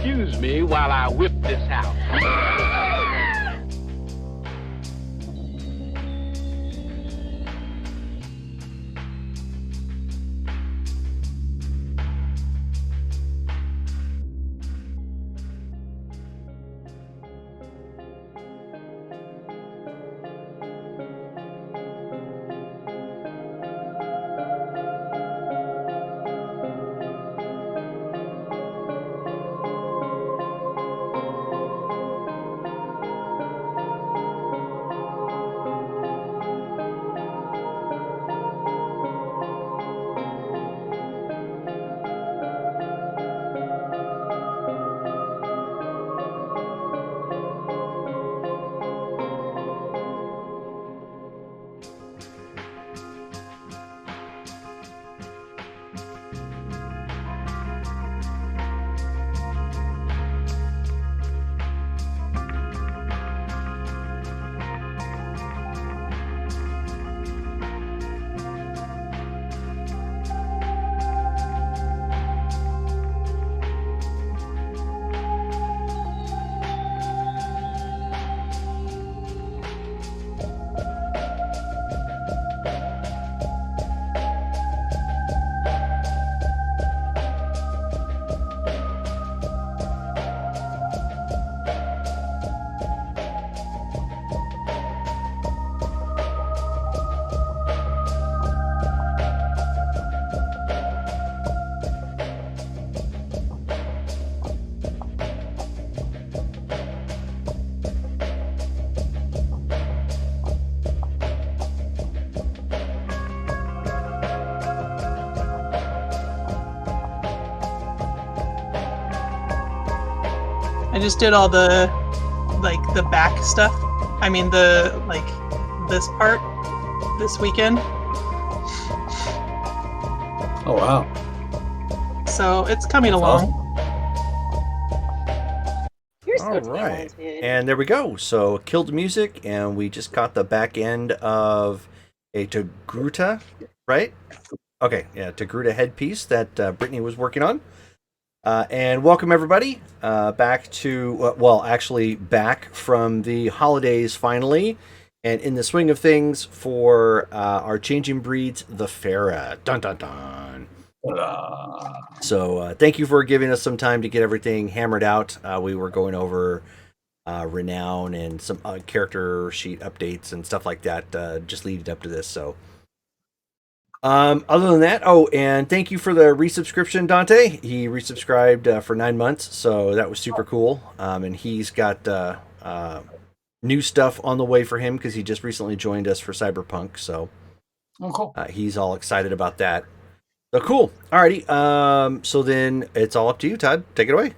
excuse me while I whip this house. I just did all the back stuff. I mean this part this weekend. Oh wow. So it's coming along. You're so All right. talented. And there we go. So killed music, and we just caught the back end of a Togruta, right? Okay, yeah, Togruta headpiece that Brittany was working on. And welcome everybody back to, back from the holidays finally, and in the swing of things for our Changing Breeds, the Fera. Dun dun dun. So thank you for giving us some time to get everything hammered out. We were going over renown and some character sheet updates and stuff like that just leading up to this. So other than that, and thank you for the resubscription, Dante. He resubscribed for 9 months, so that was super cool. And he's got new stuff on the way for him because he just recently joined us for Cyberpunk. So cool. He's all excited about that. So cool. Alrighty. So then it's all up to you, Todd. Take it away.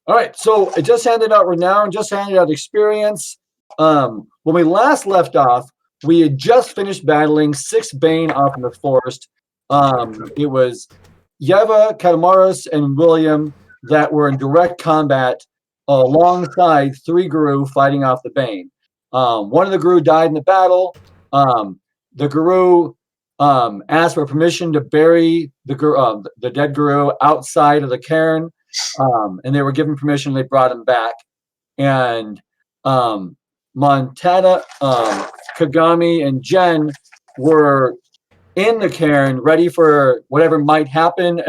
All right. So I just handed out renown, just handed out experience. When we last left off, we had just finished battling 6 Bane off in the forest. It was Yeva, Katamaris, and William that were in direct combat alongside 3 Guru fighting off the Bane. One of the Guru died in the battle. The Guru asked for permission to bury the dead Guru outside of the cairn, and they were given permission. They brought him back. And Montana, Kagami, and Jen were in the cairn, ready for whatever might happen,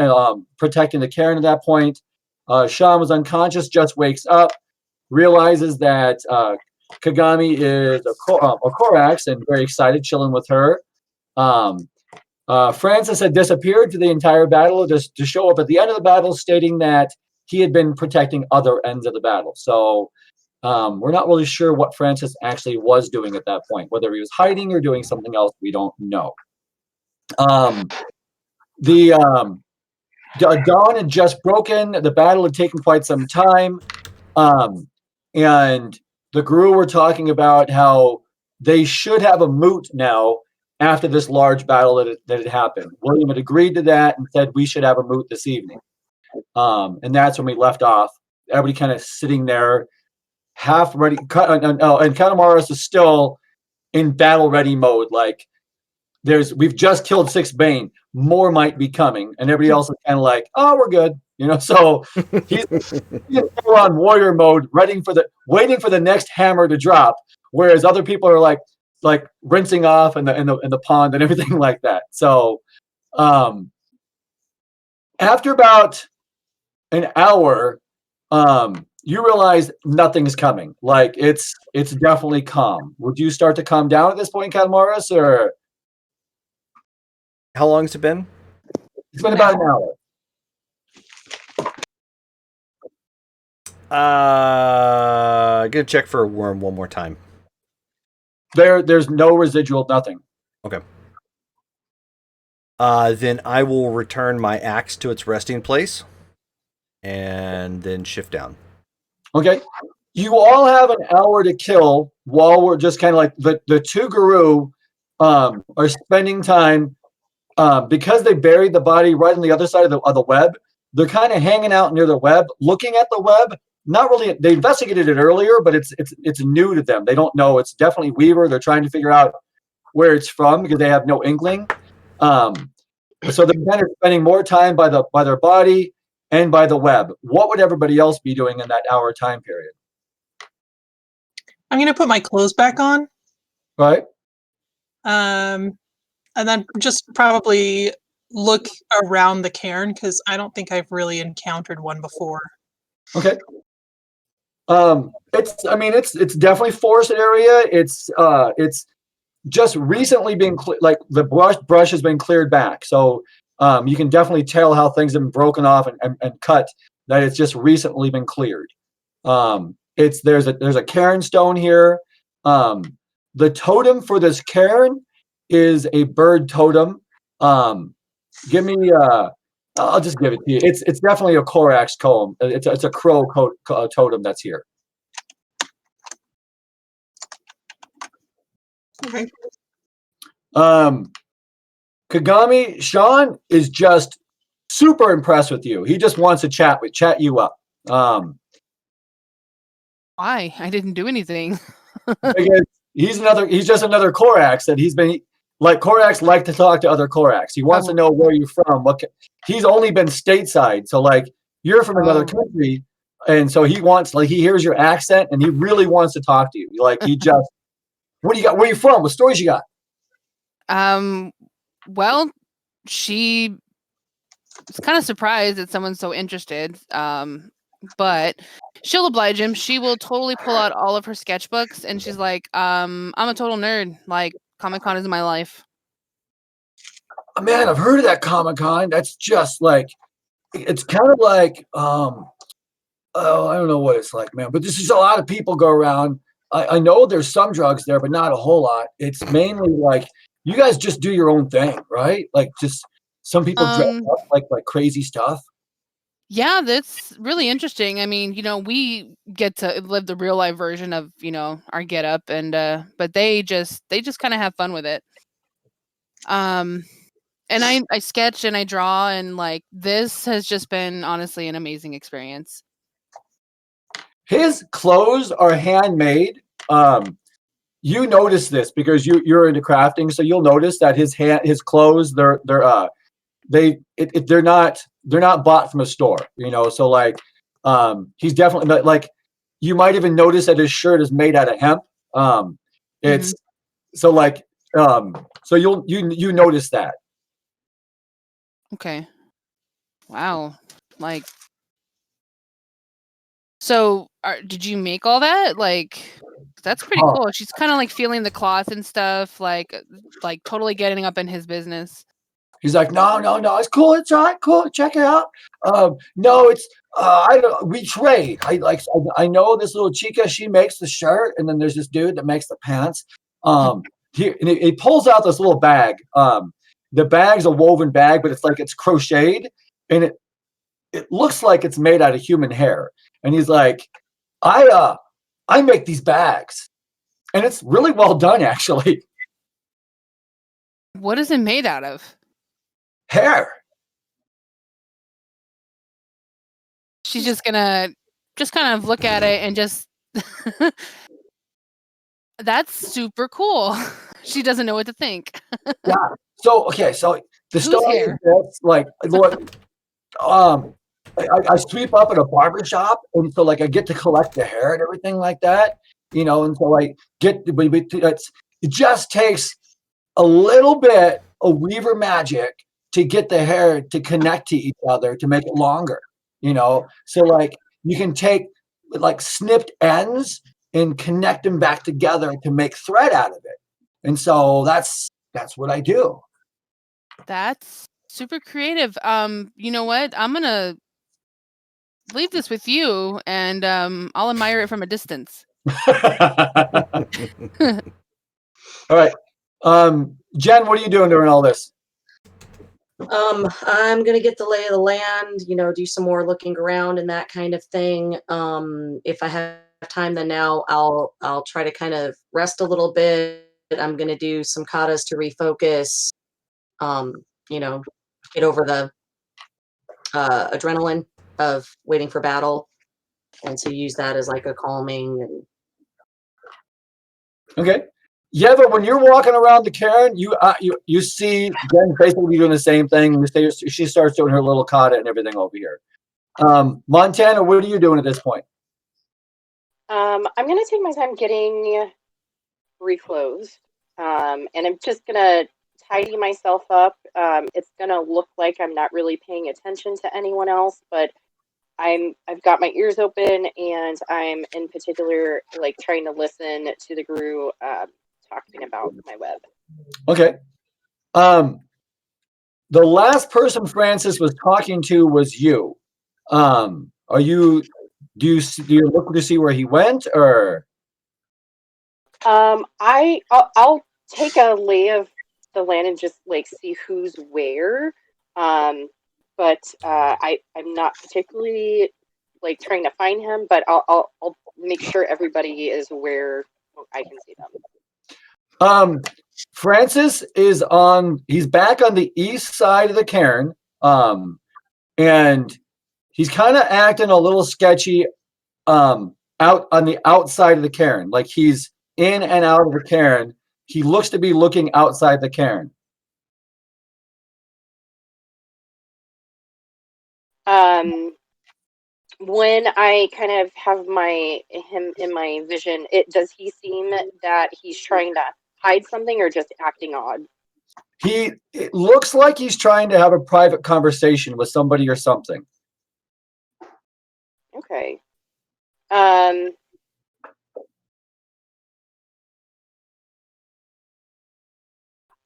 protecting the cairn at that point. Sean was unconscious, just wakes up, realizes that Kagami is a Korax and very excited, chilling with her. Francis had disappeared for the entire battle just to show up at the end of the battle, stating that he had been protecting other ends of the battle. So we're not really sure what Francis actually was doing at that point, whether he was hiding or doing something else, we don't know. The dawn had just broken. The battle had taken quite some time. And the Guru were talking about how they should have a moot now after this large battle that had happened. William had agreed to that and said we should have a moot this evening. And that's when we left off. Everybody kind of sitting there, half ready. And Katamaris is still in battle ready mode. Like we've just killed 6 Bane. More might be coming. And everybody else is kind of like, oh, we're good. So he's full on warrior mode, waiting for the next hammer to drop, whereas other people are like rinsing off in the pond and everything like that. So after about an hour, you realize nothing's coming. Like it's definitely calm. Would you start to calm down at this point, Kalmaris, or How long has it been? it's been about an hour? Gonna check for a worm one more time. There's no residual, nothing. Okay. Then I will return my axe to its resting place, and then shift down. Okay. You all have an hour to kill while we're just kind of like the two guru are spending time because they buried the body right on the other side of the web. They're kind of hanging out near the web, looking at the web. Not really. They investigated it earlier, but it's new to them. They don't know. It's definitely Weaver. They're trying to figure out where it's from because they have no inkling. So they're kind of spending more time by their body and by the web. What would everybody else be doing in that hour time period? I'm gonna put my clothes back on. Right. And then just probably look around the cairn because I don't think I've really encountered one before. Okay. It's definitely forested area. It's just recently been like the brush has been cleared back, so you can definitely tell how things have been broken off and cut. That it's just recently been cleared. There's a cairn stone here. The totem for this cairn is a bird totem. Give me I'll just give it to you. It's definitely a Korax comb. It's a crow totem that's here. Okay. Kagami, Sean is just super impressed with you. He just wants to chat you up. Why? I didn't do anything. Because he's just another Korax that he's been like. Korax like to talk to other Korax. He wants to know where you're from. He's only been stateside, so like you're from another country, and so he wants he hears your accent and he really wants to talk to you. Like he just, what do you got? Where are you from? What stories you got? Well, she was kind of surprised that someone's so interested. But she'll oblige him. She will totally pull out all of her sketchbooks, and she's like, I'm a total nerd. Like, Comic-Con is my life. Man, I've heard of that Comic-Con. That's just like, it's kind of like, I don't know what it's like, man. But this is a lot of people go around. I know there's some drugs there, but not a whole lot. It's mainly like, you guys just do your own thing, right? Like, just some people dress up like crazy stuff. Yeah, that's really interesting. I mean, we get to live the real life version of, our get up, and but they just kind of have fun with it. And I sketch and I draw, and like this has just been honestly an amazing experience. His clothes are handmade. You notice this because you're into crafting, so you'll notice that his clothes they're not bought from a store, so like he's definitely like, you might even notice that his shirt is made out of hemp. It's so like so you notice that. Okay. Wow. Like, so did you make all that? Like, that's pretty cool. She's kind of like feeling the cloth and stuff, like totally getting up in his business. He's like, no, it's cool. It's all right. Cool. Check it out. No, it's, we trade. I know this little chica, she makes the shirt. And then there's this dude that makes the pants. He pulls out this little bag. The bag's a woven bag, but it's crocheted, and it looks like it's made out of human hair. And he's like, I make these bags, and it's really well done, actually. What is it made out of? Hair. She's just gonna kind of look at it and just that's super cool. She doesn't know what to think. Yeah. So the story is this, like, look, I sweep up at a barber shop, and so like I get to collect the hair and everything like that, you know. And so I get it just takes a little bit of weaver magic to get the hair to connect to each other to make it longer, you know. So like you can take like snipped ends and connect them back together to make thread out of it. And so that's what I do. That's super creative. You know what? I'm gonna leave this with you, and I'll admire it from a distance. All right. Jen, what are you doing during all this? I'm gonna get the lay of the land, do some more looking around and that kind of thing. If I have time, then now I'll try to kind of rest a little bit. I'm gonna do some katas to refocus. You know, get over the adrenaline of waiting for battle, and to use that as like a calming. And Okay. Yeva, when you're walking around the cairn, you see Jen basically doing the same thing. She starts doing her little kata and everything over here. Montana, what are you doing at this point? I'm gonna take my time getting reclothed, and I'm just gonna tidy myself up. It's gonna look like I'm not really paying attention to anyone else, but I've got my ears open, and I'm in particular like trying to listen to the guru talking about my web. Okay. The last person Francis was talking to was you. Do you look to see where he went, or? I'll take a lay of the land and just like see who's where. But I'm not particularly like trying to find him, but I'll make sure everybody is where I can see them. Francis he's back on the east side of the cairn. And he's kind of acting a little sketchy out on the outside of the cairn. Like he's in and out of the cairn. He looks to be looking outside the cairn. When I kind of have him in my vision, does he seem that he's trying to hide something or just acting odd? It looks like he's trying to have a private conversation with somebody or something. Okay.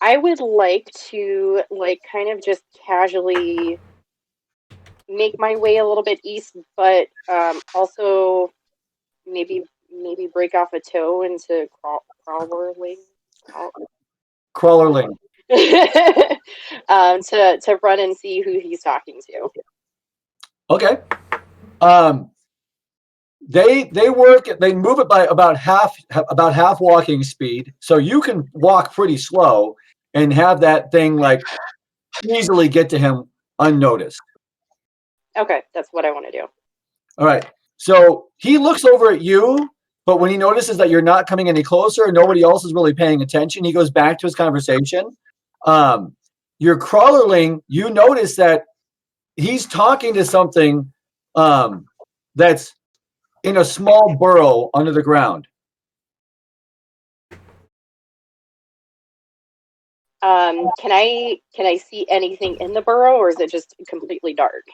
I would like to kind of just casually make my way a little bit east, but also maybe break off a toe into crawlerling. Crawlerling. To run and see who he's talking to. Okay. They move it by about half walking speed, so you can walk pretty slow and have that thing like easily get to him unnoticed. Okay, that's what I want to do. All right. So he looks over at you, but when he notices that you're not coming any closer and nobody else is really paying attention, he goes back to his conversation. Your crawlerling, you notice that he's talking to something that's in a small burrow under the ground. Can I see anything in the burrow, or is it just completely dark?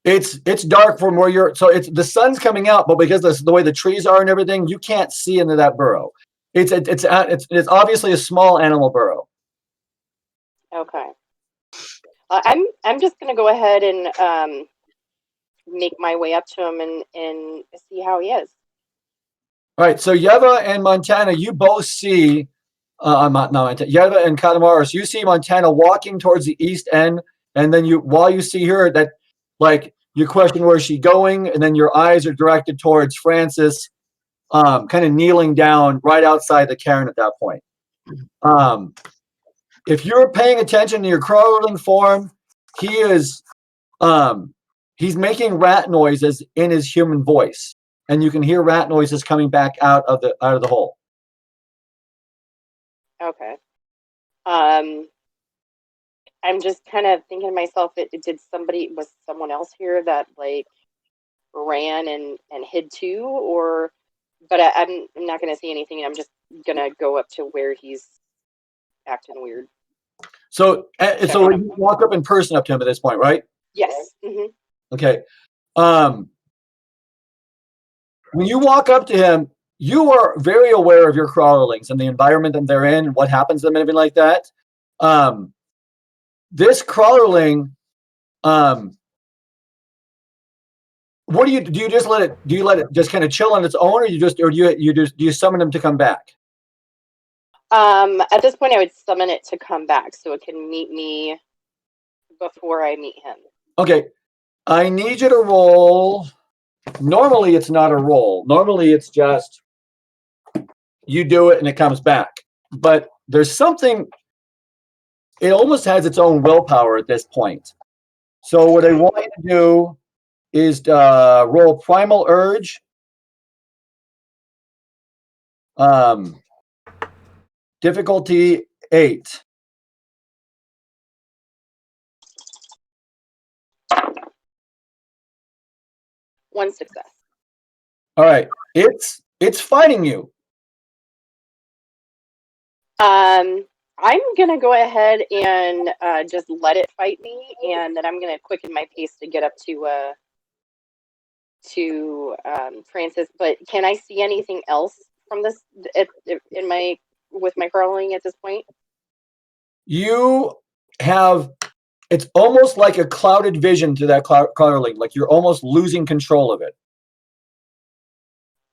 It's dark from where you're. So it's the sun's coming out, but because the way the trees are and everything, you can't see into that burrow. It's obviously a small animal burrow. Okay. I'm just gonna go ahead and make my way up to him and see how he is. All right. So Yeva and Montana, you both see. Yeva and Katamaris, you see Montana walking towards the east end, and then while you see her, that like you question where she's going, and then your eyes are directed towards Francis, kind of kneeling down right outside the cairn at that point. If you're paying attention to your crawling form, he is he's making rat noises in his human voice, and you can hear rat noises coming back out of the hole. Okay. I'm just kind of thinking to myself, was someone else here that like ran and hid too, or, but I'm not going to see anything. I'm just going to go up to where he's acting weird. So, Check so on you him. walk up in person up to him at this point, right? Yes. Hmm. Okay. When you walk up to him, you are very aware of your crawlerlings and the environment that they're in, what happens to them, and everything like that. This crawlerling, what do you do? You just let it? Do you let it just kind of chill on its own, or do you summon them to come back? At this point, I would summon it to come back so it can meet me before I meet him. Okay, I need you to roll. Normally, it's not a roll. Normally, it's just you do it and it comes back. But there's something. It almost has its own willpower at this point. So what I want you to do is roll Primal Urge. Difficulty 8. One success. All right, it's fighting you. I'm gonna go ahead and just let it fight me, and then I'm gonna quicken my pace to get up to Francis. But can I see anything else from this in my with my crawling at this point? You have, it's almost like a clouded vision to that crawlerling, like you're almost losing control of it.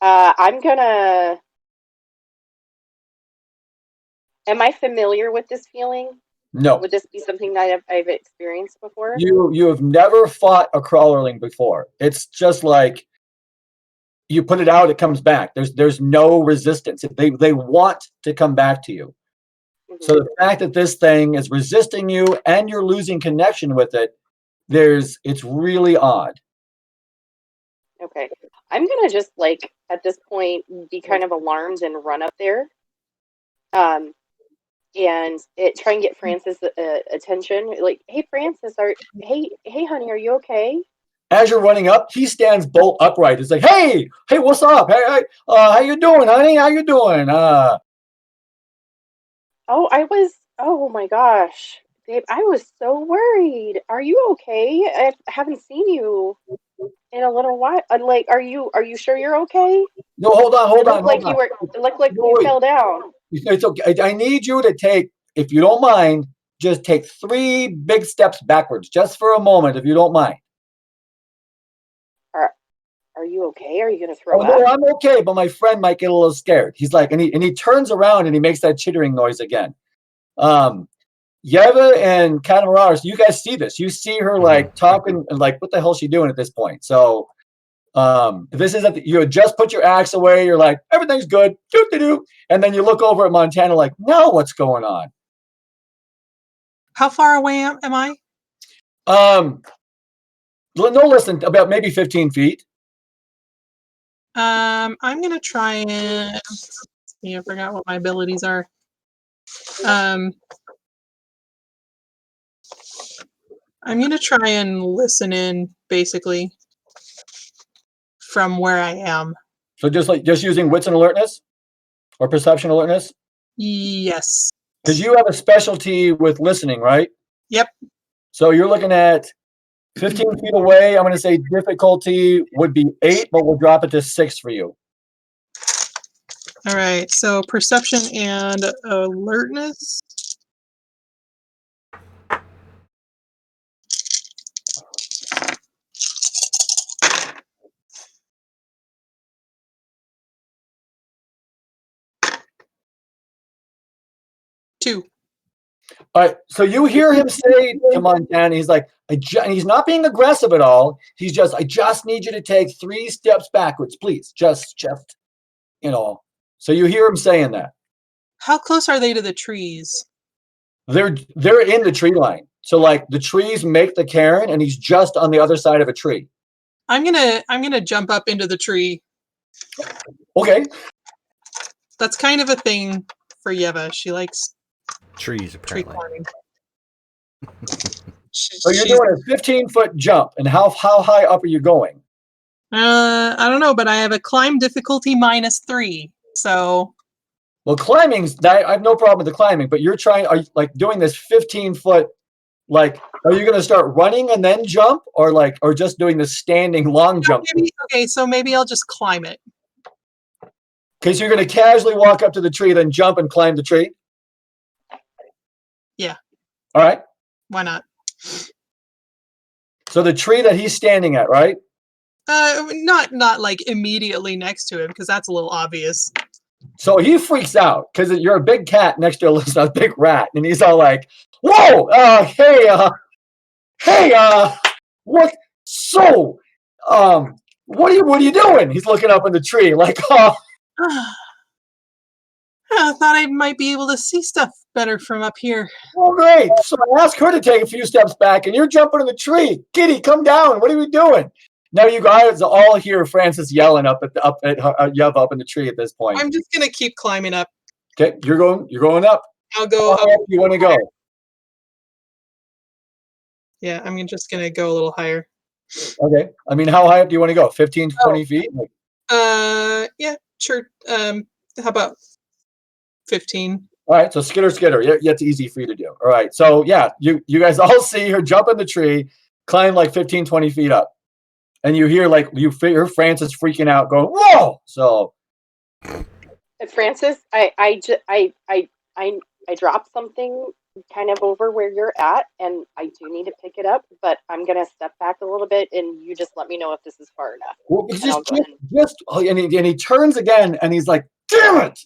I'm gonna. Am I familiar with this feeling? No, Would this be something that I've experienced before? you have never fought a crawlerling before. It's just like you put it out, it comes back. There's no resistance. They want to come back to you. Mm-hmm. So the fact that this thing is resisting you and you're losing connection with it, it's really odd. Okay. I'm gonna just like at this point be kind of alarmed and run up there. And try and get Francis' attention. Like, hey Francis, hey honey, are you okay? As you're running up, he stands bolt upright. It's like, hey, what's up? Hey, how you doing, honey? How you doing? Oh my gosh, babe, I was so worried. Are you okay? I haven't seen you in a little while. Like, are you sure you're okay? No, hold on. It looked like No, you wait. fell down. It's okay. I need you to take, if you don't mind, just take 3 big steps backwards, just for a moment, if you don't mind. Are you okay? Are you gonna Oh throw no, up? I'm okay, but my friend might get a little scared. He's like, and he turns around and he makes that chittering noise again. Yeva and Katamaras, you guys see this. You see her like talking and like, what the hell is she doing at this point? So this is you had just put your axe away, you're like, everything's good, doo-doo-doo. And then you look over at Montana like, now what's going on? How far away am I? No less than about maybe 15 feet. I'm gonna try and see. I forgot what my abilities are. I'm gonna try and listen in, basically, from where I am. So just using wits and alertness or perception alertness? Yes. Because you have a specialty with listening, right? Yep. So you're looking at 15 feet away. I'm going to say difficulty would be 8, but we'll drop it to 6 for you. All right. So perception and alertness. Two. All right. So you hear him say to Montana, he's like, and he's not being aggressive at all. He's just, I just need you to take 3 steps backwards, please. Just, So you hear him saying that. How close are they to the trees? They're in the tree line. So like the trees make the cairn, and he's just on the other side of a tree. I'm gonna jump up into the tree. Okay. That's kind of a thing for Yeva. She likes Trees, tree apparently. climbing. So you're doing a 15-foot jump, and how high up are you going? I don't know, but I have a climb difficulty -3. So Well, climbing's that I have no problem with the climbing, but are you like doing this 15-foot? Like, are you going to start running and then jump, or just doing the standing long jump? So maybe I'll just climb it. Okay, so you're going to casually walk up to the tree, then jump and climb the tree? Yeah. All right. Why not? So the tree that he's standing at, right? Not like immediately next to him, because that's a little obvious. So he freaks out because you're a big cat next to a big rat, and he's all like, "Whoa, hey, what? So, what are you doing?" He's looking up in the tree, like, "Oh." I thought I might be able to see stuff better from up here. Well, great. So I asked her to take a few steps back, and you're jumping in the tree. Kitty, come down. What are we doing? Now you guys all hear Francis yelling up at Yev up in the tree at this point. I'm just gonna keep climbing up. Okay, you're going up. I'll go How up. high up you want to go? Yeah, I'm just gonna go a little higher. Okay. I mean, how high up do you want to go? 15, 20 feet? Yeah, sure. How about 15? All right, so skitter. Yeah, it's easy for you to do. All right, so yeah, you guys all see her jump in the tree, climb like 15, 20 feet up. And you hear her Francis freaking out, going, "Whoa!" So Francis, I dropped something kind of over where you're at, and I do need to pick it up, but I'm gonna step back a little bit, and you just let me know if this is far enough. well, and he turns again, and he's like, "Damn it!"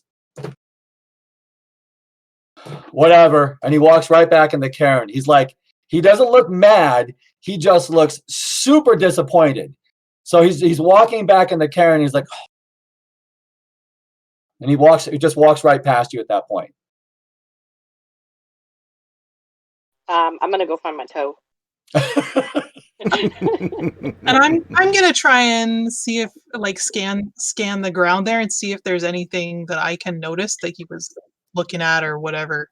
Whatever, and he walks right back in the cairn. He's like, he doesn't look mad. He just looks super disappointed. So he's walking back in the cairn. He's like, and he just walks right past you at that point. I'm gonna go find my toe. And I'm gonna try and see if scan the ground there and see if there's anything that I can notice that he was looking at or whatever.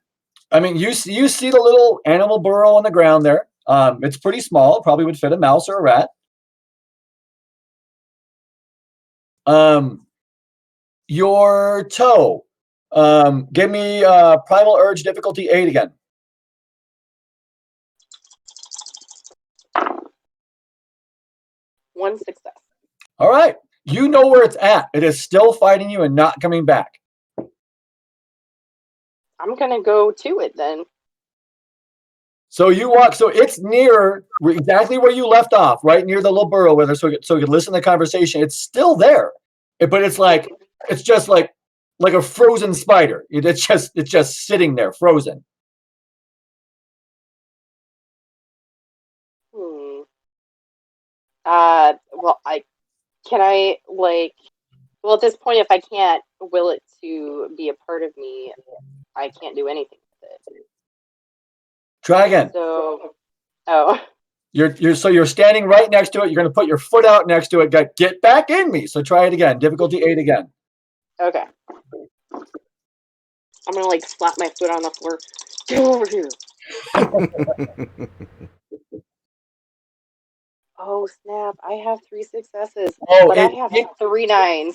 I mean, you see the little animal burrow on the ground there. It's pretty small. Probably would fit a mouse or a rat. Your toe. Give me Primal Urge difficulty 8 again. One success. All right. You know where it's at. It is still fighting you and not coming back. I'm gonna go to it then. So you walk. So it's near exactly where you left off, right near the little burrow with her. So you can listen to the conversation. It's still there, but it's just like a frozen spider. It's just sitting there, frozen. Well, at this point, if I can't will it to be a part of me, I can't do anything with it. Try again. So, You're standing right next to it. You're going to put your foot out next to it. Get back in me. So try it again. Difficulty 8 again. Okay. I'm gonna slap my foot on the floor. Get over here. Oh snap! I have 3 successes, but I have 3 9s.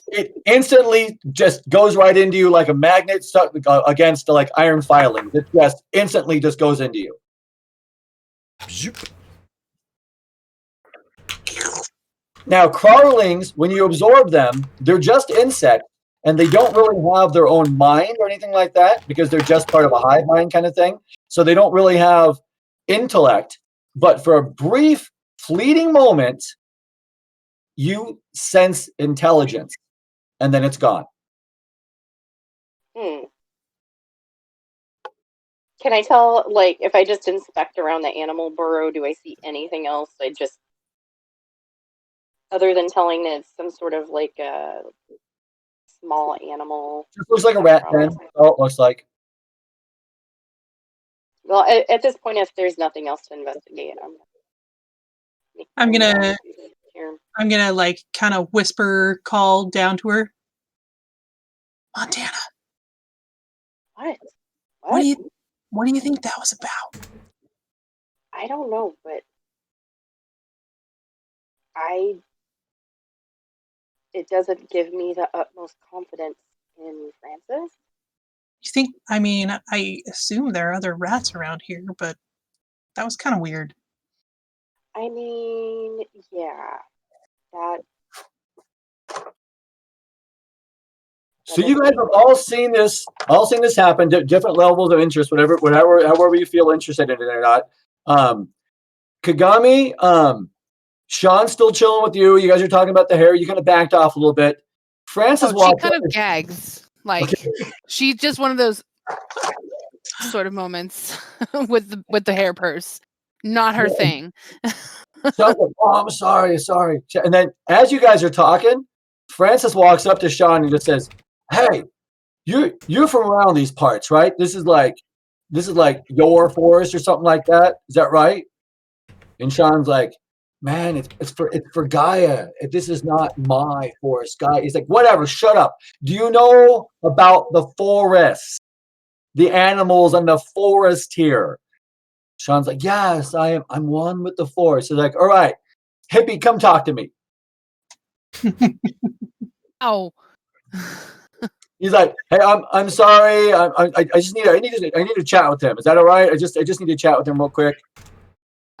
It instantly just goes right into you like a magnet stuck against iron filing. It just instantly just goes into you. Now, crawlings, when you absorb them, they're just insects, and they don't really have their own mind or anything like that because they're just part of a hive mind kind of thing. So they don't really have intellect. But for a brief, fleeting moment, you sense intelligence, and then it's gone. Can I tell, if I just inspect around the animal burrow, do I see anything else? Other than telling that it's some sort of a small animal. Just looks like a rat pen. Oh, it looks like. Well, at this point, if there's nothing else to investigate, I'm gonna kind of whisper call down to her. Montana. What? What What do you think that was about? I don't know, but it doesn't give me the utmost confidence in Francis. You think? I mean, I assume there are other rats around here, but that was kind of weird. I mean, yeah, that. So you guys have all seen this happen, different levels of interest, however you feel interested in it or not. Kagami, Sean's still chilling with you. You guys are talking about the hair. You kind of backed off a little bit. Francis She walked kind up. of gags. Like she's just one of those sort of moments with the hair purse. Not her thing. Sean's like, oh, I'm sorry. And then as you guys are talking, Francis walks up to Sean and just says, "Hey, you're from around these parts, right? This is like your forest or something like that. Is that right?" And Sean's like, "Man, it's for Gaia. This is not my forest, Gaia." He's like, "Whatever, shut up. Do you know about the forest, the animals and the forest here?" Sean's like, "Yes, I'm one with the forest." He's like, "All right, hippie, come talk to me." Oh. He's like, "Hey, I'm sorry. I just need to chat with him. Is that all right? I just need to chat with him real quick."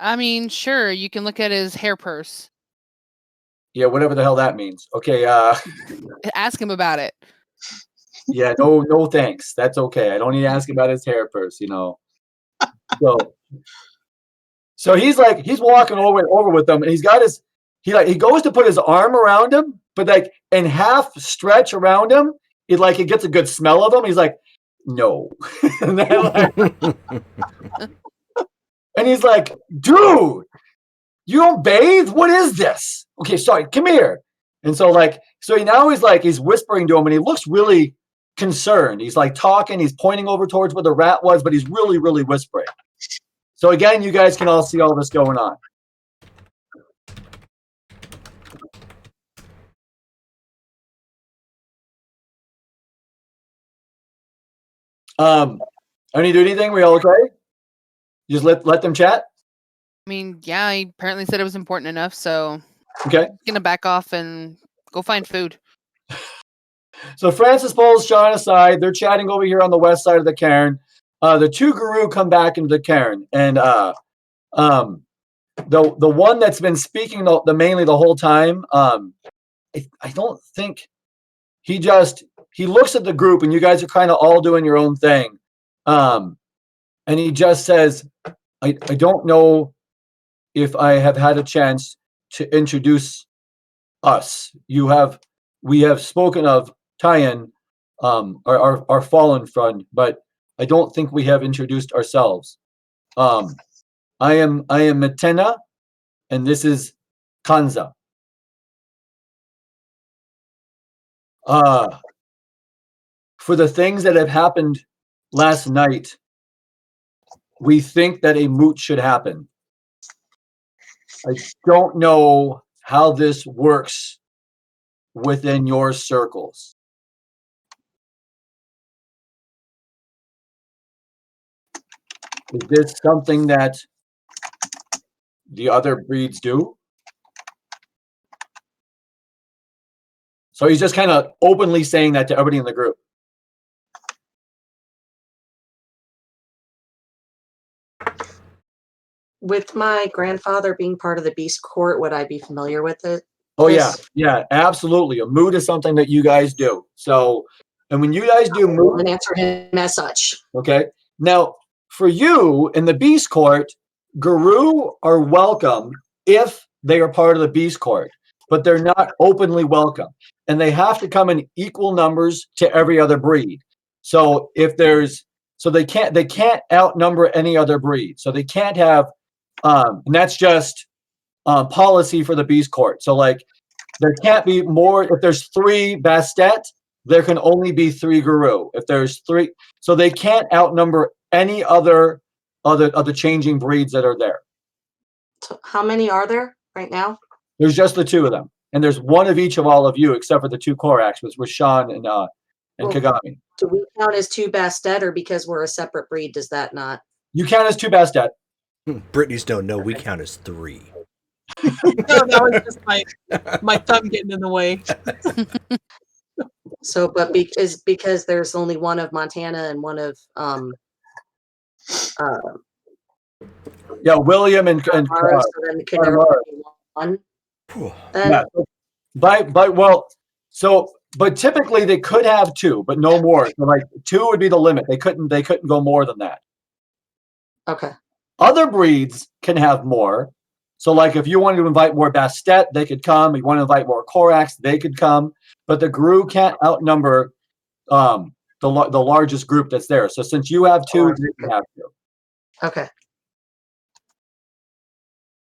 I mean, sure, you can look at his hair purse. Yeah, whatever the hell that means. Okay, Ask him about it. yeah, no thanks. That's okay. I don't need to ask about his hair purse, you know. So he's walking over with them, and he goes to put his arm around him, but like in half stretch around him, it gets a good smell of him. He's like, "No." And he's like, "Dude, you don't bathe? What is this?" "Okay, sorry, come here." And so he's whispering to him, and he looks really concerned. He's like talking, he's pointing over towards where the rat was, but he's really, really whispering. So again, you guys can all see all this going on. I need to do anything? We all okay? Just let them chat? I mean, yeah, he apparently said it was important enough, so Okay. I'm gonna back off and go find food. So Francis pulls Sean aside. They're chatting over here on the west side of the cairn. The two guru come back into the cairn, and the one that's been speaking mainly the whole time, I don't think he looks at the group, and you guys are kind of all doing your own thing, and he just says, I don't know if I have had a chance to introduce us. We have spoken of Tyan, our fallen friend, but I don't think we have introduced ourselves. I am Matena, and this is Kanza. For the things that have happened last night, we think that a moot should happen. I don't know how this works within your circles. Is this something that the other breeds do? So he's just kind of openly saying that to everybody in the group. With my grandfather being part of the Beast Court, would I be familiar with it? Oh yeah, absolutely. A moot is something that you guys do. So, and when you guys do moot, and answer him as such. Okay. Now, for you in the Beast Court, Guru are welcome if they are part of the Beast Court, but they're not openly welcome, and they have to come in equal numbers to every other breed. So they can't outnumber any other breed. So they can't have, and that's just policy for the Beast Court. So like, there can't be more. If there's 3 Bastet, there can only be 3 Guru. If there's 3, so they can't outnumber any other changing breeds that are there. So how many are there right now? There's just the 2 of them, and there's one of each of all of you, except for the 2 Koraks, which was Sean and Well, Kagami. do we count as two Bastet, or because we're a separate breed, does that not? You count as two Bastet. Brittany's don't know. We count as 3. No, that was just my thumb getting in the way. So, but because there's only one of Montana and one of Yeah, William and Mara, so then could there Mara. be one? Whew. Then Yeah. But typically they could have 2, but no more. So like 2 would be the limit. They couldn't go more than that. okay. Other breeds can have more. So like if you wanted to invite more Bastet, they could come. If you want to invite more Corax, they could come. But the Gru can't outnumber the largest group that's there. So since you have 2, they can have 2. Okay.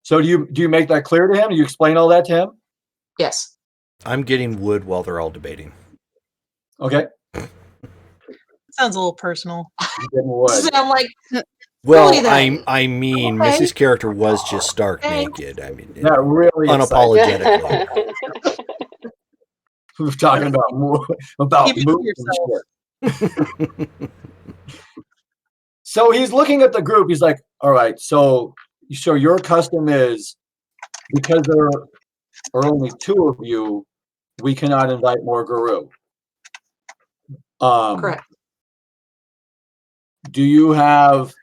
So do you make that clear to him? Do you explain all that to him? Yes. I'm getting wood while they're all debating. Okay. Sounds a little personal. You're getting wood. So I'm like, Well, Really then? I mean, Okay. Missy's character was just stark Thanks. naked. I mean, Not really unapologetically. We're talking about about Keep it to moves and yourself. shit. So he's looking at the group. He's like, "All right, so your custom is because there are only 2 of you, we cannot invite more Guru." correct. Do you have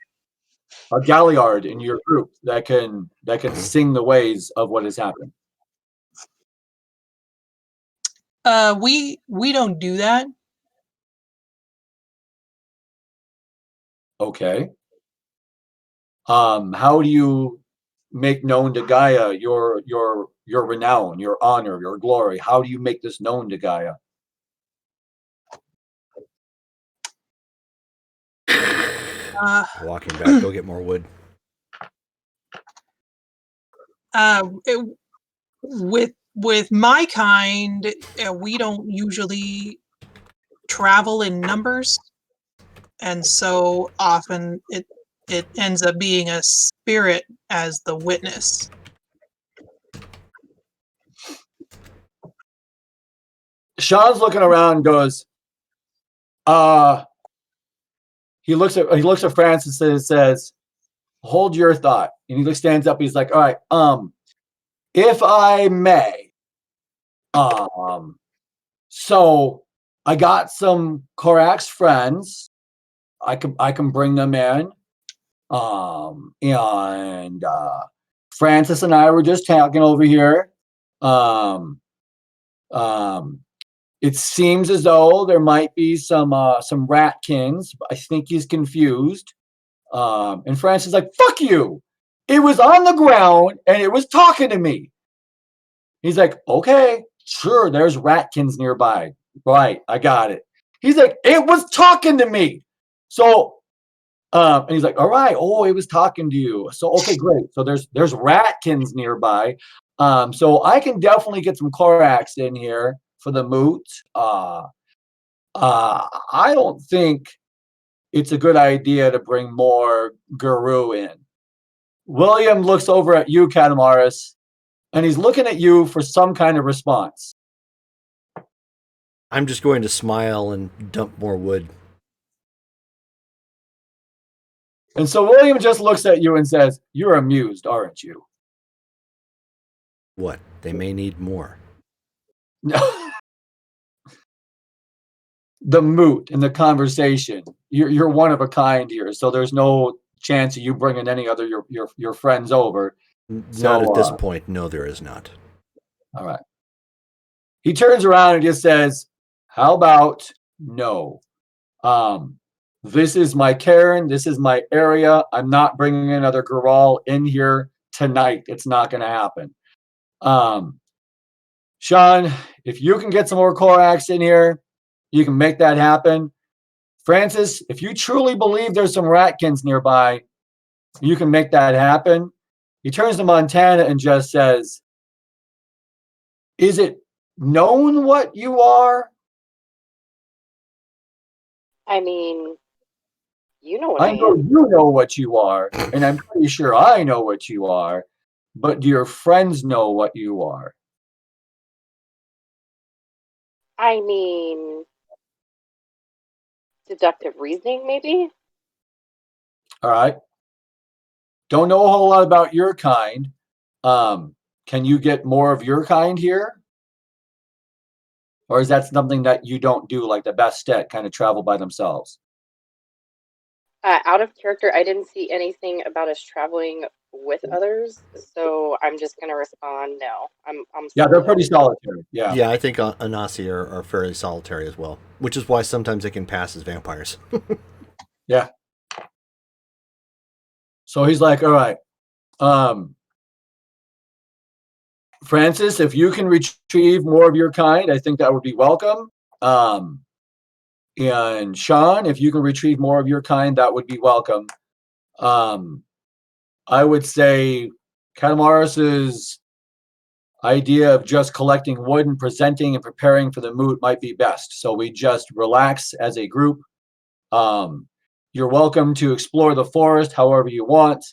a Galliard in your group that can sing the ways of what has happened? We don't do that. Okay. How do you make known to Gaia your renown, your honor, your glory? How do you make this known to Gaia? Walking back, go get more wood. With my kind, we don't usually travel in numbers, and so often it ends up being a spirit as the witness. Sean's looking around and goes, he looks at Francis and says, hold your thought. And he stands up, he's like, all right, if I may, so I got some Korax friends. I can bring them in. And Francis and I were just talking over here. It seems as though there might be some ratkins. I think he's confused. And Francis is like, fuck you. It was on the ground and it was talking to me. He's like, okay, sure, there's ratkins nearby. Right, I got it. He's like, it was talking to me. So, and he's like, all right, oh, it was talking to you. So, okay, great. So there's ratkins nearby. So I can definitely get some Korax in here for the moot. I don't think it's a good idea to bring more Guru in. William looks over at you, Katamaris, and he's looking at you for some kind of response. I'm just going to smile and dump more wood. And so William just looks at you and says, you're amused, aren't you? What? They may need more. The moot and the conversation. You're one of a kind here, so there's no chance of you bringing any other your friends over. Not at this point. No, there is not. All right. He turns around and just says, how about no? This is my cairn. This is my area. I'm not bringing another Goral in here tonight. It's not going to happen. Sean, if you can get some more Korax in here, you can make that happen. Francis, if you truly believe there's some ratkins nearby, you can make that happen. He turns to Montana and just says, is it known what you are? I mean, you know what I I know am. you know what you are, and I'm pretty sure I know what you are, but do your friends know what you are? I mean, deductive reasoning, maybe. All right. Don't know a whole lot about your kind. Can you get more of your kind here? Or is that something that you don't do, like the Bastet kind of travel by themselves? Out of character, I didn't see anything about us traveling with others, so I'm just gonna respond no. I'm Yeah, they're solo. pretty solitary. Yeah. Yeah, I think Anasi are fairly solitary as well, which is why sometimes they can pass as vampires. Yeah. So he's like, all right. Francis, if you can retrieve more of your kind, I think that would be welcome. And Sean, if you can retrieve more of your kind, that would be welcome. I would say Catamaris's idea of just collecting wood and presenting and preparing for the moot might be best. So we just relax as a group. You're welcome to explore the forest however you want.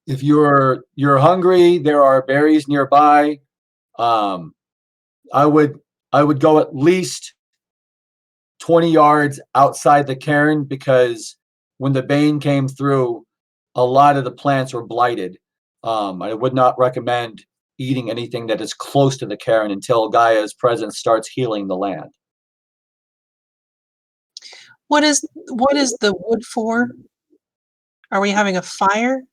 If you're hungry, there are berries nearby. Um, I would go at least 20 yards outside the cairn because when the bane came through, a lot of the plants were blighted. I would not recommend eating anything that is close to the cairn until Gaia's presence starts healing the land. What is the wood for? Are we having a fire?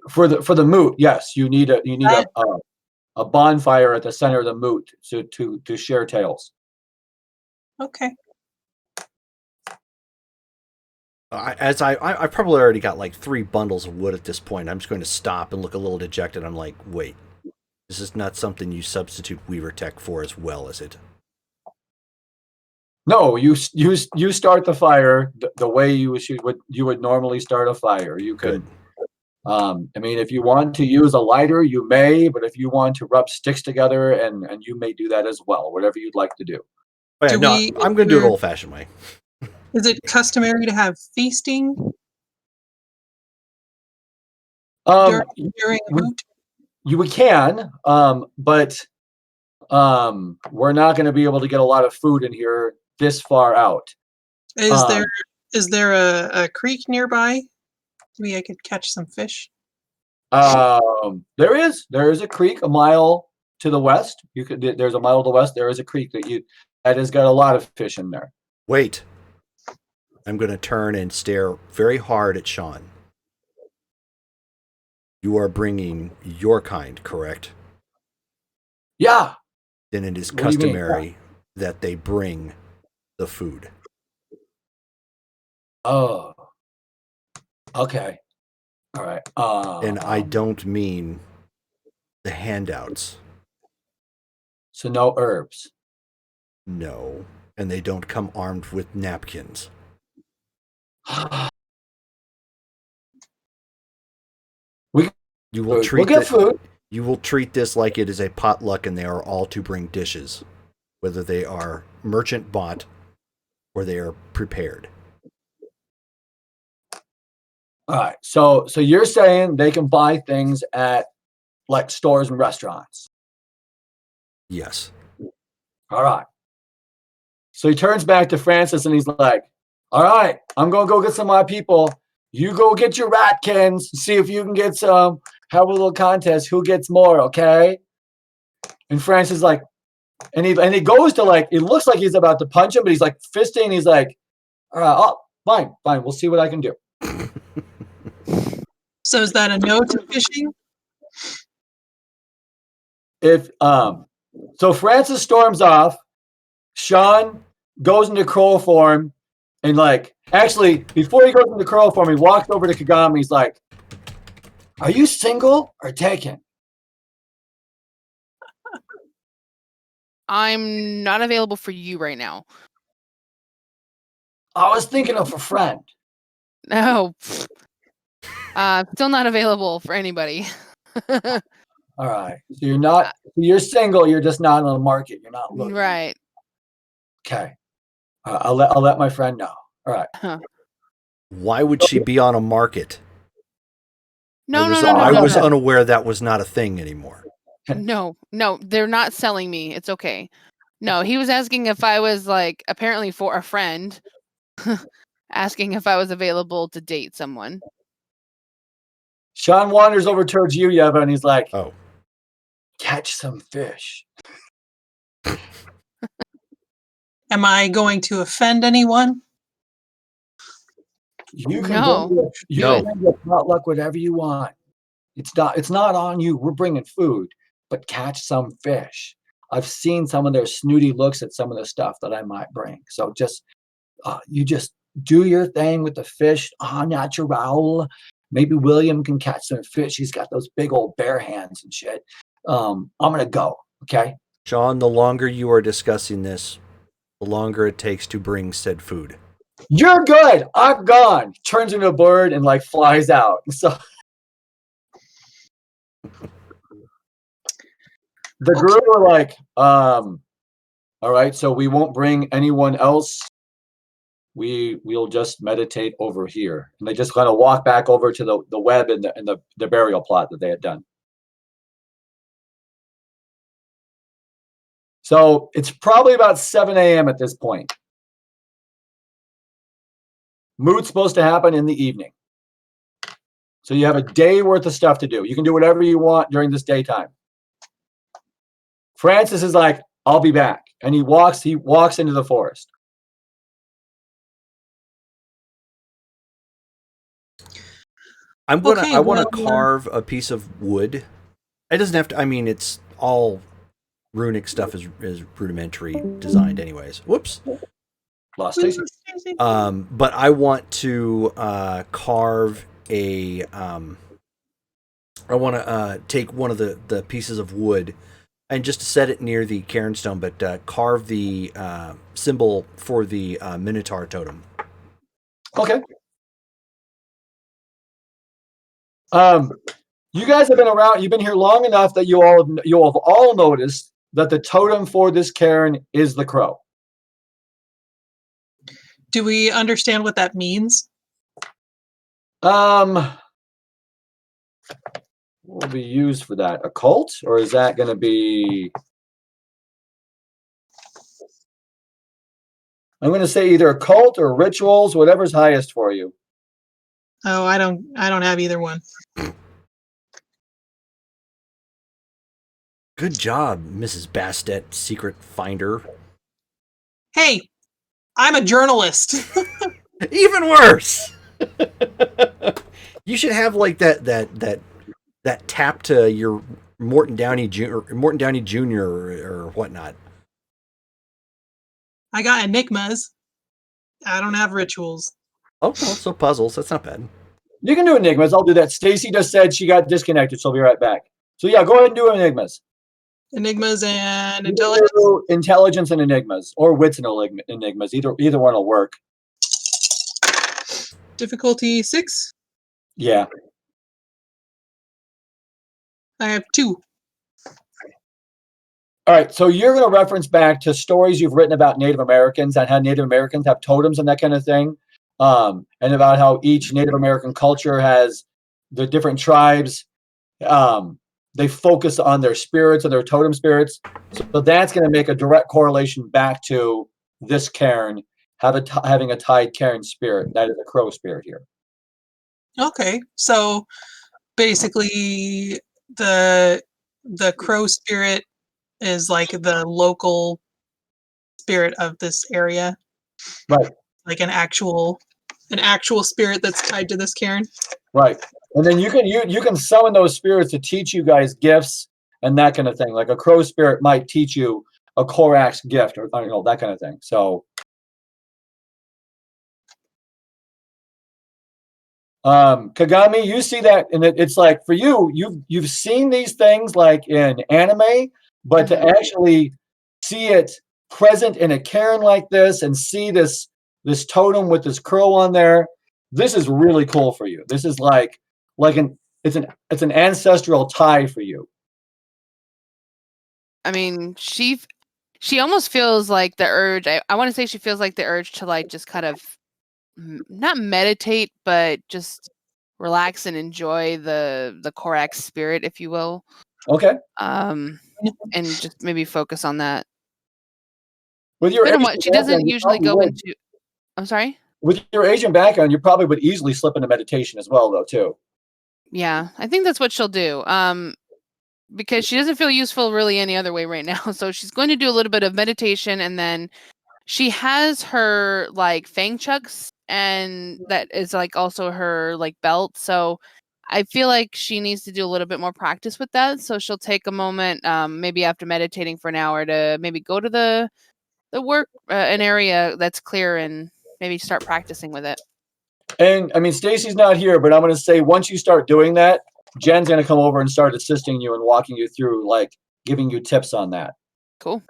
For the moot, yes, you need a bonfire at the center of the moot to share tales. Okay. I probably already got like 3 bundles of wood at this point. I'm just going to stop and look a little dejected. I'm like, wait, this is not something you substitute Weaver Tech for as well, is it? No, you start the fire the way you would normally start a fire. You could, I mean, if you want to use a lighter, you may, but if you want to rub sticks together, and you may do that as well. Whatever you'd like to do. Oh, yeah, Do no, we- I'm going to do it old-fashioned way. Is it customary to have feasting during a moot? We can, but we're not going to be able to get a lot of food in here this far out. Is there a creek nearby? Maybe I could catch some fish. There is a creek a mile to the west. There's a mile to the west. There is a creek that has got a lot of fish in there. Wait. I'm going to turn and stare very hard at Sean. You are bringing your kind, correct? Yeah. Then it is What do you mean? customary that they bring the food. Oh. Okay. All right. And I don't mean the handouts. So no herbs. No. And they don't come armed with napkins. You will treat we'll get food. You will treat this like it is a potluck and they are all to bring dishes, whether they are merchant bought or they are prepared. All right. So you're saying they can buy things at like stores and restaurants? Yes. All right. So he turns back to Francis and he's like, all right, I'm going to go get some of my people. You go get your ratkins, see if you can get some, have a little contest, who gets more, okay? And Francis is like, and he goes to like, it looks like he's about to punch him, but he's like fisting, and he's like, all right, oh, fine, we'll see what I can do. So is that a no to fishing? So Francis storms off. Sean goes into crow form, and like, actually, before he goes into crow form, he walks over to Kagami. He's like, "Are you single or taken?" I'm not available for you right now. I was thinking of a friend. No. Still not available for anybody. All right. So you're not. You're single. You're just not on the market. You're not looking. Right. Okay. I'll let my friend know. All right. Huh. Why would she be on a market? No, I was no. unaware that was not a thing anymore. No, they're not selling me. It's okay. No, he was asking if I was like apparently for a friend, asking if I was available to date someone. Sean wanders over towards you, Yeva, and he's like, Oh, catch some fish. Am I going to offend anyone? You can No. bring you No. can bring your potluck whatever you want. It's not on you. We're bringing food, but catch some fish. I've seen some of their snooty looks at some of the stuff that I might bring. So you just do your thing with the fish. Natural. Maybe William can catch some fish. He's got those big old bare hands and shit. I'm gonna go. Okay. Sean, the longer you are discussing this, the longer it takes to bring said food. You're good. I'm gone. Turns into a bird and like flies out. So the group were like, all right, so we won't bring anyone else. We'll just meditate over here. And they just kind of walk back over to the web and the burial plot that they had done. So it's probably about 7 a.m. at this point. Mood's supposed to happen in the evening. So you have a day worth of stuff to do. You can do whatever you want during this daytime. Francis is like, I'll be back. And he walks into the forest. I want to carve a piece of wood. It doesn't have to. I mean, it's all runic stuff is rudimentary designed, anyways. Whoops. Lost Stacy. But I want to carve a. I want to take one of the pieces of wood and just set it near the cairnstone, but carve the symbol for the Minotaur totem. Okay. You guys have been around. You've been here long enough that you have all noticed that the totem for this cairn is the crow. Do we understand what that means? What will be used for that? A cult, or is that going to be? I'm going to say either a cult or rituals, whatever's highest for you. Oh, I don't have either one. Good job, Mrs. Bastet, secret finder. Hey, I'm a journalist. Even worse. You should have like that tap to your Morton Downey Jr. or whatnot. I got enigmas. I don't have rituals. Oh, well, so puzzles. That's not bad. You can do enigmas. I'll do that. Stacy just said she got disconnected, so I'll be right back. So yeah, go ahead and do enigmas. Enigmas and You can intelligence. do intelligence and enigmas, or wits and enigmas. Either one will work. Difficulty 6. Yeah. I have 2. All right, so you're going to reference back to stories you've written about Native Americans and how Native Americans have totems and that kind of thing, and about how each Native American culture has the different tribes. They focus on their spirits and their totem spirits. So that's going to make a direct correlation back to this cairn having a tied cairn spirit. That is a crow spirit here. Okay, so basically the crow spirit is like the local spirit of this area, Right. like an actual spirit that's tied to this cairn. Right. And then you can summon those spirits to teach you guys gifts and that kind of thing. Like a crow spirit might teach you a Korax gift or that kind of thing. So Kagami, you see that, and it's like for you, you've seen these things like in anime, but to actually see it present in a cairn like this and see this totem with this crow on there, this is really cool for you. This is it's an ancestral tie for you. I mean, she almost feels like the urge. I want to say she feels like the urge to like just kind of not meditate, but just relax and enjoy the Korax spirit, if you will. Okay. And just maybe focus on that. With your Good and Asian what? She background, doesn't you usually probably go would. into. I'm sorry. With your Asian background, you probably would easily slip into meditation as well, though, too. Yeah, I think that's what she'll do. Because she doesn't feel useful really any other way right now. So she's going to do a little bit of meditation, and then she has her like fang chucks, and that is like also her like belt. So I feel like she needs to do a little bit more practice with that. So she'll take a moment, maybe after meditating for an hour, to maybe go to the work an area that's clear and maybe start practicing with it. And I mean, Stacy's not here, but I'm going to say once you start doing that, Jen's going to come over and start assisting you and walking you through, like giving you tips on that. Cool.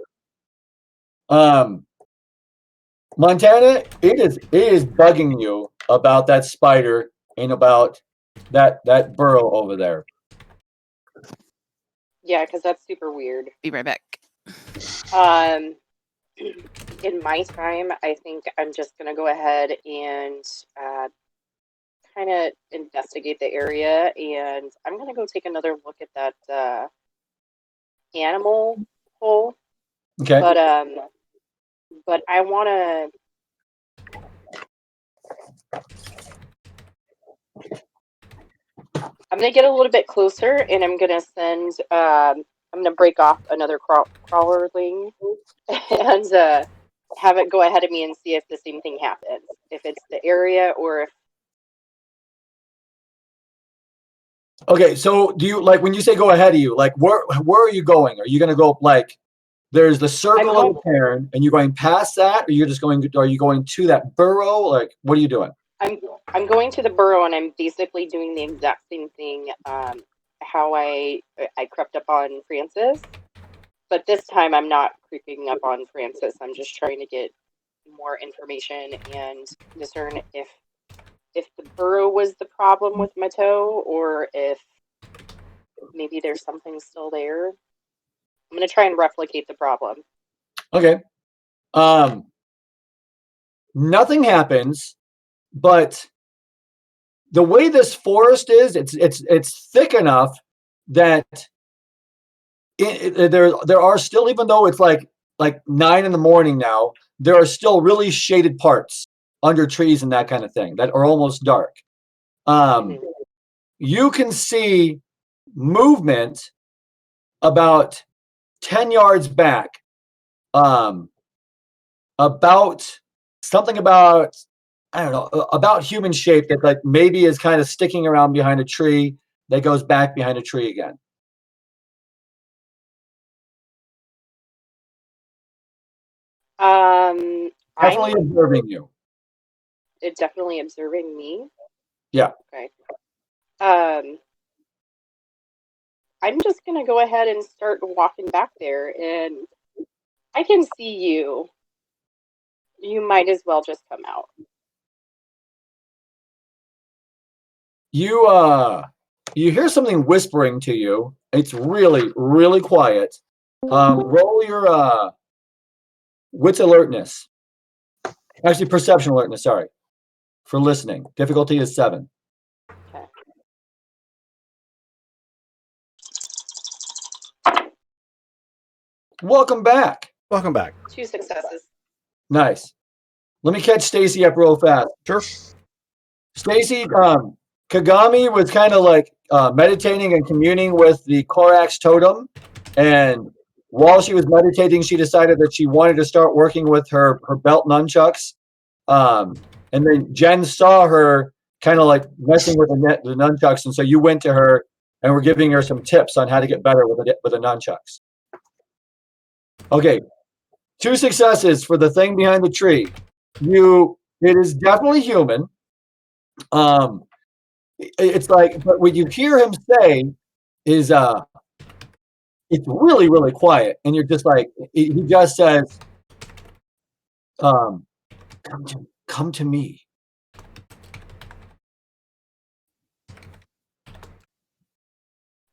Montana, it is bugging you about that spider and about that burrow over there. Yeah, because that's super weird. Be right back. In my time, I think I'm just gonna go ahead and kind of investigate the area, and I'm gonna go take another look at that animal hole. Okay. But I want to. I'm gonna get a little bit closer, and I'm gonna send. I'm gonna break off another crawlerling, and have it go ahead of me and see if the same thing happens. If it's the area, or if. Okay, so do you like when you say go ahead of you? Like where are you going? Are you going to go like there's the circle of the cairn, and you're going past that, or you're just going? Are you going to that burrow? Like what are you doing? I'm going to the burrow, and I'm basically doing the exact same thing. How I crept up on Francis, but this time I'm not creeping up on Francis. I'm just trying to get more information and discern if the burrow was the problem with my toe, or if maybe there's something still there. I'm going to try and replicate the problem. Okay. Nothing happens, but the way this forest is, it's thick enough that there are still, even though it's like 9 a.m. now, there are still really shaded parts under trees and that kind of thing that are almost dark. You can see movement about 10 yards back, about something about, I don't know, about human shape that like maybe is kind of sticking around behind a tree that goes back behind a tree again. Definitely observing you. It's definitely observing me. Yeah. Okay. I'm just gonna go ahead and start walking back there, and I can see you. You might as well just come out. You hear something whispering to you. It's really, really quiet. Roll your wits alertness. Actually, perception alertness, sorry. For listening. Difficulty is 7. Okay. Welcome back. Welcome back. 2 successes. Nice. Let me catch Stacy up real fast. Sure. Stacy, Kagami was kind of like meditating and communing with the Korax totem. And while she was meditating, she decided that she wanted to start working with her belt nunchucks. And then Jen saw her kind of like messing with the nunchucks. And so you went to her and were giving her some tips on how to get better with the nunchucks. Okay. 2 successes for the thing behind the tree. It is definitely human. It's like, but what you hear him say is, it's really, really quiet, and you're just like, he just says, come to me.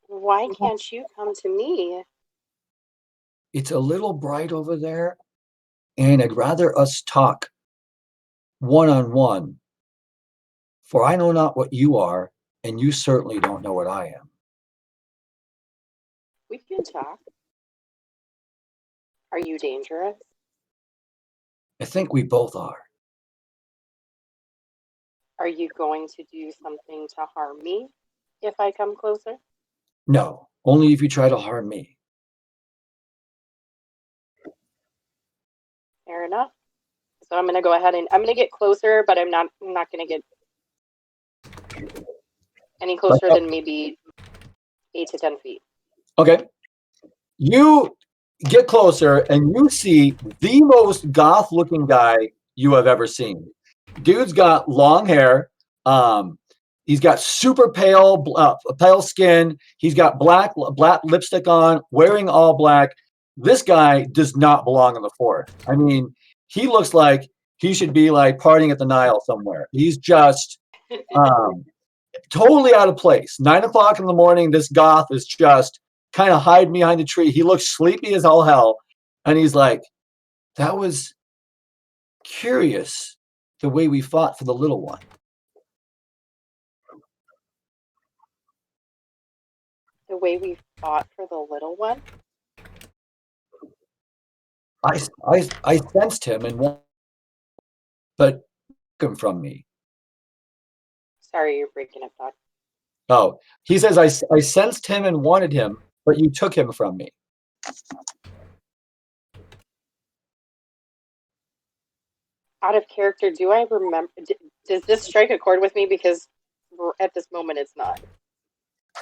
Why can't you come to me? It's a little bright over there, and I'd rather us talk one-on-one, for I know not what you are, and you certainly don't know what I am. We can talk. Are you dangerous? I think we both are. Are you going to do something to harm me if I come closer? No, only if you try to harm me. Fair enough. So I'm going to go ahead and I'm going to get closer, but I'm not going to get any closer than maybe 8 to 10 feet. Okay. You get closer and you see the most goth-looking guy you have ever seen. Dude's got long hair. He's got super pale skin. He's got black lipstick on, wearing all black. This guy does not belong in the forest. I mean, he looks like he should be like partying at the Nile somewhere. He's just totally out of place. 9 o'clock in the morning, this goth is just kind of hiding behind a tree. He looks sleepy as all hell. And he's like, that was curious the way we fought for the little one. The way we fought for the little one? I sensed him and but took him from me. Sorry, you're breaking up, Doc. Oh, he says I sensed him and wanted him, but you took him from me. Out of character, do I remember? Does this strike a chord with me? Because at this moment, it's not.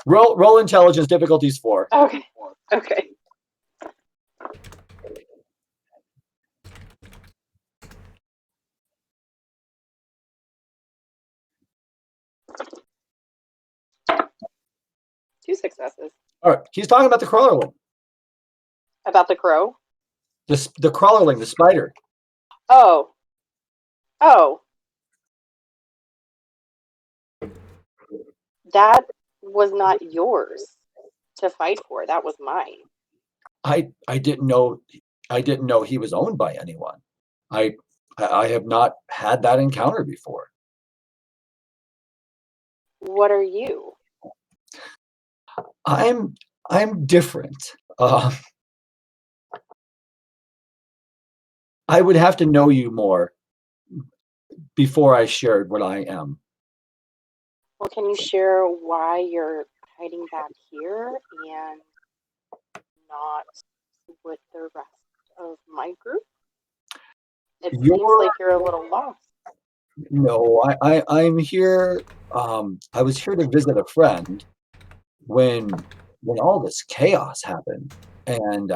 Roll intelligence, difficulties 4. Okay. Okay. Two successes. All right, he's talking about the crawlerling. About the crow? The crawlerling, the spider. Oh. Oh. That was not yours to fight for. That was mine. I didn't know he was owned by anyone. I have not had that encounter before. What are you? I'm different. I would have to know you more before I shared what I am. Well, can you share why you're hiding back here and not with the rest of my group? It seems like you're a little lost. No, I'm here. I was here to visit a friend when all this chaos happened, and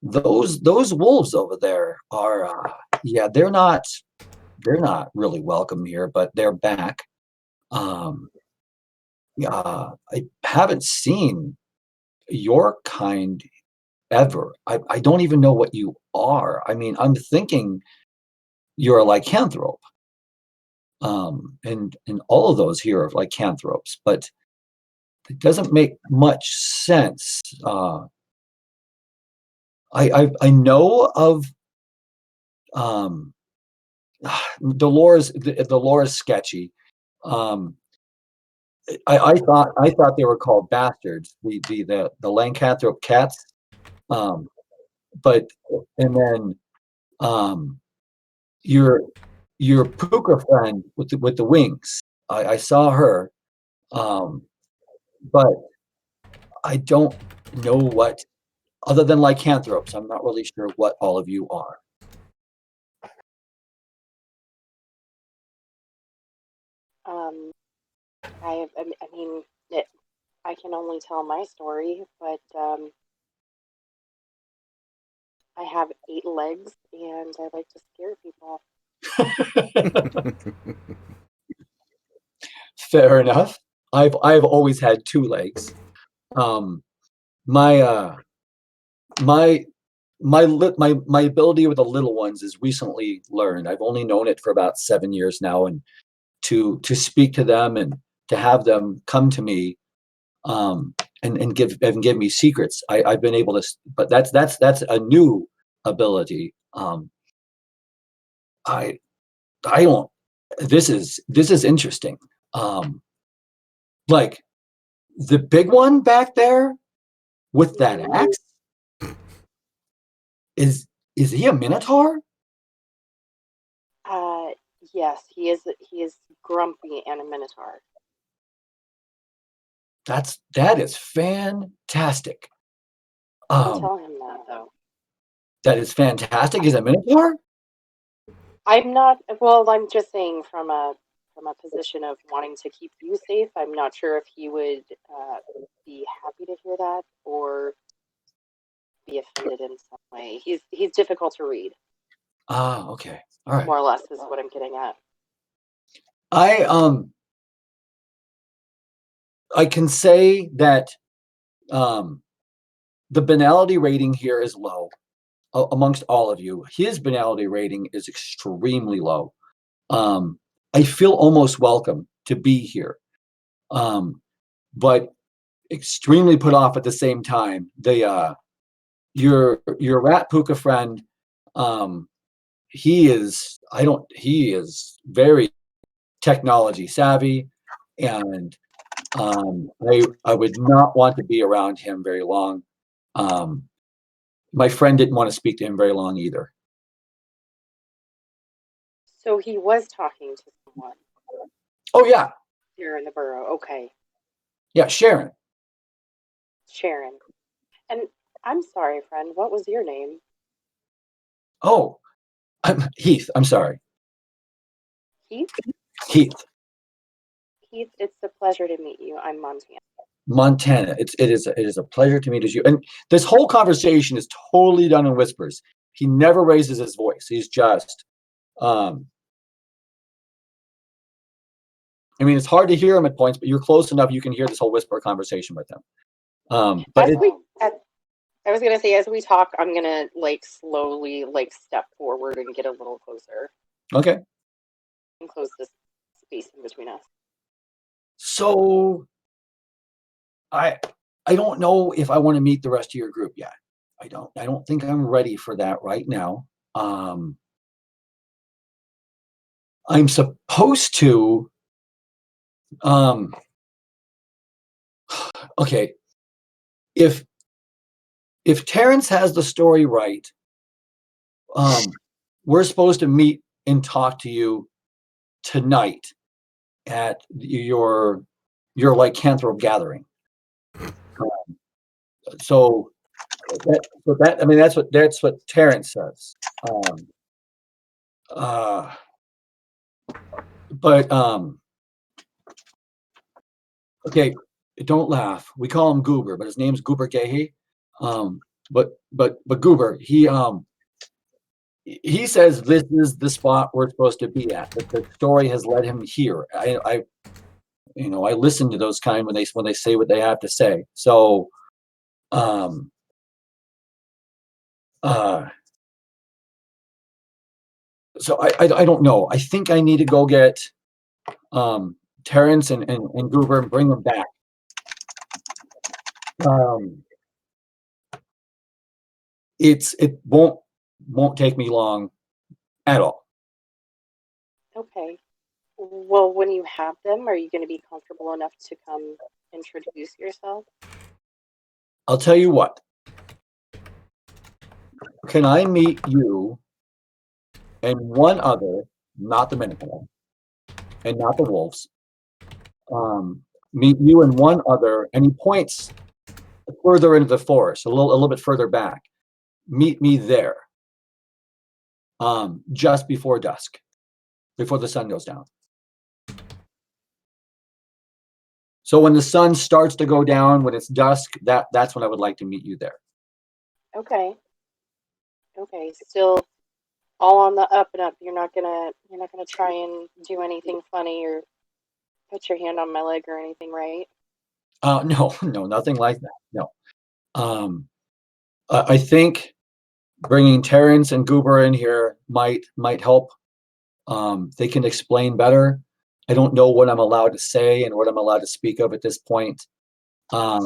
those wolves over there are they're not really welcome here, but they're back. I haven't seen your kind ever. I don't even know what you are. I mean, I'm thinking you're a lycanthrope. And all of those here are lycanthropes, but it doesn't make much sense. I know of the lore is sketchy. I thought they were called bastards, the lycanthrope cats. But and then your puka friend with the wings. I saw her, but I don't know what other than lycanthropes. I'm not really sure what all of you are. I mean, I can only tell my story, but I have 8 legs and I like to scare people. Fair enough. I've always had 2 legs. My ability with the little ones is recently learned. I've only known it for about 7 years now, and to speak to them and to have them come to me and give me secrets. I've been able to, but that's a new ability. I don't. This is interesting. Like the big one back there with that axe. Is he a minotaur? Yes, he is. He is grumpy and a minotaur. That is fantastic. Don't tell him that though. That is fantastic. Is a minotaur? I'm not. Well, I'm just saying from a position of wanting to keep you safe. I'm not sure if he would be happy to hear that or be offended in some way. He's difficult to read. Ah, okay. All right. More or less is what I'm getting at. I can say that the banality rating here is low amongst all of you. His banality rating is extremely low. I feel almost welcome to be here, but extremely put off at the same time. Your rat puka friend, he is very technology savvy, and I would not want to be around him very long. My friend didn't want to speak to him very long either. So he was talking to someone Oh yeah, here in the borough. Okay, yeah, Sharon. Sharon. And I'm sorry, friend. What was your name? Oh, I'm Heath. I'm sorry, Heath. Heath. Heath, it's a pleasure to meet you. I'm Montana. Montana. It is a pleasure to meet you. And this whole conversation is totally done in whispers. He never raises his voice. He's just I mean, it's hard to hear him at points, but you're close enough you can hear this whole whisper conversation with him. I was gonna say, as we talk, I'm gonna like slowly like step forward and get a little closer Okay. and close this space in between us. So I don't know if I want to meet the rest of your group yet. I don't think I'm ready for that right now. I'm supposed to okay. If Terrence has the story right, we're supposed to meet and talk to you tonight at your lycanthrope gathering. So that I mean that's what Terrence says. But okay, don't laugh. We call him Goober, but his name's Goober Gehi. But Goober, he says this is the spot we're supposed to be at. That the story has led him here. I listen to those kind when they say what they have to say. So so I don't know. I think I need to go get Terrence and Goober and bring them back. It won't take me long at all. Okay. Well, when you have them, are you going to be comfortable enough to come introduce yourself? I'll tell you what. Can I meet you and one other, not the Minotaur, and not the wolves? Meet you and one other, and he points further into the forest, a little bit further back. Meet me there. Just before dusk, before the sun goes down. So when the sun starts to go down, when it's dusk, that's when I would like to meet you there. Okay. Okay. Still all on the up and up. You're not gonna try and do anything funny or put your hand on my leg or anything, right? No, nothing like that. No. I think bringing Terrence and Goober in here might help. They can explain better. I don't know what I'm allowed to say and what I'm allowed to speak of at this point. How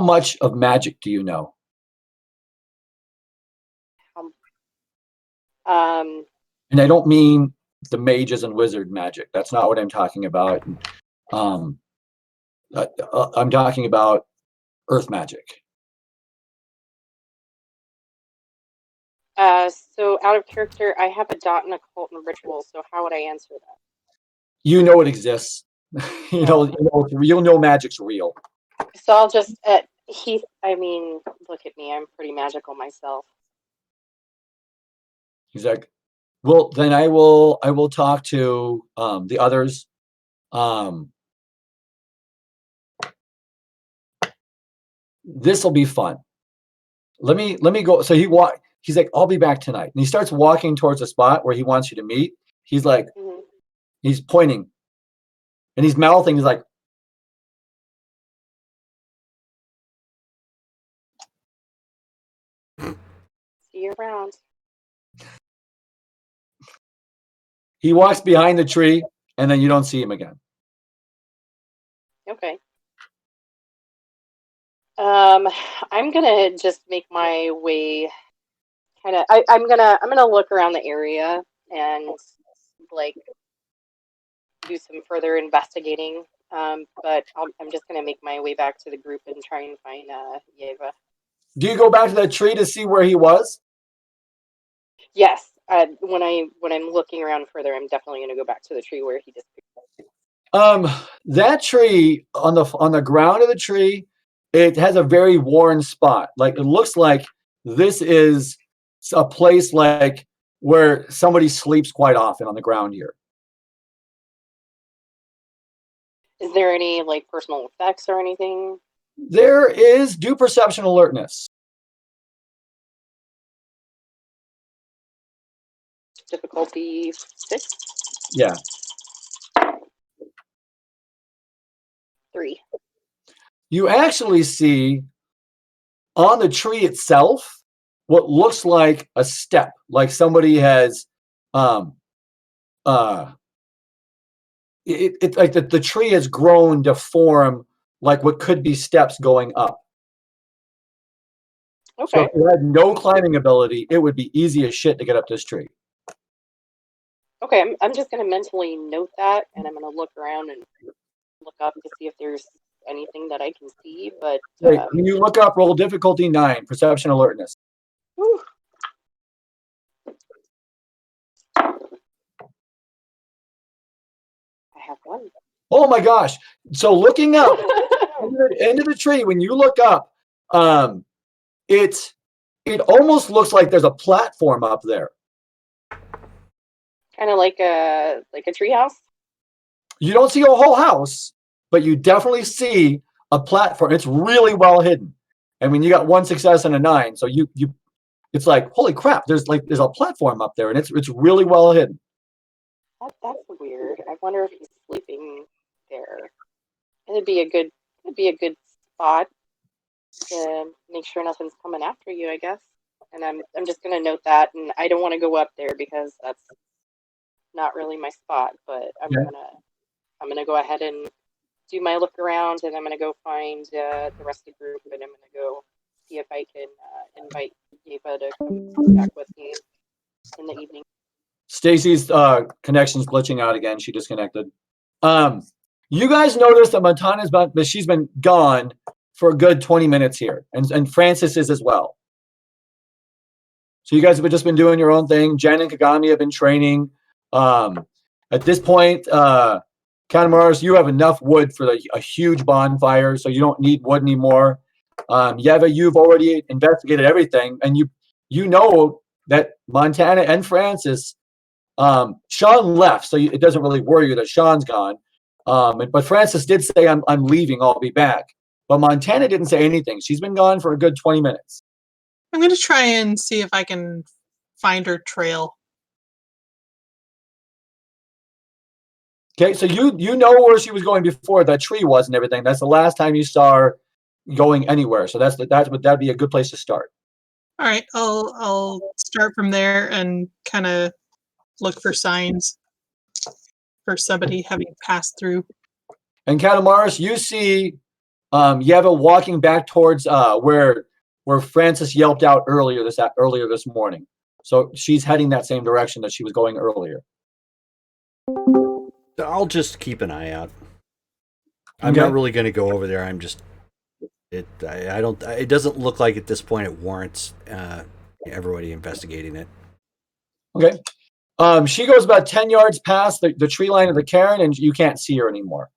much of magic do you know? And I don't mean the mages and wizard magic. That's not what I'm talking about. I'm talking about earth magic. So out of character, I have a dot in occult and ritual. So how would I answer that? You know it exists. You'll know magic's real. So I'll just Heath. I mean, look at me. I'm pretty magical myself. He's like, well, then I will talk to the others. This will be fun. Let me go. So he's like, I'll be back tonight. And he starts walking towards the spot where he wants you to meet. He's like, Mhm. he's pointing and he's mouthing. He's like, See you around. he walks behind the tree and then you don't see him again. Okay. I'm gonna just make my way. I'm gonna look around the area and like do some further investigating. But I'm just gonna make my way back to the group and try and find Yeva. Do you go back to that tree to see where he was? Yes. When I'm looking around further, I'm definitely gonna go back to the tree where he disappeared. That tree on the ground of the tree, it has a very worn spot. Like it looks like this is a place like where somebody sleeps quite often on the ground here. Is there any like personal effects or anything? There is due perception alertness. Difficulty 6? Yeah. 3. You actually see on the tree itself what looks like a step, like somebody has it's like the tree has grown to form like what could be steps going up. So Okay. if you had no climbing ability, it would be easy as shit to get up this tree. Okay, I'm just gonna mentally note that, and I'm gonna look around and look up to see if there's anything that I can see. But Wait, when you look up, roll difficulty 9, perception alertness. whew. I have 1. Oh my gosh! So looking up into the tree, when you look up, it almost looks like there's a platform up there. Kind of like a treehouse. You don't see a whole house, but you definitely see a platform. It's really well hidden. I mean, you got 1 success and a 9, so you it's like, holy crap! There's a platform up there, and it's really well hidden. That's weird. I wonder if he's sleeping there. It'd be a good spot to make sure nothing's coming after you, I guess. And I'm just gonna note that, and I don't want to go up there because that's not really my spot. But I'm gonna go ahead and do my look around, and I'm gonna go find the rest of the group, and I'm gonna go see if I can invite Eva to come back with me in the evening. Stacy's connection's glitching out again. She disconnected. You guys notice that Montana's but she's been gone for a good 20 minutes here, and Francis is as well. So you guys have just been doing your own thing. Jen and Kagami have been training. At this point, Kanemaris, you have enough wood for a huge bonfire, so you don't need wood anymore. Yeva, you've already investigated everything, and you know that Montana and Francis, Sean left, so it doesn't really worry you that Sean's gone. But Francis did say, I'm leaving, I'll be back. But Montana didn't say anything. She's been gone for a good 20 minutes. I'm going to try and see if I can find her trail. Okay, so you know where she was going before that tree was and everything. That's the last time you saw her going anywhere. So that'd be a good place to start. All right, I'll start from there and kind of look for signs for somebody having passed through. And Kanemaris, you see Yeva walking back towards where Francis yelped out earlier this morning. So she's heading that same direction that she was going earlier. I'll just keep an eye out. I'm Okay. not really going to go over there. I'm just I don't. It doesn't look like at this point it warrants everybody investigating it. Okay. She goes about 10 yards past the tree line of the cairn, and you can't see her anymore.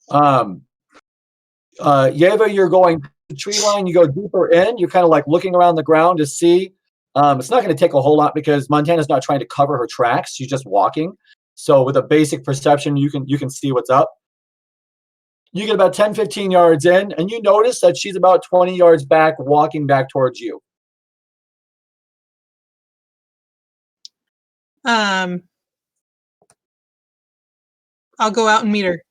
Yeva, you're going to the tree line. You go deeper in. You're kind of like looking around the ground to see. It's not going to take a whole lot because Montana's not trying to cover her tracks. She's just walking. So with a basic perception, you can see what's up. You get about 10, 15 yards in, and you notice that she's about 20 yards back, walking back towards you. I'll go out and meet her.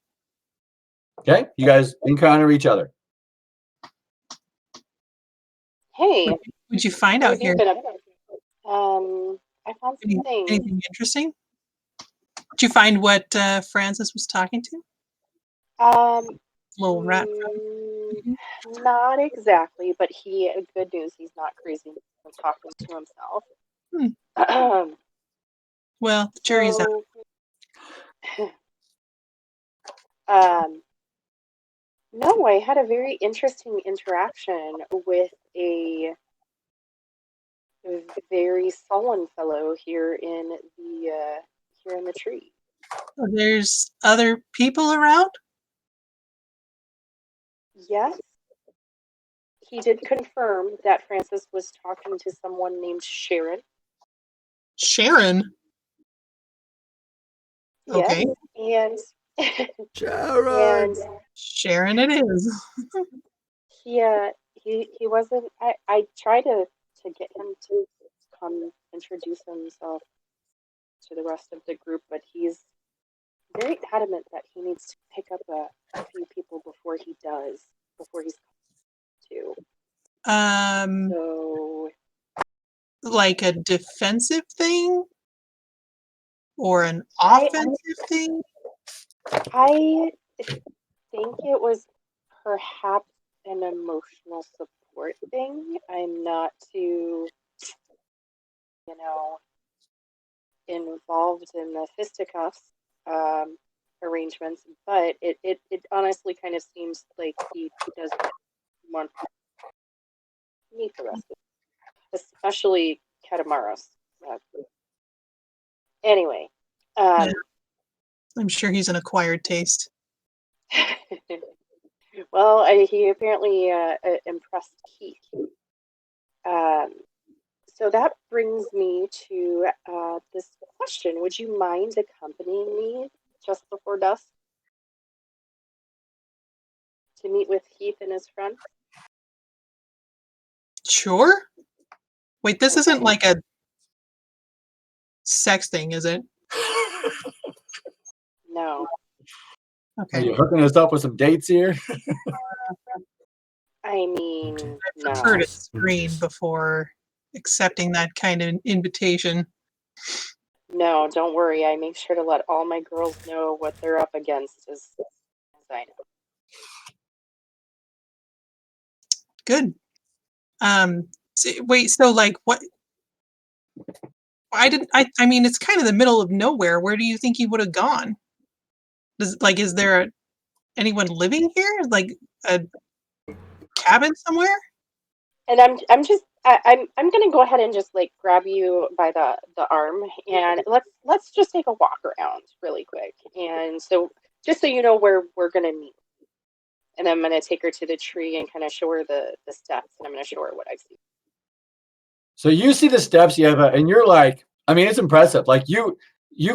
Okay, you guys encounter each other. Hey, What'd you find what out have you here? been up to? I found some things. Anything interesting? Did you find what Francis was talking to? Little rat. Not exactly, but good news, he's not crazy and talking to himself. Well, the jury's out. No, I had a very interesting interaction with a very sullen fellow here in the tree. There's other people around? Yes. He did confirm that Francis was talking to someone named Sharon. Sharon? Okay. Yes, Sharon! and Sharon it is. he wasn't. I tried to get him to come introduce himself to the rest of the group, but he's very adamant that he needs to pick up a few people before he's to. So, Like a defensive thing? Or an offensive thing? I think it was perhaps an emotional support thing. I'm not too, involved in the fisticuffs arrangements, but it honestly kind of seems like he does want to meet the rest of it, especially Katamaros. Anyway, Yeah. I'm sure he's an acquired taste. well, he apparently impressed Keith. So that brings me to this question. Would you mind accompanying me just before dusk to meet with Heath and his friend? Sure. Wait, this isn't Okay. like a sex thing, is it? No. Are Okay. you hooking us up with some dates here? I mean, no. Prefer to screen before accepting that kind of invitation. No, don't worry. I make sure to let all my girls know what they're up against as I know. Good. Wait, so like what? I mean, it's kind of the middle of nowhere. Where do you think he would have gone? Is there anyone living here? Like a cabin somewhere? And I'm gonna go ahead and just like grab you by the arm and let's just take a walk around really quick. And so just so you know where we're gonna meet. And I'm gonna take her to the tree and kind of show her the steps, and I'm gonna show her what I see. So you see the steps, Yeva, and you're like, I mean, it's impressive. Like you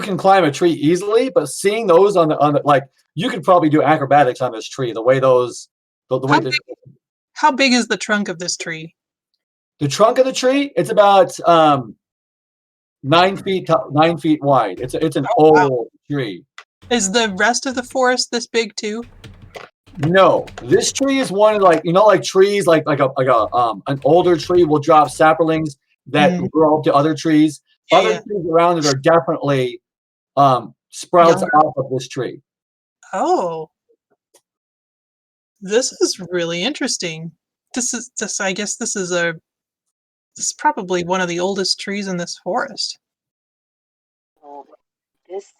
can climb a tree easily, but seeing those on the like, you could probably do acrobatics on this tree. The way those, the way How big is the trunk of this tree? the trunk of the tree, it's about 9 feet 9 feet wide. It's an old tree. Is the rest of the forest this big too? No, this tree is one like like trees like an older tree will drop saplings that grow up to other trees. Other trees around it are definitely sprouts off of this tree. Oh, this is really interesting. I guess this is probably one of the oldest trees in this forest. Oh, this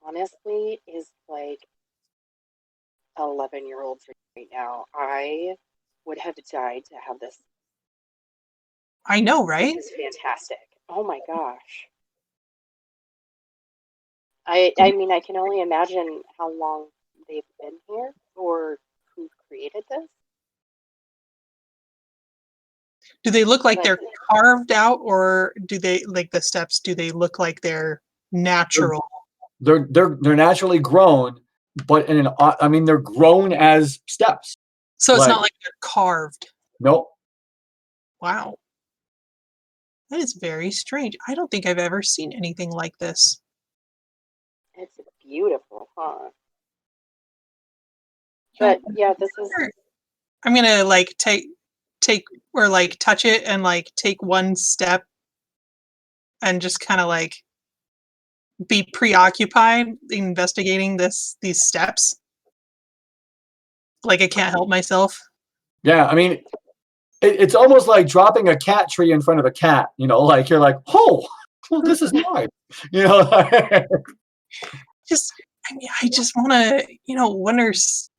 honestly is like 11-year-old right now. I would have died to have this. I know, right? This is fantastic. Oh my gosh. I mean, I can only imagine how long they've been here or who created this. Do they look like But they're carved out, or do they like the steps? Do they look like they're natural? They're naturally grown, but I mean they're grown as steps. So it's Like- not like they're carved. Nope. Wow. That is very strange. I don't think I've ever seen anything like this. it's beautiful, huh? But yeah, this is I'm gonna like take or like touch it and like take one step and just kind of like be preoccupied investigating these steps. Like I can't help myself. Yeah, I mean, it's almost like dropping a cat tree in front of a cat. You know, like you're like, oh, well, this is mine. You know. Just I mean, I just want to, wonder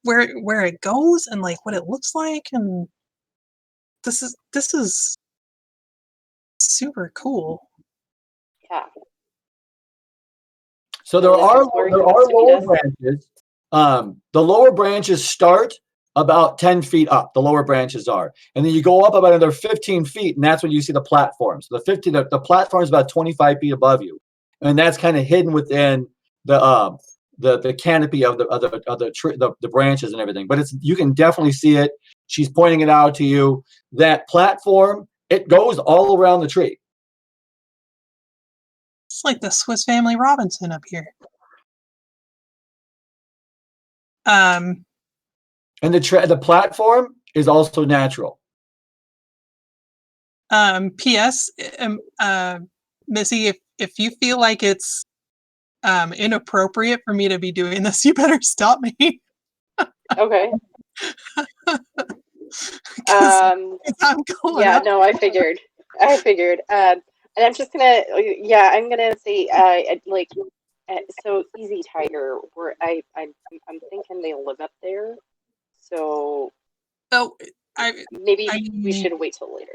where it goes and like what it looks like, and this is super cool. yeah. So there This are is where he there wants are to meet lower us. branches. The lower branches start about 10 feet up. The lower branches are, and then you go up about another 15 feet, and that's when you see the platforms. The platform is about 25 feet above you, and that's kind of hidden within the canopy of the branches and everything. But you can definitely see it. She's pointing it out to you. That platform, it goes all around the tree. It's like the Swiss Family Robinson up here. And the platform is also natural. P.S. Missy, if you feel like it's inappropriate for me to be doing this, you better stop me. Okay. 'Cause I'm going Yeah, up. no, I figured. And I'm just gonna, yeah, I'm gonna say, like, so Easy Tiger. I'm thinking they live up there, so Oh, maybe I we mean, should wait till later.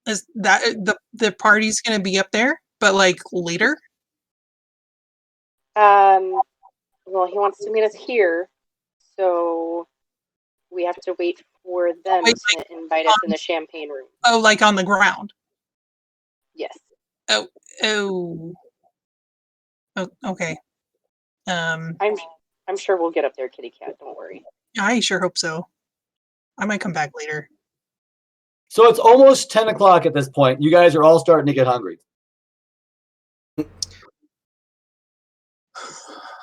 is that the party's gonna be up there, but like later? Well, he wants to meet us here, so we have to wait for them Wait, to invite us in the champagne room. Oh, like on the ground. Yes. Oh, okay. I'm sure we'll get up there, kitty cat. Don't worry. I sure hope so. I might come back later. So it's almost 10 o'clock at this point. You guys are all starting to get hungry.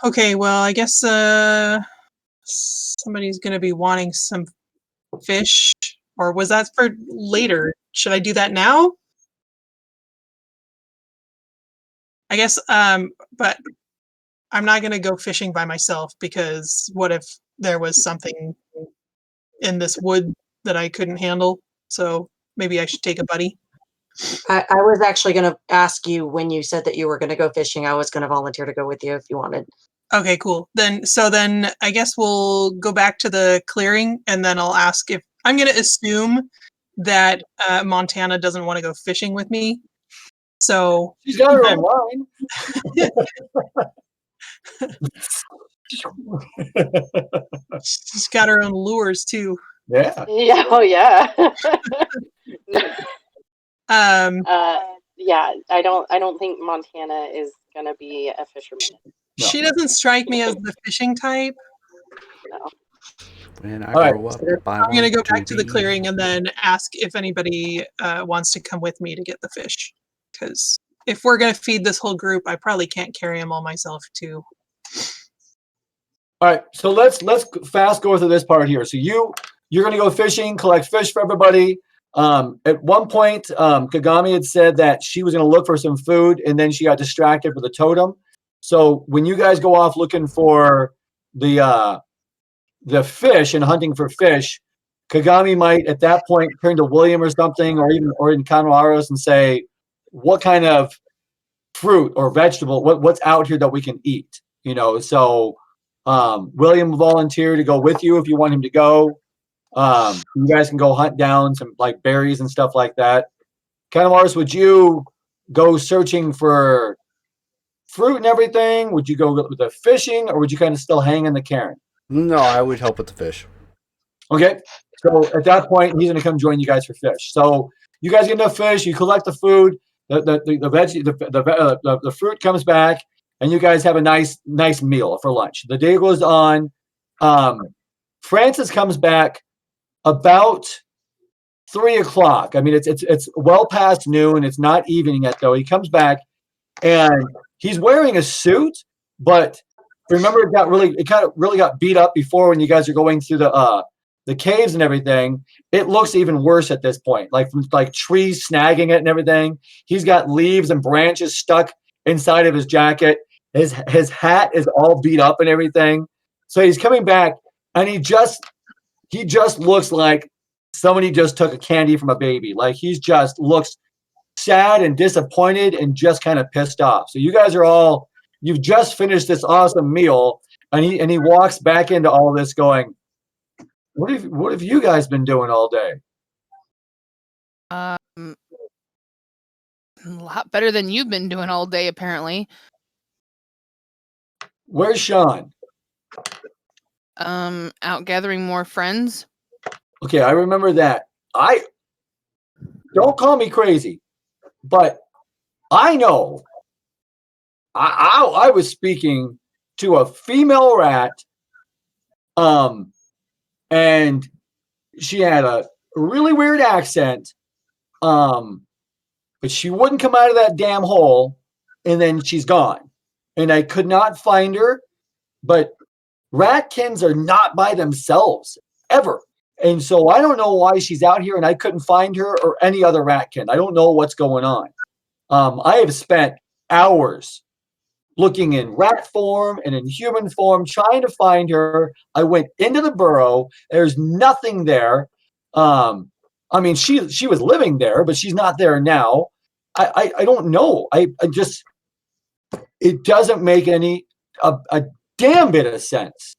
Okay, well, I guess somebody's gonna be wanting some fish, or was that for later? Should I do that now? I guess, but I'm not gonna go fishing by myself, because what if there was something in this wood that I couldn't handle? So maybe I should take a buddy. I was actually going to ask you when you said that you were going to go fishing. I was going to volunteer to go with you if you wanted. Okay, cool. Then I guess we'll go back to the clearing, and then I'll ask if I'm going to assume that Montana doesn't want to go fishing with me. So She's got her own line. she's got her own lures too. Yeah. Yeah. Oh, yeah. Yeah. I don't think Montana is gonna be a fisherman. No. She doesn't strike me as the fishing type. No. When I All right. grow up, I'm going to go back to the be- clearing and then ask if anybody wants to come with me to get the fish. Because if we're going to feed this whole group, I probably can't carry them all myself too. All right. So let's fast go through this part here. So you're going to go fishing, collect fish for everybody. At one point, Kagami had said that she was going to look for some food, and then she got distracted with the totem. So when you guys go off looking for the fish and hunting for fish, Kagami might at that point turn to William or something, or in Kanoaros and say, what kind of fruit or vegetable, what's out here that we can eat? So William will volunteer to go with you if you want him to go. You guys can go hunt down some like berries and stuff like that. Mars, would you go searching for fruit and everything? Would you go with the fishing, or would you kind of still hang in the cairn? No, I would help with the fish. Okay. So at that point, he's going to come join you guys for fish. So you guys get enough fish. You collect the food. The fruit comes back, and you guys have a nice meal for lunch. The day goes on. Francis comes back about 3:00. I mean, it's well past noon. It's not evening yet, though. He comes back, and he's wearing a suit, but remember, it kind of really got beat up before when you guys are going through the caves and everything. It looks even worse at this point, like trees snagging it and everything. He's got leaves and branches stuck inside of his jacket. His hat is all beat up and everything. So he's coming back, and he just looks like somebody just took a candy from a baby. Like he just looks sad and disappointed and just kind of pissed off. So you guys you've just finished this awesome meal, and he walks back into all this going, what have you guys been doing all day? A lot better than you've been doing all day, apparently. Where's Sean? Out gathering more friends. Okay, I remember that. Don't call me crazy, but I know I was speaking to a female rat, and she had a really weird accent, but she wouldn't come out of that damn hole, and then she's gone. And I could not find her, but ratkins are not by themselves, ever. And so I don't know why she's out here, and I couldn't find her or any other ratkin. I don't know what's going on. I have spent hours looking in rat form and in human form, trying to find her. I went into the burrow. There's nothing there. I mean, she was living there, but she's not there now. I don't know. I just, it doesn't make a damn bit of sense.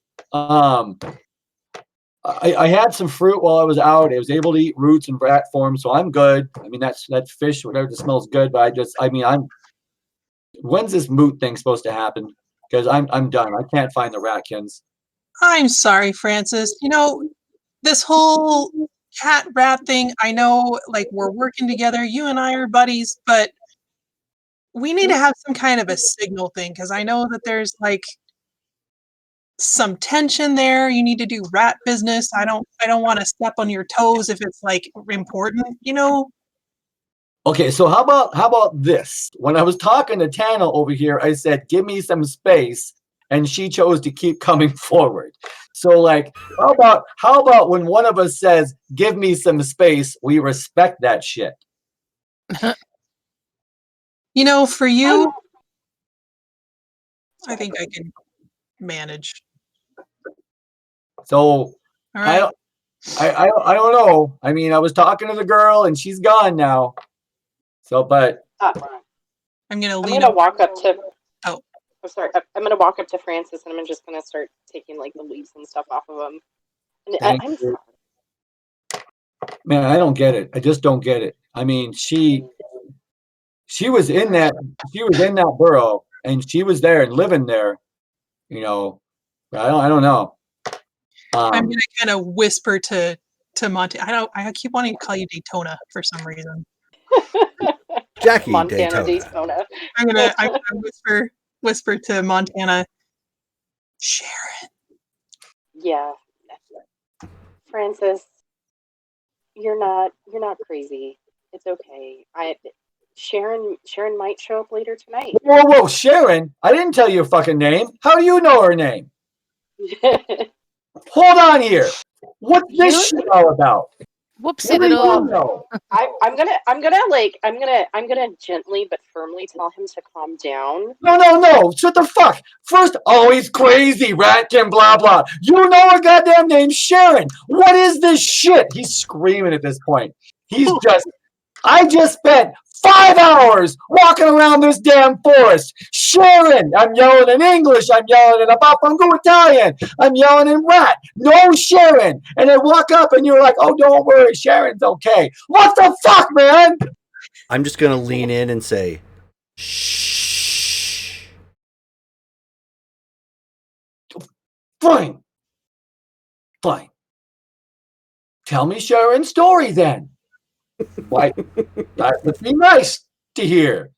I had some fruit while I was out. I was able to eat roots and rat form, so I'm good. I mean, that's fish, whatever that smells good. But when's this moot thing supposed to happen? Because I'm done. I can't find the ratkins. I'm sorry, Francis. You know, this whole cat rat thing, I know, like, we're working together. You and I are buddies, but we need to have some kind of a signal thing, because I know that there's, like, some tension there. You need to do rat business. I don't want to step on your toes if it's, like, important, you know? Okay, so how about this? When I was talking to Tana over here, I said, give me some space, and she chose to keep coming forward. So, like, how about when one of us says, give me some space, we respect that shit. You know, for you, I think I can manage. So All right. I don't know. I mean, I was talking to the girl, and she's gone now. So, but I'm gonna walk up to. Oh, I'm sorry. I'm gonna walk up to Francis, and I'm just gonna start taking like the leaves and stuff off of him. And I'm sorry. Man, I don't get it. I just don't get it. I mean, she was in that burrow, and she was there and living there. You know, I don't know. I'm gonna kind of whisper to Montana. I keep wanting to call you Daytona for some reason. Jackie Montana Daytona. I'm gonna whisper to Montana. Sharon. Yeah, Francis, you're not crazy. It's okay. Sharon might show up later tonight. Whoa, Sharon! I didn't tell you her fucking name. How do you know her name? Hold on here. What's this shit all about? Whoopsie little. Know? I'm gonna gently but firmly tell him to calm down. No. What the fuck? First, he's crazy, ratkin, blah blah. You know her goddamn name, Sharon. What is this shit? He's screaming at this point. I just spent 5 hours walking around this damn forest. Sharon, I'm yelling in English. I'm yelling in Abapangu Italian. I'm yelling in Rat. No Sharon. And then walk up and you're like, oh, don't worry. Sharon's okay. What the fuck, man? I'm just going to lean in and say, shh. Fine. Fine. Tell me Sharon's story then. Why? That would be nice to hear.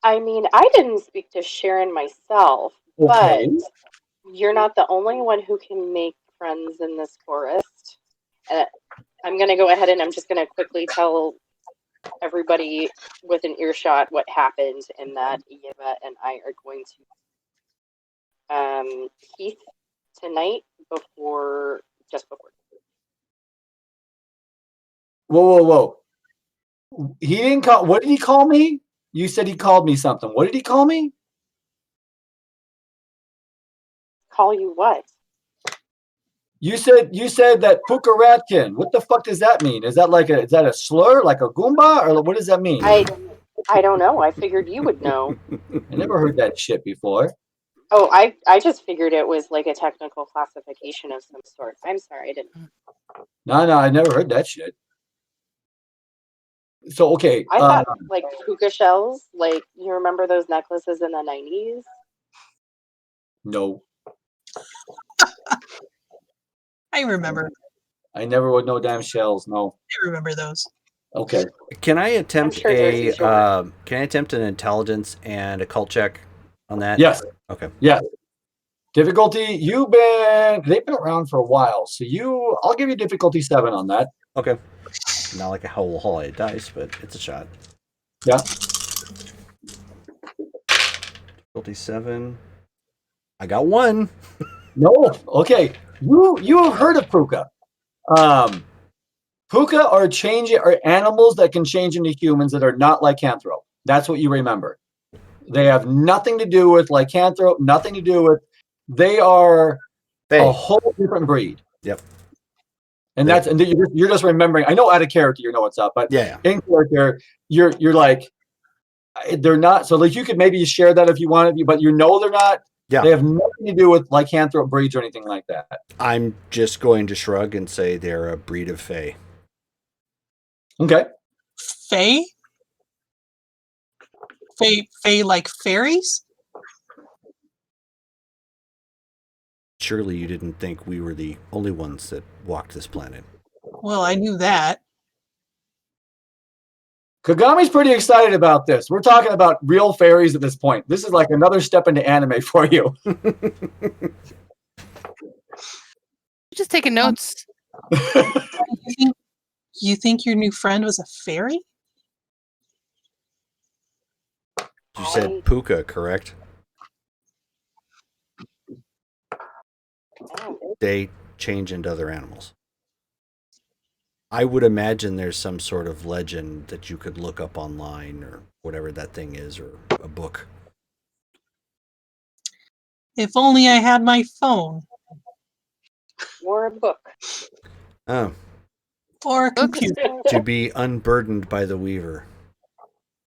I mean, I didn't speak to Sharon myself, Okay. but you're not the only one who can make friends in this forest. I'm going to go ahead and I'm just going to quickly tell everybody with an earshot what happened, and that Eva and I are going to Heath tonight just before. Whoa. He didn't call. What did he call me? You said he called me something. What did he call me? Call you what? You said that Pukaratkin. What the fuck does that mean? Is that a slur, like a Goomba, or what does that mean? I don't know. I figured you would know. I never heard that shit before. Oh, I just figured it was like a technical classification of some sort. I'm sorry, I didn't. No, I never heard that shit. So okay. I thought like puka shells, like you remember those necklaces in the 90s? No, I remember. I never would know damn shells. No. I remember those. Okay. Can I attempt sure Darcy's can I attempt an intelligence and a cult check on that? Yes. Okay. Yes. Difficulty. They've been around for a while, so I'll give you difficulty 7 on that. Okay. Not like a whole holiday dice, but it's a shot. Yeah. Difficulty 7. I got 1. No. Okay. You have heard of puka. Puka are animals that can change into humans that are not lycanthrope. That's what you remember. They have nothing to do with lycanthrope, nothing to do with. They are a whole different breed. Yep. And you're just remembering. I know out of character you know what's up, but yeah. In character you're like they're not. So like you could maybe share that if you wanted, but they're not. Yeah. They have nothing to do with lycanthrope breeds or anything like that. I'm just going to shrug and say they're a breed of fae. Okay. Fae? Fae like fairies? Surely you didn't think we were the only ones that walked this planet. Well, I knew that. Kagami's pretty excited about this. We're talking about real fairies at this point. This is like another step into anime for you. Just taking notes. You think your new friend was a fairy? You said puka, correct? They change into other animals. I would imagine there's some sort of legend that you could look up online or whatever that thing is, or a book. If only I had my phone. Or a book. Oh. Or a computer. To be unburdened by the weaver,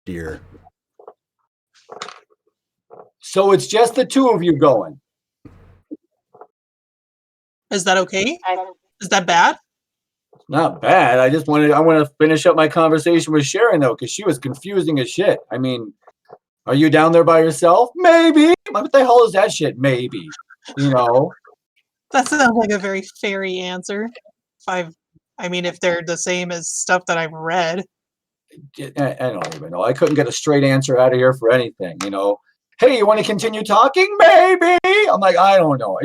dear. So it's just the two of you going. Is that okay? Is that bad? Not bad. I want to finish up my conversation with Sharon though, because she was confusing as shit. I mean, are you down there by yourself? Maybe. What the hell is that shit? Maybe. You know. That sounds like a very fairy answer. If they're the same as stuff that I've read. I don't even know. I couldn't get a straight answer out of here for anything. You know. Hey, you want to continue talking? Maybe. I'm like, I don't know.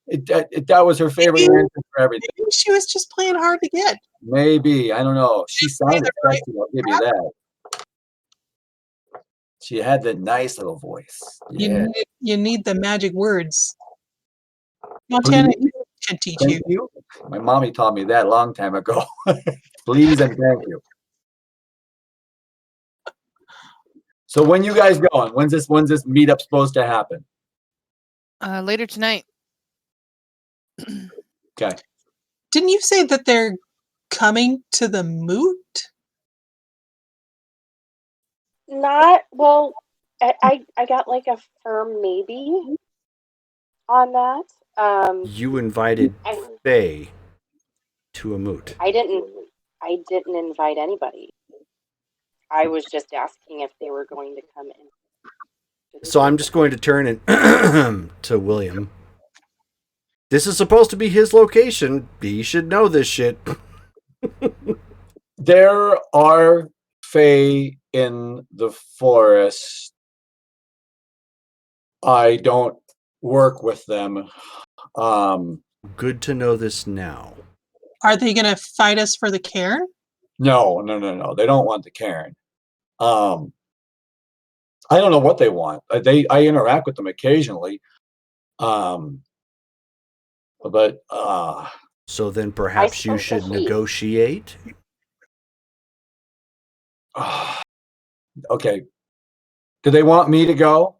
That was her favorite answer for everything. Maybe she was just playing hard to get. Maybe. I don't know. She sounded sexy. I'll give you that. She had that nice little voice. Yeah. You need the magic words. Montana can teach you. Thank you. My mommy taught me that a long time ago. Please and thank you. So when you guys going? When's this meetup supposed to happen? Later tonight. Okay. Didn't you say that they're coming to the moot? Not well. I got like a firm maybe on that. You invited I Faye to a moot. I didn't invite anybody. I was just asking if they were going to come in. So I'm just going to turn and to William. This is supposed to be his location. He should know this shit. There are fae in the forest. I don't work with them. Good to know this now. Are they going to fight us for the cairn? No. They don't want the Karen. I don't know what they want. I interact with them occasionally. But So then perhaps you sense a should heat. negotiate. okay. Do they want me to go?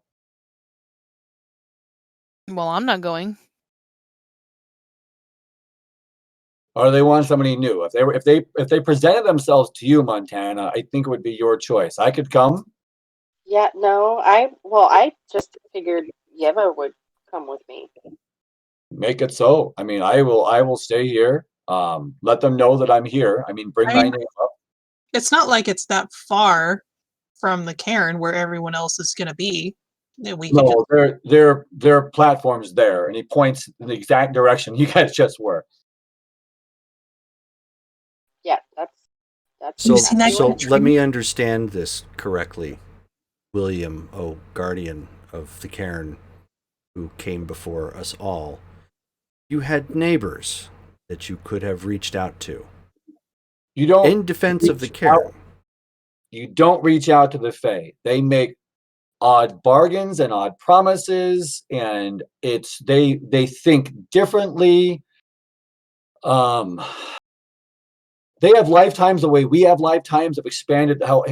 Well, I'm not going. Or they want somebody new? If they presented themselves to you, Montana, I think it would be your choice. I could come. Yeah, no, I just figured Yeva would come with me. Make it so. I mean, I will stay here. Let them know that I'm here. I mean, bring I my mean, name up. It's not like it's that far from the cairn where everyone else is going to be. We could just, No, their platform's there, and he points in the exact direction you guys just were. Yeah, that's So, You see that so tree? let me understand this correctly. William, guardian of the cairn, who came before us all, you had neighbors that you could have reached out to You don't in defense of the reach cairn. out. You don't reach out to the Fae. They make odd bargains and odd promises, and they think differently. They have lifetimes the way we have lifetimes of expanded how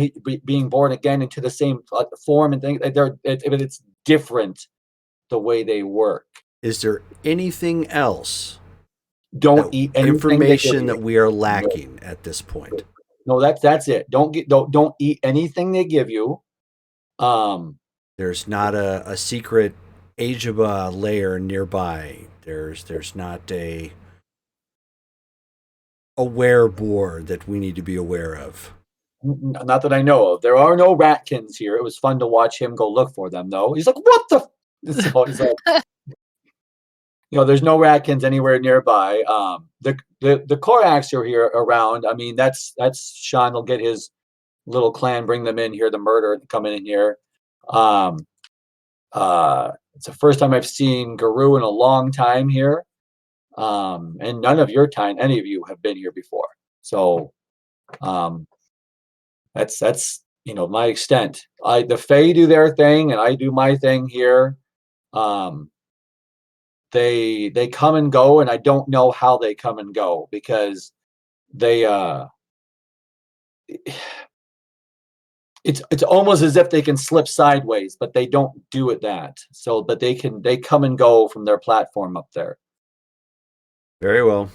being born again into the same form and things. It's different the way they work. Is there anything else, Don't eat anything information they that give we are lacking at this point? you. No, that's it. Don't eat anything they give you. There's not a secret Ajaba layer nearby. There's not a aware board that we need to be aware of. Not that I know of. There are no ratkins here. It was fun to watch him go look for them, though. He's like, "What the?" So he's like, there's no ratkins anywhere nearby. The Korax are here around. I mean, that's Sean will get his little clan, bring them in here, the murder coming in here. It's the first time I've seen Guru in a long time here. And none of any of you have been here before. So that's my extent. The Fae do their thing and I do my thing here. They come and go, and I don't know how they come and go because they it's almost as if they can slip sideways, but they don't do it that. So but they come and go from their platform up there. Very well.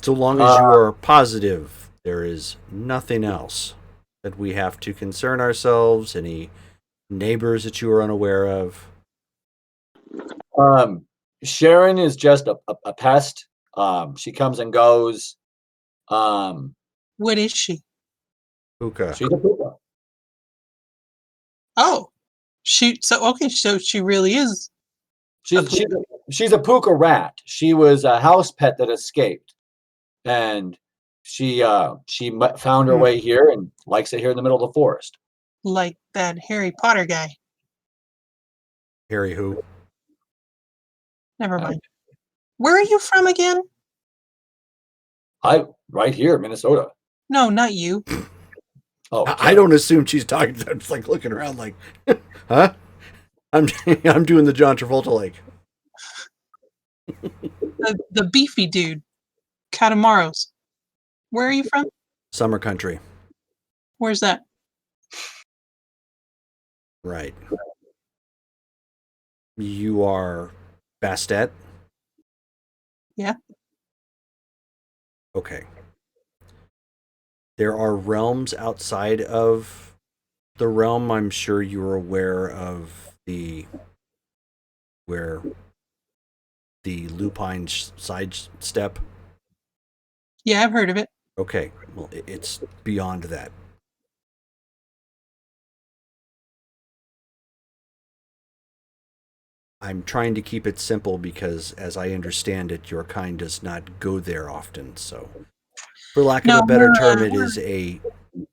So long as you are positive, there is nothing else that we have to concern ourselves, any neighbors that you are unaware of. Sharon is just a pest. She comes and goes. What is she? Puka. She's a puka. Oh, so she really is. She's a puka rat. She was a house pet that escaped, and she found her way here and likes it here in the middle of the forest. Like that Harry Potter guy. Harry who? Never mind. Where are you from again? Right here, Minnesota. No, not you. Oh, I don't assume she's talking. I'm just like looking around like, huh? I'm doing the John Travolta like. The beefy dude. Catamaros. Where are you from? Summer country. Where's that? Right. You are Bastet? Yeah. Okay. there are realms outside of the realm. I'm sure you're aware of where the lupine sidestep. Yeah, I've heard of it. Okay, well, it's beyond that. I'm trying to keep it simple because, as I understand it, your kind does not go there often. So, for lack of No, a better we're, term, it is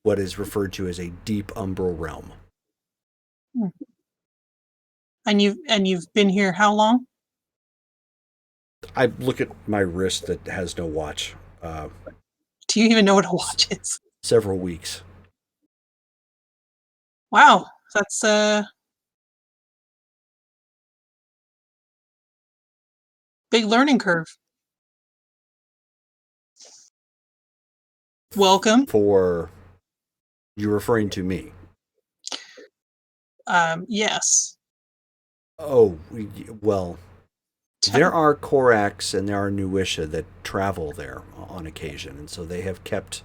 what is referred to as a deep umbral realm. and you've been here how long? I look at my wrist that has no watch. Do you even know what a watch is? Several weeks. Wow, that's big learning curve. Welcome. For you referring to me? Yes. Oh, well, there are Korax and there are Nuisha that travel there on occasion, and so they have kept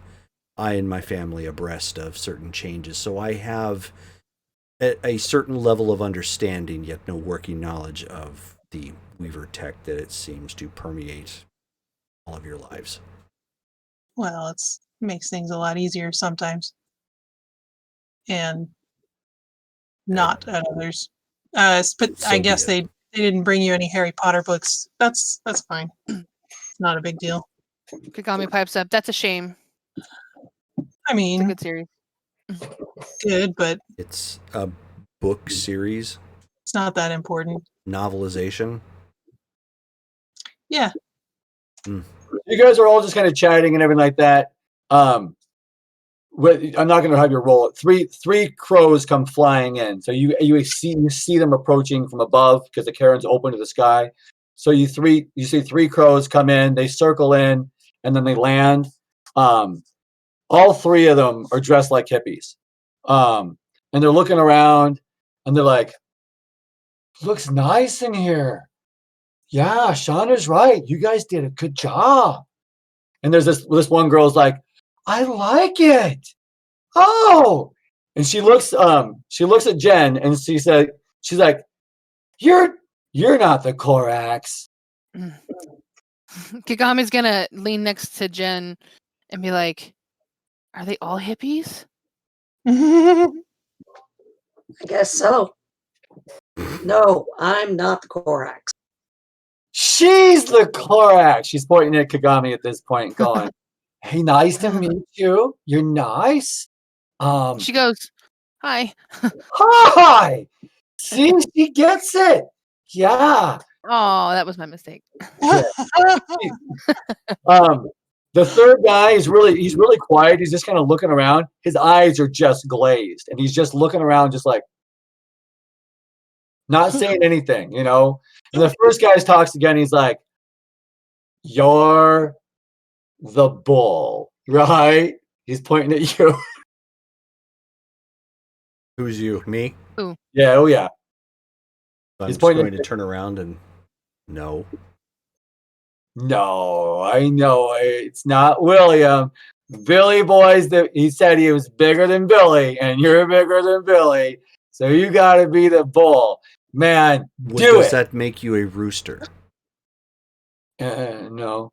I and my family abreast of certain changes. So I have a certain level of understanding, yet no working knowledge of the Weaver tech that it seems to permeate all of your lives. Well, it makes things a lot easier sometimes, and not at others. But I So be guess it. they didn't bring you any Harry Potter books. That's fine. Not a big deal. Kagami pipes up. That's a shame. I It's a mean, good series. good, but It's a book series, it's not that important. novelization. Yeah. You guys are all just kind of chatting and everything like that. I'm not going to have you roll it. Three crows come flying in. So you see them approaching from above because the cairn's open to the sky. So you see three crows come in. They circle in and then they land. All three of them are dressed like hippies, and they're looking around and they're like, "Looks nice in here." Yeah, Shauna's right. You guys did a good job. And there's this one girl's like, I like it. Oh, and she looks at Jen and she's like, you're not the Korax. Kagami's gonna lean next to Jen and be like, "Are they all hippies?" I guess so. No, I'm not the Korax. She's the Korax. She's pointing at Kagami at this point, going, "Hey, nice to meet you. You're nice." She goes, "Hi." Hi. See, she gets it. Yeah. Oh, that was my mistake. The third guy he's really quiet. He's just kind of looking around. His eyes are just glazed, and he's just looking around, just like not saying anything, you know. And the first guy talks again. He's like, "You're the bull, right?" He's pointing at you. Who's you? Me? Yeah. Oh yeah. I'm He's just pointing going at to turn around and no. No, I know it's not William. Billy boys, he said he was bigger than Billy, and you're bigger than Billy. So you got to be the bull, man. Does that make you a rooster? No.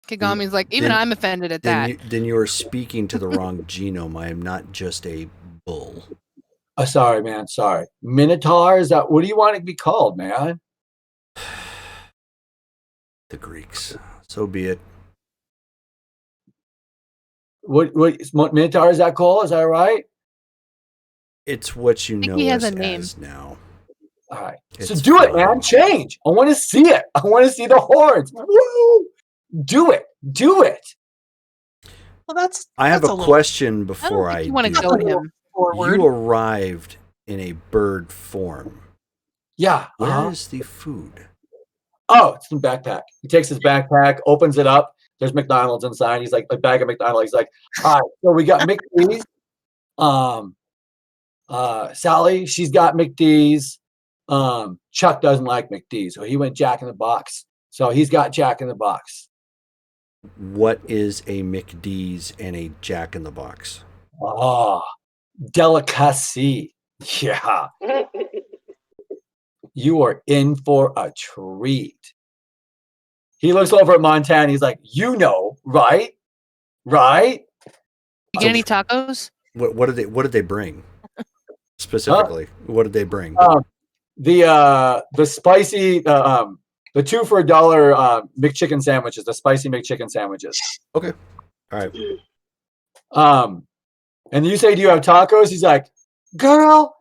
Kagami's like, even I'm offended at that. Then you are speaking to the wrong genome. I am not just a bull. Sorry, man. Sorry. Minotaur, is that what do you want it to be called, man? The Greeks. So be it. What Minotaur is that called? Is that right? It's what you I think know he has us a name. as now. All right. It's so do it, fine. man. Change. I want to see it. I want to see the horns. Woo! Do it. Do it. Well, I have a question I don't before think I you want to do. go him. forward. You arrived in a bird form. Yeah. Where is the food? Oh, it's in the backpack. He takes his backpack, opens it up. There's McDonald's inside. He's like, a bag of McDonald's. He's like, all right, so we got McD's. Sally, she's got McD's. Chuck doesn't like McD's, so he went Jack in the Box. So he's got Jack in the Box. what is a McD's and a Jack in the Box? Ah, delicacy. Yeah, you are in for a treat. He looks over at Montana. He's like, you know, right? Right? You get any tacos? What did they bring specifically? What did they bring? The spicy the 2 for $1 McChicken sandwiches, the spicy McChicken sandwiches. Okay, all right. And you say, do you have tacos? He's like, girl,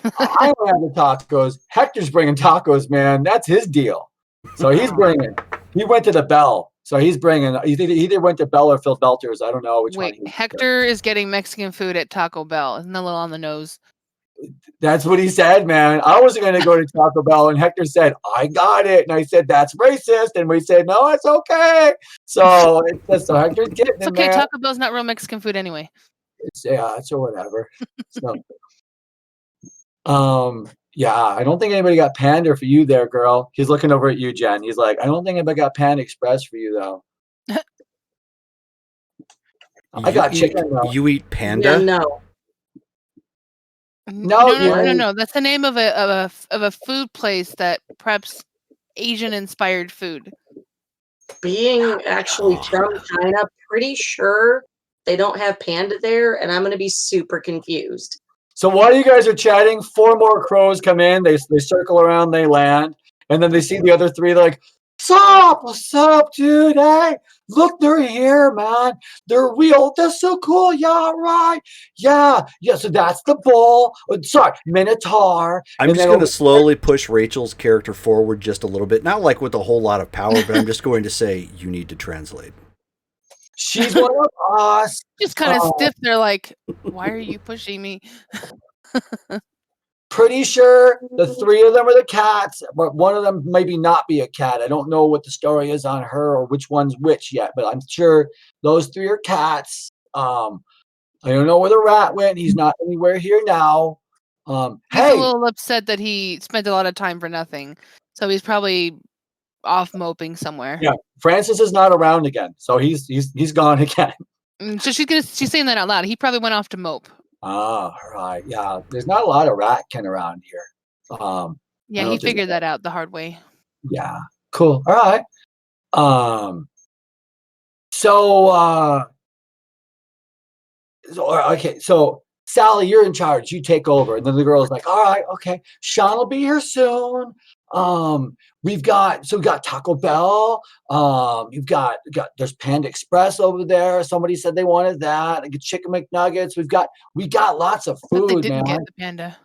I don't have the tacos. Hector's bringing tacos, man. That's his deal. So he's bringing. He went to the Bell. So he's bringing. He either went to Bell or Phil Belter's. I don't know which one. Wait, Hector is getting Mexican food at Taco Bell. Isn't that a little on the nose? That's what he said, man. I wasn't going to go to Taco Bell, and Hector said, "I got it," and I said, "That's racist," and we said, "No, it's okay." So so Hector's getting It's it, okay. man. Taco Bell's not real Mexican food anyway. It's or whatever. So, yeah, I don't think anybody got Panda for you there, girl. He's looking over at you, Jen. He's like, I don't think anybody got Panda Express for you, though. I got chicken, though. You eat Panda? Yeah, no. No. That's the name of a food place that preps Asian inspired food. Being actually from China, pretty sure they don't have Panda there, and I'm going to be super confused. So while you guys are chatting, 4 more crows come in. They circle around, they land, and then they see the other 3. They're like, what's up, dude? Hey, look, they're here, man. They're real. They're so cool. Yeah, right. Yeah. So that's the bull. Sorry, Minotaur. I'm just going to slowly push Rachel's character forward just a little bit. Not like with a whole lot of power, but I'm just going to say, you need to translate. She's one of us. Just kind of stiff. They're like, why are you pushing me? Pretty sure the 3 of them are the cats, but one of them maybe not be a cat. I don't know what the story is on her or which one's which yet, but I'm sure those 3 are cats. I don't know where the rat went. He's not anywhere here now. He's hey, a little upset that he spent a lot of time for nothing. So he's probably off moping somewhere. Yeah, Francis is not around again, so he's gone again. So she's saying that out loud. He probably went off to mope. Ah, right. Yeah, there's not a lot of ratkin around here. Yeah, he figured that out the hard way. Yeah, cool. All right. Okay, so Sally, you're in charge. You take over. And then the girl's like, all right, okay. Sean will be here soon. We've got Taco Bell. There's Panda Express over there. Somebody said they wanted that. I get chicken McNuggets. We got lots of food, they didn't man. get the Panda.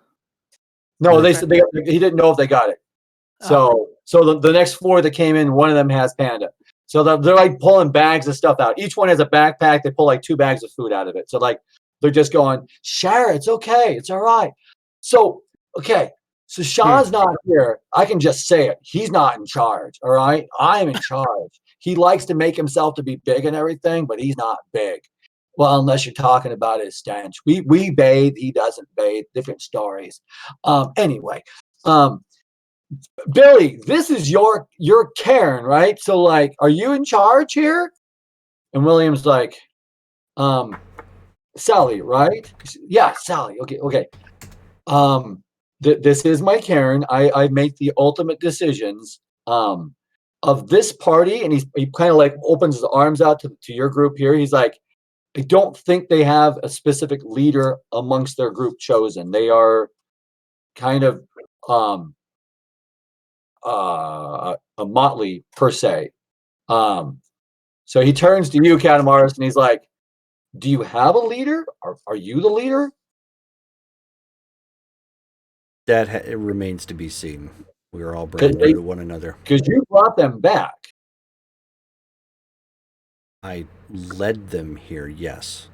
No, they said he didn't know if they got it. So the next 4 that came in, one of them has Panda. So they're like pulling bags of stuff out. Each one has a backpack. They pull like 2 bags of food out of it. So like they're just going, share. It's okay. It's all right. So okay. So Sean's not here. I can just say it. He's not in charge. All right. I'm in charge. He likes to make himself to be big and everything, but he's not big. Well, unless you're talking about his stench. We bathe. He doesn't bathe. Different stories. Anyway. Billy, this is your Karen, right? So like, are you in charge here? And William's like, Sally, right? Yeah, Sally. Okay. This is my Karen. I make the ultimate decisions of this party, and he kind of like opens his arms out to your group here. He's like, I don't think they have a specific leader amongst their group chosen. They are kind of a motley per se. So he turns to you, Catamaris, and he's like, do you have a leader? Are you the leader? That it remains to be seen. We are all brand new to one another. Because you brought them back. I led them here, yes.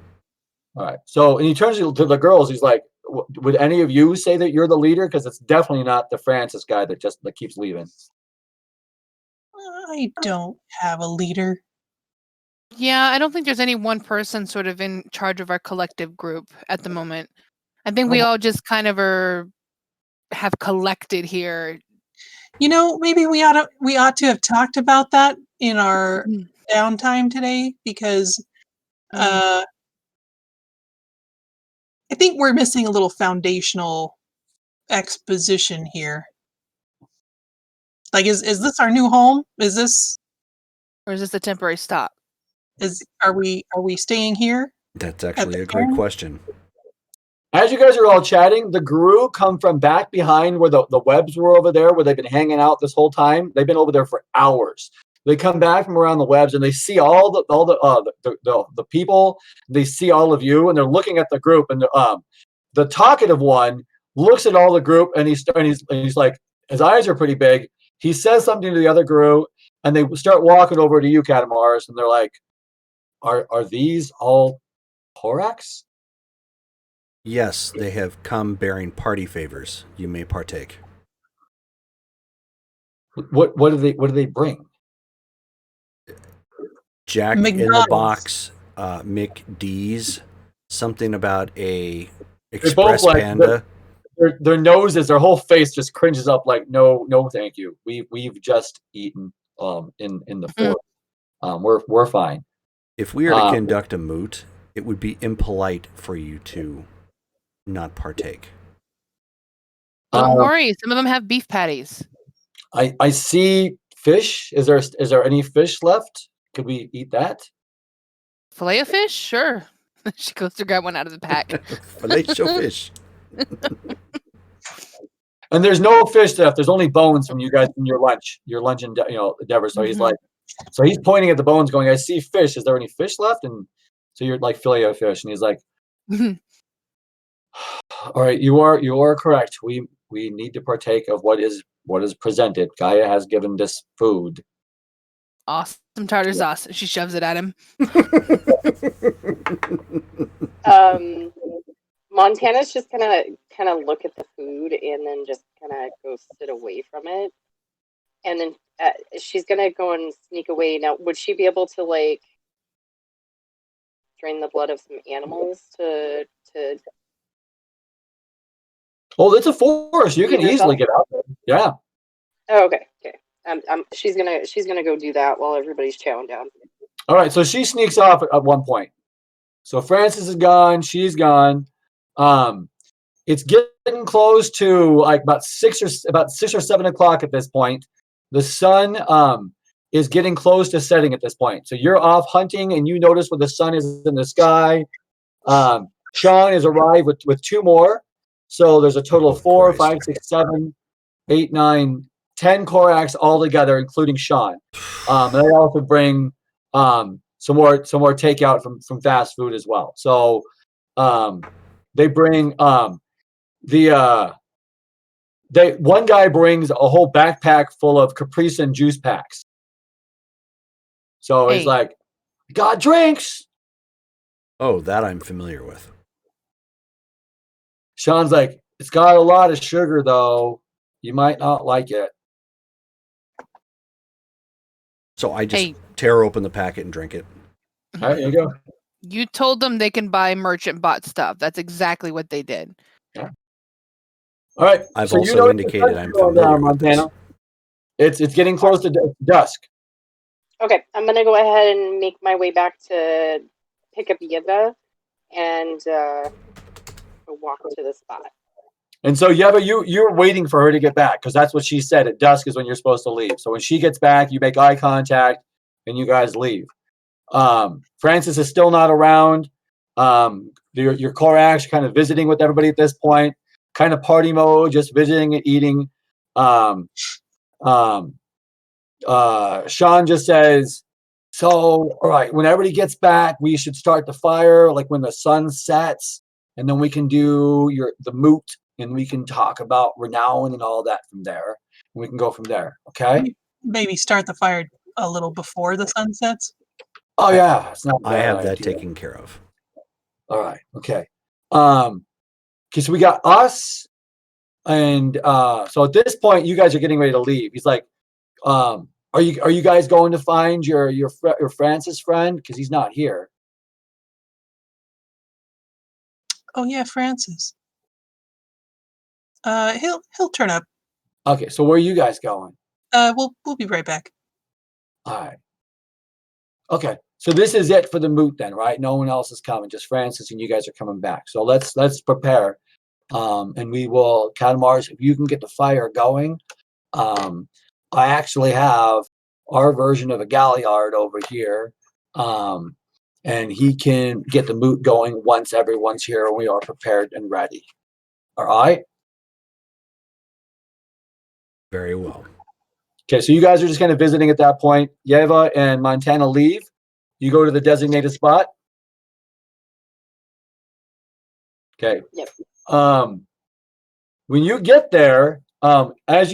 All right. So, and he turns to the girls. He's like, would any of you say that you're the leader? Because it's definitely not the Francis guy that keeps leaving. I don't have a leader. Yeah, I don't think there's any one person sort of in charge of our collective group at the moment. I think we all just kind of have collected here. You know, maybe we ought to have talked about that in our downtime today because I think we're missing a little foundational exposition here. Like, is this our new home? Is this Or is this a temporary stop? are we staying here? That's At actually the a great farm? question. As you guys are all chatting, the guru come from back behind where the webs were over there, where they've been hanging out this whole time. They've been over there for hours. They come back from around the webs and they see all the people. They see all of you, and they're looking at the group. And the talkative one looks at all the group, and he's like, his eyes are pretty big. He says something to the other guru, and they start walking over to you, Katamars, and they're like, "Are these all Korax?" Yes, they have come bearing party favors. You may partake. What do they bring? Jack in the McDonald's. Box, McD's, something about a both Express like Panda. Their noses, their whole face just cringes up like, no, thank you. We've just eaten in the forest. We're fine. If we are to conduct a moot, it would be impolite for you to not partake. Don't worry, some of them have beef patties. I see fish. Is there any fish left? Could we eat that? Filet of fish? Sure. She goes to grab one out of the pack. Filet show fish. And there's no fish left. There's only bones from you guys from your lunch endeavor. So he's like, so he's pointing at the bones, going, "I see fish. Is there any fish left?" And so you're like, "Filet of fish," and he's like, "All right, you are correct. We need to partake of what is presented. Gaia has given this food." Awesome tartar sauce. She shoves it at him. Montana's just gonna kind of look at the food and then just kind of go sit away from it, and then she's gonna go and sneak away. Now, would she be able to like drain the blood of some animals to? Oh, it's a forest. You can easily get out there. Yeah. Oh, okay. She's gonna go do that while everybody's chowing down. All right. So she sneaks off at one point. So Frances is gone. She's gone. It's getting close to like about 6 or 7 o'clock at this point. The sun is getting close to setting at this point. So you're off hunting, and you notice where the sun is in the sky. Sean has arrived with 2 more. So there's a total of 4, 5, 6, 7, 8, 9, 10 Korax all together, including Sean. And they also bring some more takeout from fast food as well. So they bring one guy brings a whole backpack full of Capri Sun juice packs. So he's like, "Got drinks." Oh, that I'm familiar with. Sean's like, "It's got a lot of sugar, though. You might not like it." So I just tear open the packet and drink it. All right, here you go. You told them they can buy merchant bought stuff. That's exactly what they did. Yeah. All right. I've so also indicated I'm familiar down, with this. Montana. It's getting close to dusk. Okay, I'm gonna go ahead and make my way back to pick up Yeva and walk to the spot. And so Yeva, you're waiting for her to get back because that's what she said. At dusk is when you're supposed to leave. So when she gets back, you make eye contact and you guys leave. Frances is still not around. Your Korax kind of visiting with everybody at this point, kind of party mode, just visiting and eating. Sean just says, "So, all right, when everybody gets back, we should start the fire like when the sun sets, and then we can do the moot, and we can talk about renown and all that from there. And we can go from there, okay?" Maybe start the fire a little before the sun sets. Oh yeah, it's not. I have that taken care of. All right, okay. Okay, so we got us, and so at this point, you guys are getting ready to leave. He's like, "Are you guys going to find your Francis friend? Because he's not here." Oh yeah, Francis. He'll turn up. Okay, so where are you guys going? We'll be right back. All right. Okay, so this is it for the moot then, right? No one else is coming, just Francis and you guys are coming back. So let's prepare, and we will. Katamars, if you can get the fire going, I actually have our version of a Galliard over here, and he can get the moot going once everyone's here and we are prepared and ready. All right. Very well. Okay, so you guys are just kind of visiting at that point. Yeva and Montana leave. You go to the designated spot. Okay. Yep. When you get there, there's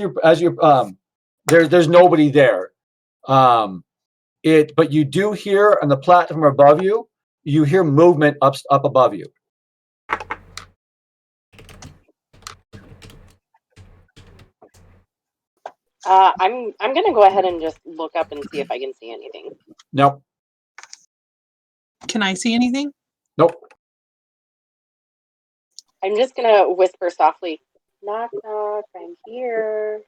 nobody there. But you do hear on the platform above you, you hear movement up above you. I'm gonna go ahead and just look up and see if I can see anything. Nope. Can I see anything? Nope. I'm just gonna whisper softly, knock knock, I'm here.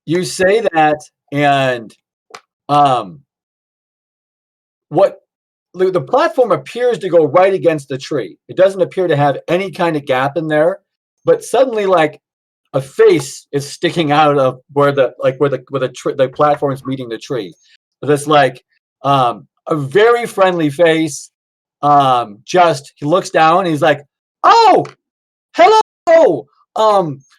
You say that, and what the platform appears to go right against the tree. It doesn't appear to have any kind of gap in there, but suddenly, like a face is sticking out of where the platform is meeting the tree. This like a very friendly face. Just he looks down and he's like, "Oh, hello.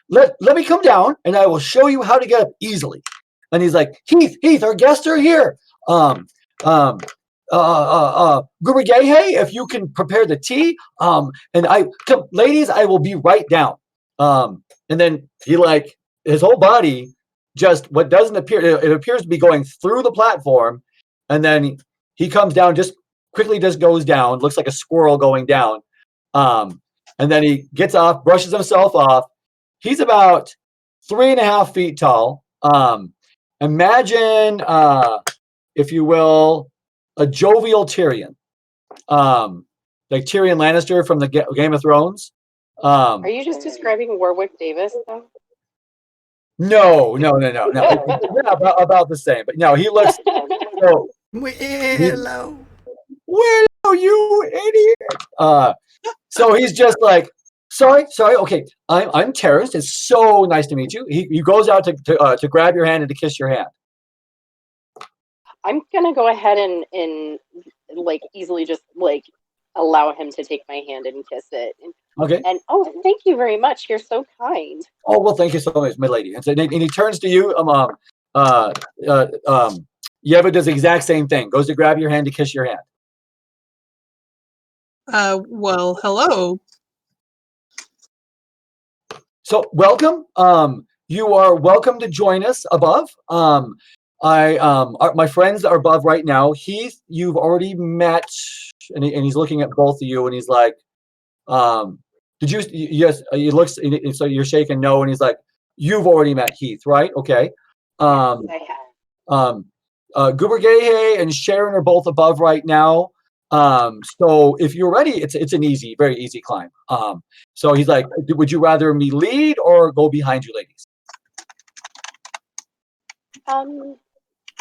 Let me come down and I will show you how to get up easily." And he's like, Heath, our guests are here. Gubergehe, if you can prepare the tea. Ladies, I will be right down. And then he like his whole body just what doesn't appear. It appears to be going through the platform, and then he comes down. Just quickly, just goes down. Looks like a squirrel going down. And then he gets off, brushes himself off. He's about 3.5 feet tall. Imagine, if you will, a jovial Tyrion, like Tyrion Lannister from the Game of Thrones. Are you just describing Warwick Davis, though? No. Yeah, about the same. But no, he looks. So, Hello. Willow, you idiot! So he's just like, sorry. Okay, I'm Terrence. It's so nice to meet you. He goes out to grab your hand and to kiss your hand. I'm gonna go ahead and like easily just like allow him to take my hand and kiss it. Okay. And oh, thank you very much. You're so kind. Oh well, thank you so much, my lady. And so and he turns to you. Yeva does the exact same thing. Goes to grab your hand to kiss your hand. Well, hello. So welcome. You are welcome to join us above. My friends are above right now. Heath, you've already met, and he's looking at both of you, and he's like, did you? Yes. He looks, and so you're shaking no, and he's like, you've already met Heath, right? Okay. I have. Gubergehe and Sharon are both above right now. So if you're ready, it's an easy, very easy climb. So he's like, would you rather me lead or go behind you, ladies?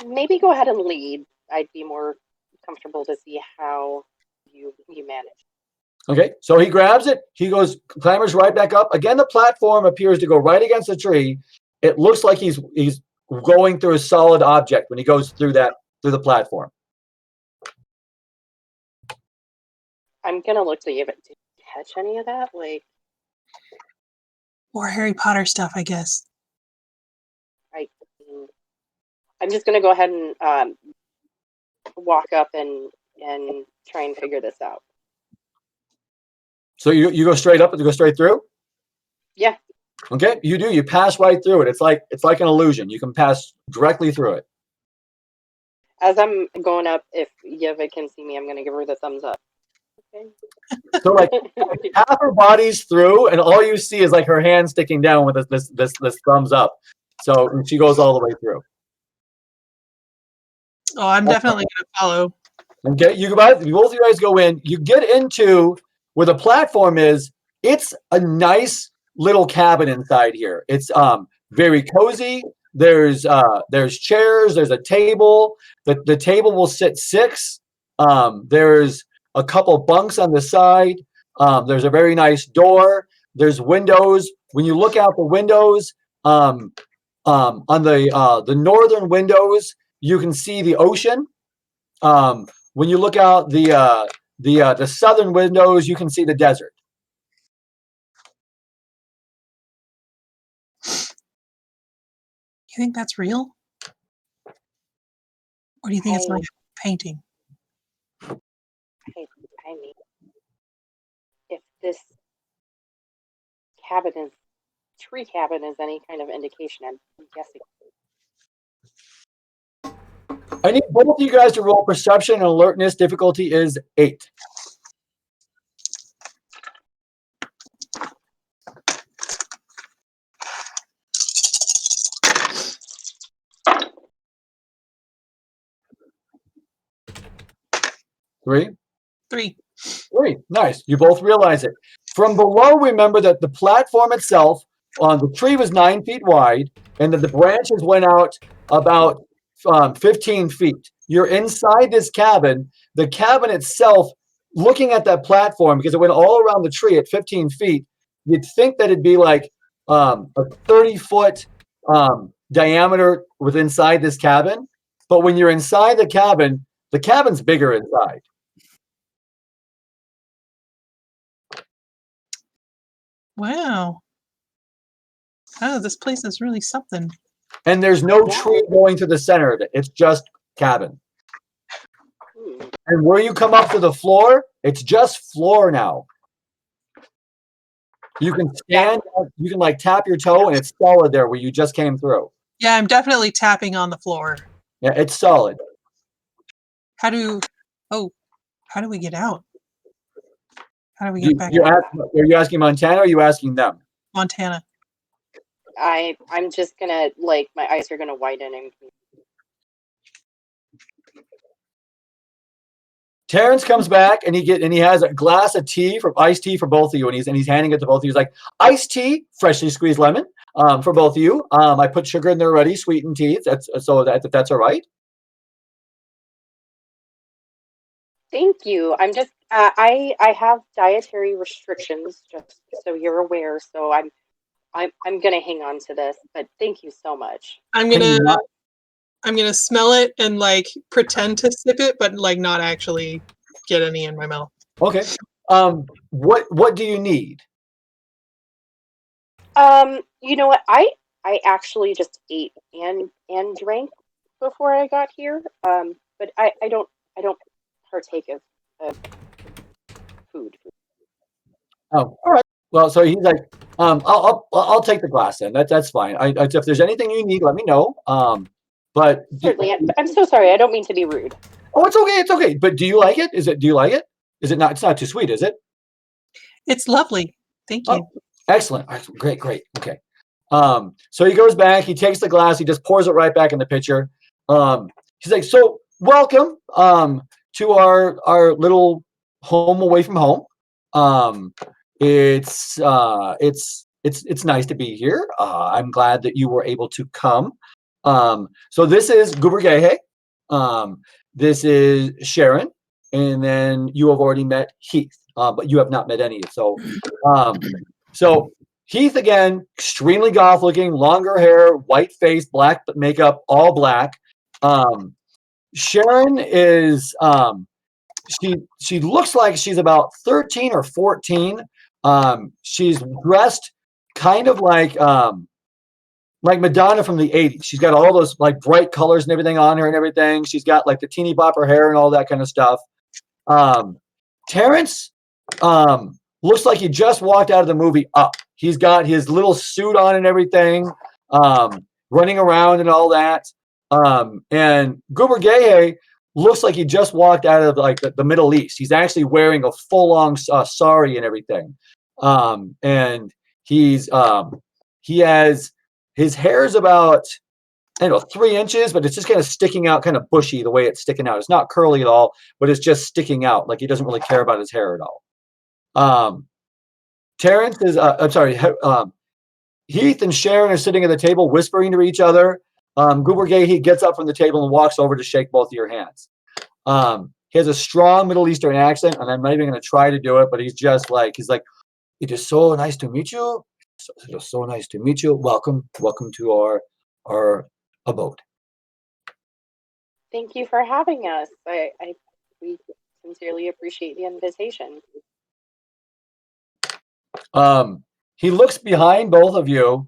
Maybe go ahead and lead. I'd be more comfortable to see how you manage. Okay, so he grabs it. He goes, clambers right back up. Again, the platform appears to go right against the tree. It looks like he's going through a solid object when he goes through the platform. I'm gonna look to you, but did you catch any of that? Like, More Harry Potter stuff, I guess. I'm just gonna go ahead and walk up and try and figure this out. So you go straight up and you go straight through? Yeah. Okay, you do. You pass right through it. It's like an illusion. You can pass directly through it. As I'm going up, if Yeva can see me, I'm gonna give her the thumbs up. Okay. So like half her body's through, and all you see is like her hand sticking down with this thumbs up. So she goes all the way through. Oh, I'm definitely gonna follow. Okay, both of you guys go in. You get into where the platform is. It's a nice little cabin inside here. It's very cozy. There's chairs. There's a table. The table will sit 6. There's a couple bunks on the side. There's a very nice door. There's windows. When you look out the windows, on the northern windows, you can see the ocean. When you look out the southern windows, you can see the desert. You think that's real? Or do you think it's like a painting? I mean, if this tree cabin is any kind of indication, I'm guessing. I need both of you guys to roll perception and alertness. Difficulty is 8. Three. 3. 3. Nice. You both realize it. From below, remember that the platform itself on the tree was 9 feet wide, and that the branches went out about 15 feet. You're inside this cabin. The cabin itself, looking at that platform, because it went all around the tree at 15 feet, you'd think that it'd be like a 30-foot diameter with inside this cabin. But when you're inside the cabin's bigger inside. Wow. Oh, this place is really something. And there's no tree going to the center of it. It's just cabin. And where you come up to the floor, it's just floor now. You can stand, you can like tap your toe and it's solid there where you just came through. Yeah, I'm definitely tapping on the floor. Yeah, it's solid. How do we get out? How do we get back? Are you asking Montana or are you asking them? Montana. I'm just gonna my eyes are gonna widen and. Terrence comes back and he has a glass of tea iced tea for both of you, and he's handing it to both of you. He's like, iced tea, freshly squeezed lemon, for both of you. I put sugar in there already, sweetened tea. That's if that's all right. Thank you. I'm just I have dietary restrictions, just so you're aware. So I'm gonna hang on to this, but thank you so much. I'm gonna smell it and like pretend to sip it, but like not actually get any in my mouth. Okay. What do you need? You know what? I actually just ate and drank before I got here. But I don't partake of food. Oh, all right. Well, so he's like, I'll take the glass then. That's fine. If there's anything you need, let me know. But certainly, I'm so sorry. I don't mean to be rude. Oh, it's okay. It's okay. But do you like it? Do you like it? Is it not? It's not too sweet, is it? It's lovely. Thank you. Oh, excellent. Great. Okay. So he goes back. He takes the glass. He just pours it right back in the pitcher. He's like, so welcome to our little home away from home. It's nice to be here. I'm glad that you were able to come. So this is Gubergehe. This is Sharon, and then you have already met Heath, but you have not met any. So Heath again, extremely goth looking, longer hair, white face, black makeup, all black. Sharon is she looks like she's about 13 or 14. She's dressed kind of like Madonna from the 80s. She's got all those like bright colors and everything on her and everything. She's got like the teeny bopper hair and all that kind of stuff. Terrence looks like he just walked out of the movie Up. He's got his little suit on and everything, running around and all that. And Gubergehe looks like he just walked out of like the Middle East. He's actually wearing a full-on sari and everything. And he has his hair is about, 3 inches, but it's just kind of sticking out, kind of bushy the way it's sticking out. It's not curly at all, but it's just sticking out. Like he doesn't really care about his hair at all. Terrence is, I'm sorry, Heath and Sharon are sitting at the table whispering to each other. He gets up from the table and walks over to shake both of your hands. He has a strong Middle Eastern accent, and I'm not even going to try to do it, but he's like, it is so nice to meet you. It is so nice to meet you. Welcome to our abode. Thank you for having us. We sincerely appreciate the invitation. He looks behind both of you,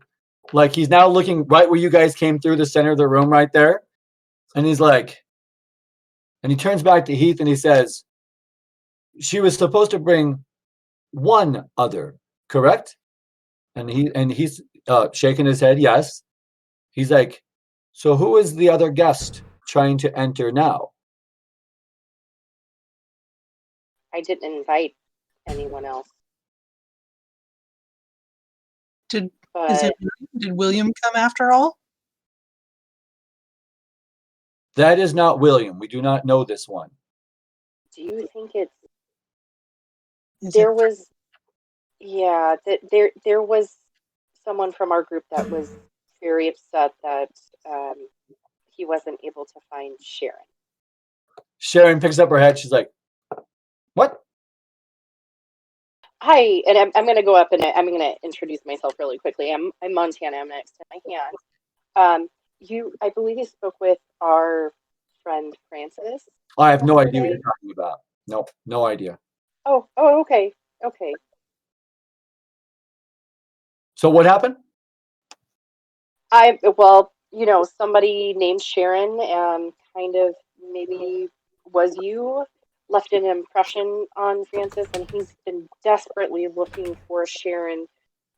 like he's now looking right where you guys came through the center of the room right there. And he's like, and he turns back to Heath and he says, she was supposed to bring one other, correct? And he's shaking his head, yes. He's like, so who is the other guest trying to enter now? I didn't invite anyone else. Did But William come after all? That is not William. We do not know this one. do you think it's Is there it- was there was someone from our group that was very upset that he wasn't able to find Sharon. Sharon picks up her head. She's like, what? Hi, and I'm going to go up and I'm going to introduce myself really quickly. I'm Montana. I'm going to extend my hand. I believe you spoke with our friend Francis. I have no idea what you're talking about. Nope, no idea. Oh, okay. So what happened? Somebody named Sharon, kind of maybe was you, left an impression on Francis, and he's been desperately looking for Sharon.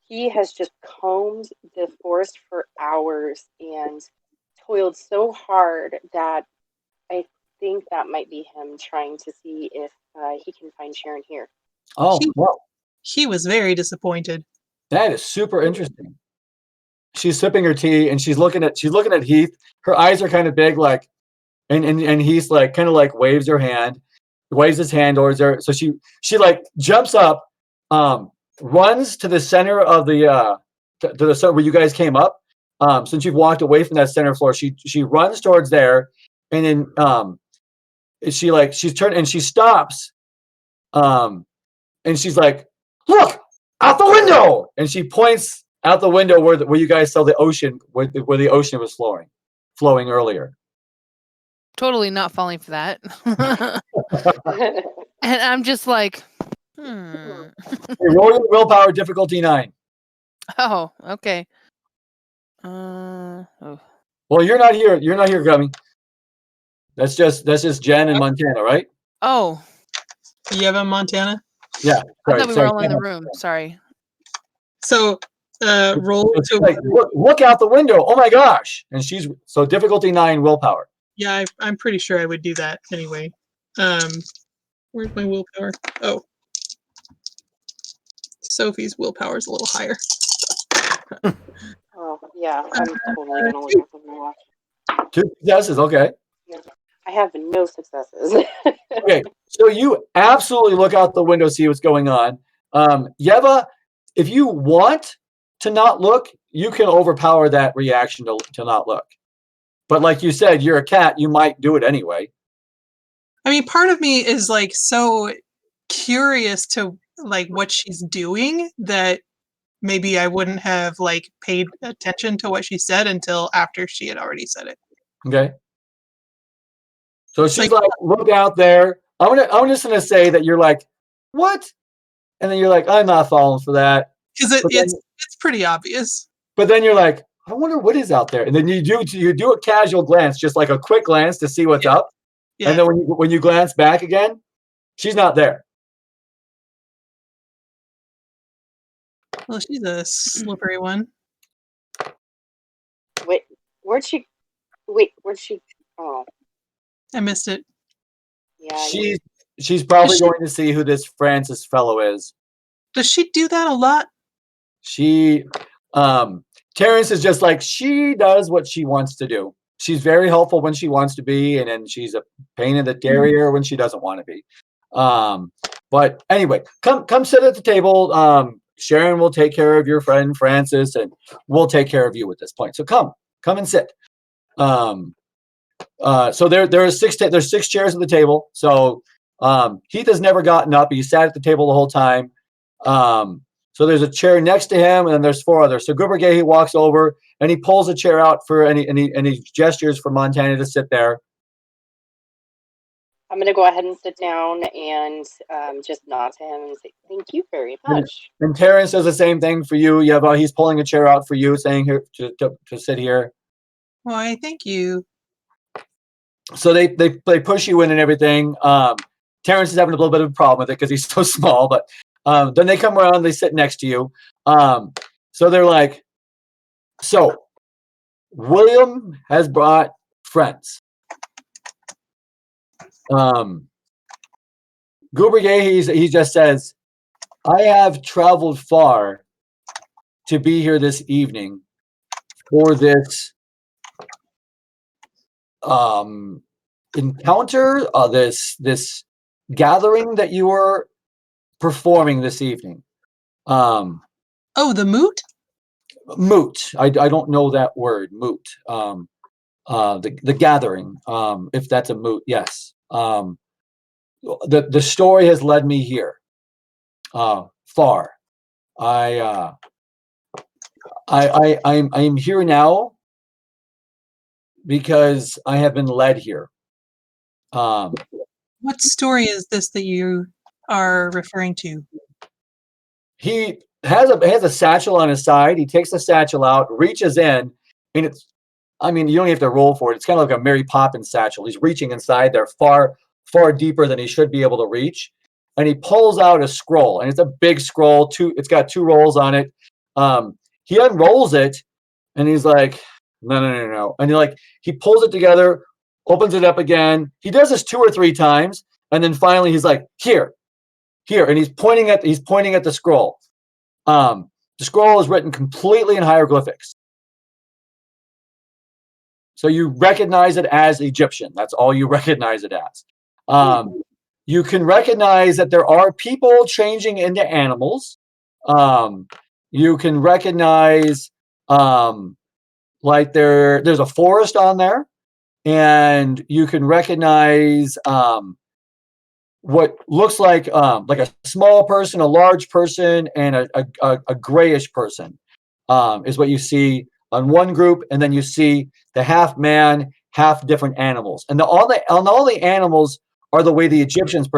He has just combed the forest for hours and toiled so hard that I think that might be him trying to see if he can find Sharon here. Oh, well, He was very disappointed. that is super interesting. She's sipping her tea and she's looking at Heath. Her eyes are kind of big, like, and he's like kind of like waves his hand towards her. So she like jumps up, runs to the center of the to the center where you guys came up. Since you've walked away from that center floor, she runs towards there, and then she's turned and she stops, and she's like, look out the window, and she points out the window where you guys saw the ocean, where the ocean was flowing earlier. Totally not falling for that. And I'm just like, Hey, roll your willpower, difficulty 9. Oh, okay. Oh. Well, you're not here. You're not here, Gummy. That's just Jen and Montana, right? Oh, Yeva, Montana. Yeah. I thought we were sorry, all in the Jen. room. Sorry. So roll It's to like, look out the window. Oh my gosh. And she's so difficulty 9 willpower. yeah, I'm pretty sure I would do that anyway. Where's my willpower? Oh, Sophie's willpower is a little higher. Oh, yeah, I'm totally going to look up my watch. 2 successes. Okay. I have no successes. Okay. So you absolutely look out the window, see what's going on. Yeva, if you want to not look, you can overpower that reaction to not look. But like you said, you're a cat. You might do it anyway. I mean, part of me is like so curious to like what she's doing that maybe I wouldn't have like paid attention to what she said until after she had already said it. Okay. So she's like, look out there. I'm just gonna say that you're like, what? And then you're like, I'm not falling for that. Because it's pretty obvious. But then you're like, I wonder what is out there. And then you do a casual glance, just like a quick glance to see what's up. Yeah. And then when you glance back again, she's not there. Well, she's a slippery one. Where'd she? Oh, I missed it. yeah. She's probably going to see who this Francis fellow is. Does she do that a lot? Terrence is just like, she does what she wants to do. She's very helpful when she wants to be, and then she's a pain in the derriere when she doesn't want to be. But anyway, come sit at the table. Sharon will take care of your friend Francis, and we'll take care of you at this point. So come and sit. So there's 6 chairs at the table. So Heath has never gotten up. He sat at the table the whole time. So there's a chair next to him, and then there's 4 others. So Gubergay, he walks over and he pulls a chair out for any gestures for Montana to sit there. I'm going to go ahead and sit down and just nod to him and say, thank you very much. And Terrence does the same thing for you. He's pulling a chair out for you, saying here to sit here. Why, thank you. So they push you in and everything. Terrence is having a little bit of a problem with it because he's so small, but then they come around, they sit next to you. So they're like, so William has brought friends. Gubergay, he just says, I have traveled far to be here this evening for this encounter, this gathering that you are performing this evening. Oh, the moot? Moot. I don't know that word. Moot. The gathering. If that's a moot, yes. The story has led me here. Far. I'm here now because I have been led here. What story is this that you are referring to? He has a satchel on his side. He takes the satchel out, reaches in, and you don't have to roll for it. It's kind of like a Mary Poppins satchel. He's reaching inside there far deeper than he should be able to reach. And he pulls out a scroll, and it's a big scroll. It's got 2 rolls on it. He unrolls it, and he's like, no. And he pulls it together, opens it up again. He does this 2 or 3 times, and then finally he's like, here, and he's pointing at the scroll. The scroll is written completely in hieroglyphics. So you recognize it as Egyptian. That's all you recognize it as. You can recognize that there are people changing into animals. You can recognize there's a forest on there, and you can recognize what looks like a small person, a large person, and a grayish person is what you see on one group, and then you see the half man, half different animals, and all the animals are the way the Egyptians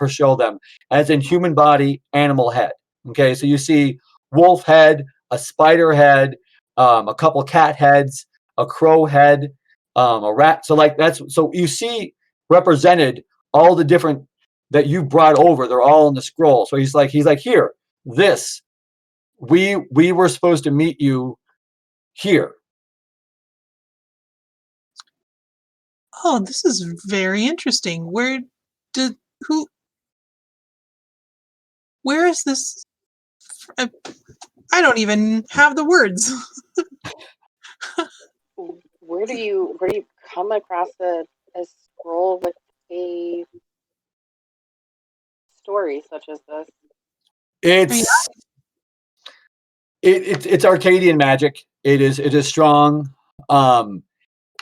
show them, as in human body, animal head. Okay, so you see wolf head, a spider head, a couple cat heads, a crow head, a rat. So you see represented all the different that you brought over. They're all in the scroll. So he's like, here, this, we were supposed to meet you here. Oh, this is very interesting. Where is this? I don't even have the words. Where do you come across a scroll with a story such as this? It's Arcadian magic. It is strong.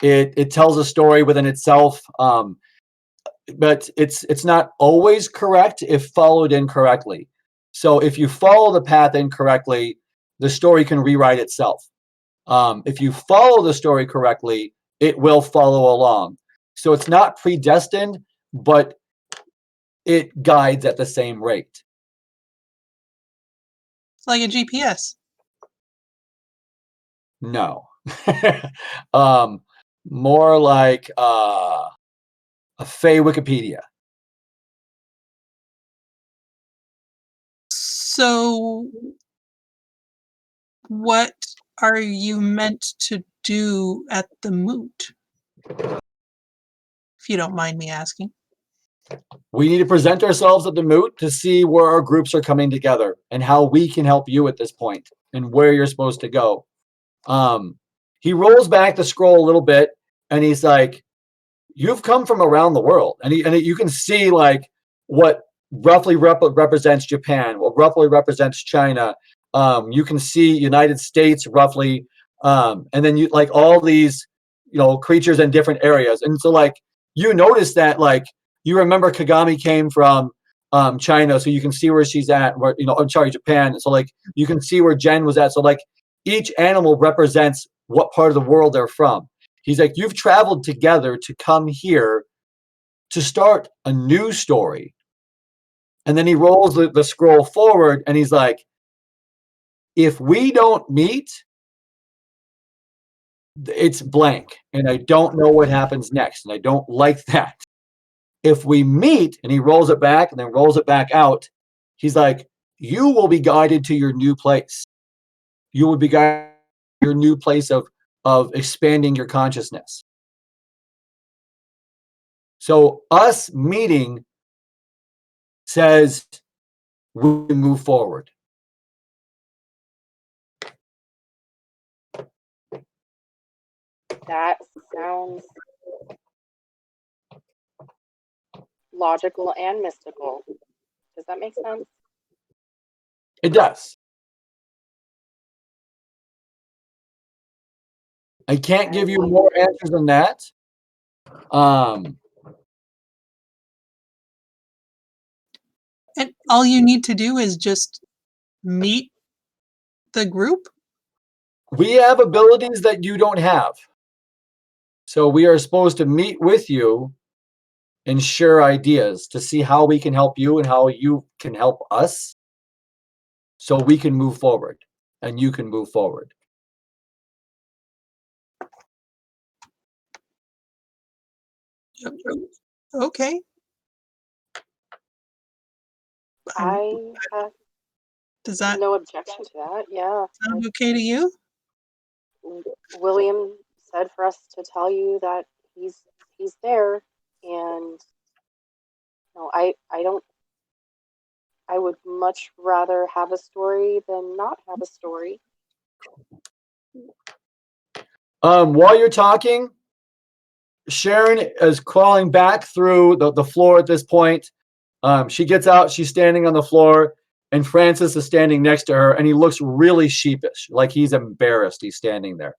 It tells a story within itself. But it's not always correct if followed incorrectly. So if you follow the path incorrectly, the story can rewrite itself. If you follow the story correctly, it will follow along. So it's not predestined, but it guides at the same rate. It's like a GPS. No. More like a Fey Wikipedia. So what are you meant to do at the moot? If you don't mind me asking. We need to present ourselves at the moot to see where our groups are coming together and how we can help you at this point and where you're supposed to go. He rolls back the scroll a little bit, and he's like, you've come from around the world. And you can see like what roughly represents Japan. What roughly represents China. You can see United States roughly, and then you like all these, creatures in different areas. And so like you notice that like you remember Kagami came from China, so you can see where she's at. Where I'm sorry, Japan. So like you can see where Jen was at. So like each animal represents what part of the world they're from. He's like, you've traveled together to come here to start a new story. And then he rolls the scroll forward and he's like, if we don't meet, it's blank. And I don't know what happens next. And I don't like that. If we meet, and he rolls it back and then rolls it back out, he's like, you will be guided to your new place. You will be guided to your new place of expanding your consciousness. So us meeting says we move forward. That sounds logical and mystical. Does that make sense? It does. I can't give you more answers than that. And all you need to do is just meet the group. We have abilities that you don't have. So we are supposed to meet with you and share ideas to see how we can help you and how you can help us so we can move forward and you can move forward. Okay. I have Does that no objection to that. Yeah. sound okay to you? William said for us to tell you that he's there, and I don't. I would much rather have a story than not have a story. While you're talking, Sharon is crawling back through the floor at this point. She gets out, she's standing on the floor, and Francis is standing next to her, and he looks really sheepish, like he's embarrassed he's standing there.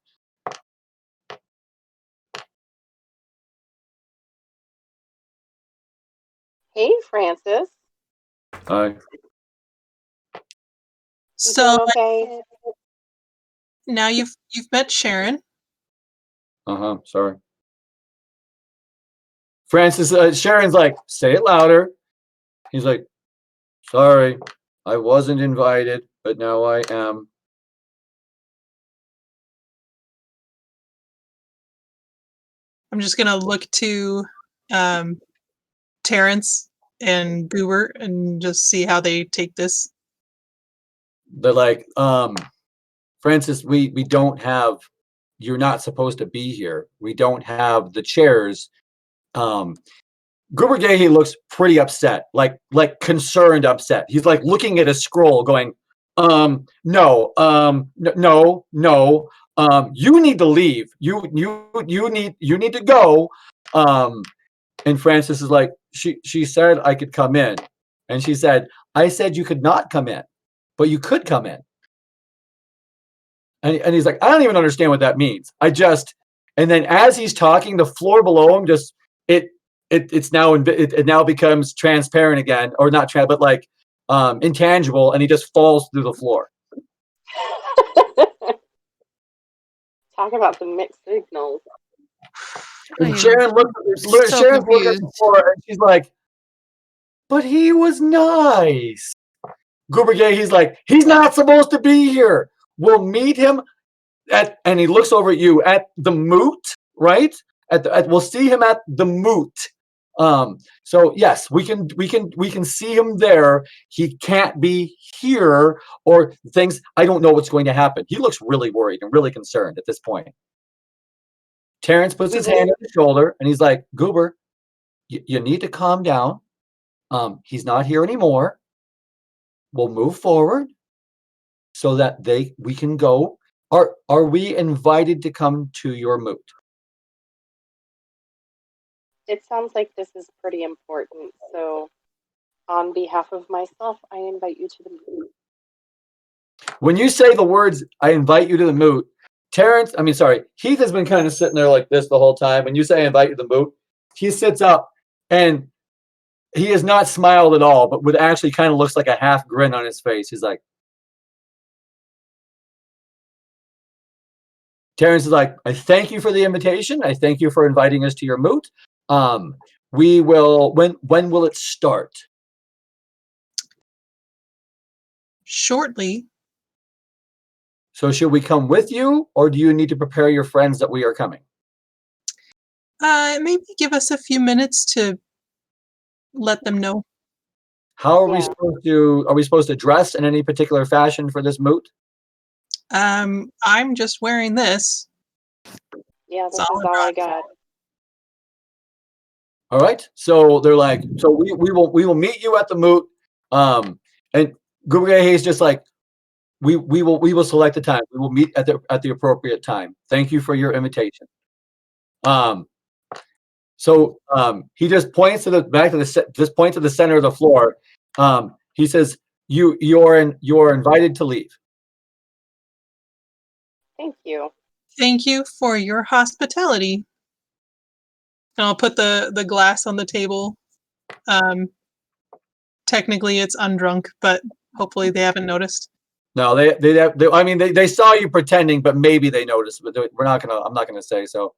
Hey, Francis. Hi. So Okay. now you've met Sharon. Sorry. Francis, Sharon's like, say it louder. He's like, sorry, I wasn't invited, but now I am. I'm just gonna look to Terrence and Goober and just see how they take this. They're like, Francis, we don't have, you're not supposed to be here. We don't have the chairs. Goober Gay, he looks pretty upset, like concerned upset. He's like looking at a scroll going, no, no, you need to leave. You need to go. And Francis is like, she said I could come in. And she said, I said you could not come in, but you could come in. And he's like, I don't even understand what that means. And then as he's talking, the floor below him just, it now becomes transparent again, or not but like intangible, and he just falls through the floor. Talk about the mixed signals. And Sharon looks at the floor and she's like, but he was nice. Goober Gay, he's like, he's not supposed to be here. We'll meet him and he looks over at you at the moot, right? We'll see him at the moot. So yes, we can see him there. He can't be here or things. I don't know what's going to happen. He looks really worried and really concerned at this point. Terrence puts his hand on his shoulder and he's like, Goober, you need to calm down. He's not here anymore. We'll move forward so that we can go. Are we invited to come to your moot? It sounds like this is pretty important, so On behalf of myself, I invite you to the moot. When you say the words, I invite you to the moot, Heath has been kind of sitting there like this the whole time. When you say I invite you to the moot, he sits up and he has not smiled at all, but with actually kind of looks like a half grin on his face. He's like, Terrence is like, I thank you for the invitation. I thank you for inviting us to your moot. We will, when will it start? Shortly. So should we come with you, or do you need to prepare your friends that we are coming? Maybe give us a few minutes to let them know. How are we Yeah. supposed to, are we supposed to dress in any particular fashion for this moot? I'm just wearing this. Yeah, this Solid is all I rock. got. All right. So they're like, so we will meet you at the moot. And Gubernator is just like, we will select the time. We will meet at the appropriate time. Thank you for your invitation. So he just points to the center of the floor. He says, you're invited to leave. Thank you. Thank you for your hospitality. And I'll put the glass on the table. Technically, it's undrunk, but hopefully they haven't noticed. No, they saw you pretending, but maybe they noticed. But I'm not gonna say so.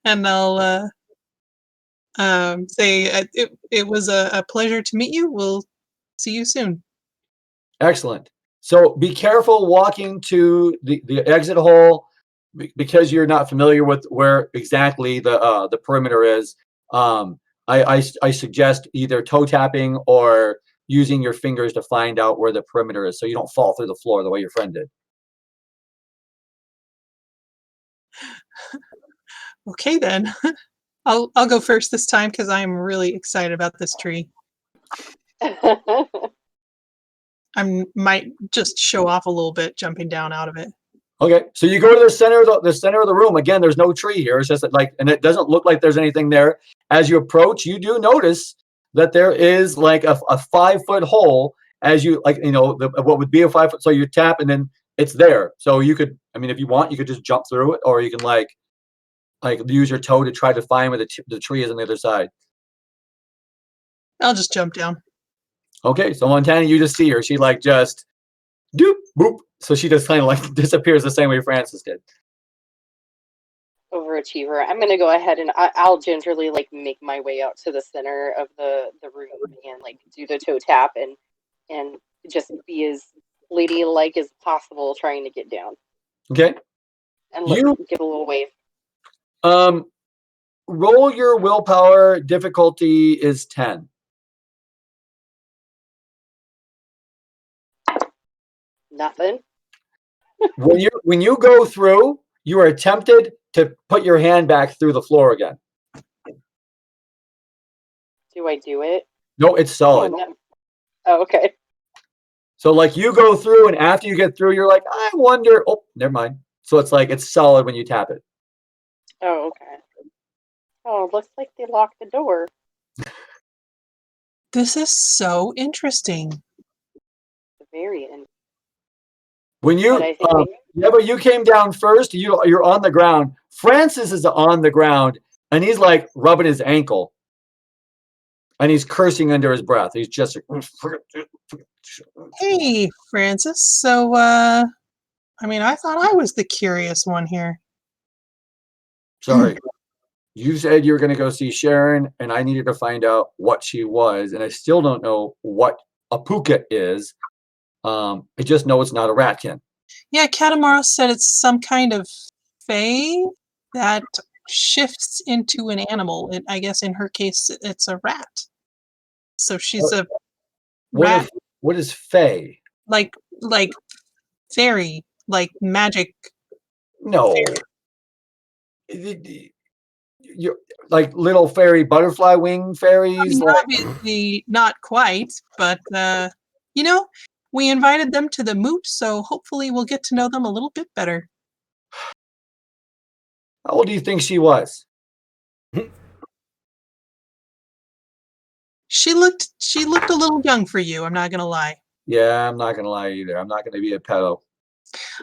And I'll say it was a pleasure to meet you. We'll see you soon. Excellent. So be careful walking to the exit hole because you're not familiar with where exactly the perimeter is. I suggest either toe tapping or using your fingers to find out where the perimeter is, so you don't fall through the floor the way your friend did. Okay then. I'll go first this time because I'm really excited about this tree. I might just show off a little bit jumping down out of it. Okay, so you go to the center of the room. Again, there's no tree here. It's just like, and it doesn't look like there's anything there. As you approach, you do notice that there is like a 5-foot hole. As you what would be a 5-foot. So you tap and then it's there. So you could, if you want, you could just jump through it, or you can like use your toe to try to find where the tree is on the other side. I'll just jump down. Okay, so Montana, you just see her. She like just doop boop. So she just kind of like disappears the same way Francis did. Overachiever. I'm gonna go ahead and I'll gingerly like make my way out to the center of the room and like do the toe tap and just be as ladylike as possible trying to get down. Okay. And give a little wave. Roll your willpower. Difficulty is 10. Nothing. When you go through, you are tempted to put your hand back through the floor again. Do I do it? No, it's solid. Oh, no. Oh, okay. So like you go through, and after you get through, you're like, I wonder. Oh, never mind. So it's like it's solid when you tap it. Oh, okay. Oh, looks like they locked the door. This is so interesting. The very end. When but you came down first. You're on the ground. Francis is on the ground, and he's like rubbing his ankle, and he's cursing under his breath. He's just like, Hey, Francis. So, I thought I was the curious one here. sorry. You said you were going to go see Sharon, and I needed to find out what she was, and I still don't know what a puka is. I just know it's not a ratkin. Yeah, Katamaro said it's some kind of fae that shifts into an animal. I guess in her case, it's a rat. So she's a rat. What is fae? Like fairy, like magic. No. You're like little fairy butterfly wing fairies. Obviously not quite, but we invited them to the moot, so hopefully we'll get to know them a little bit better. How old do you think she was? She looked a little young for you, I'm not gonna lie. Yeah, I'm not gonna lie either. I'm not gonna be a pedo.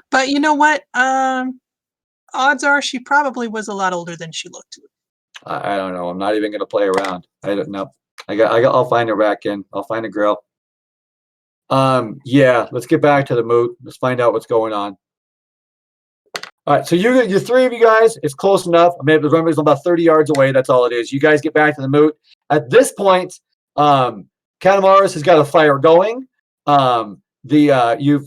But you know what? Odds are she probably was a lot older than she looked. I don't know. I'm not even gonna play around. I don't know. I'll find a rack in. I'll find a girl. Yeah, let's get back to the moot. Let's find out what's going on. All right, so you three of you guys, it's close enough. I mean, remember, it's about 30 yards away. That's all it is. You guys get back to the moot. At this point, Catamaris has got a fire going. You've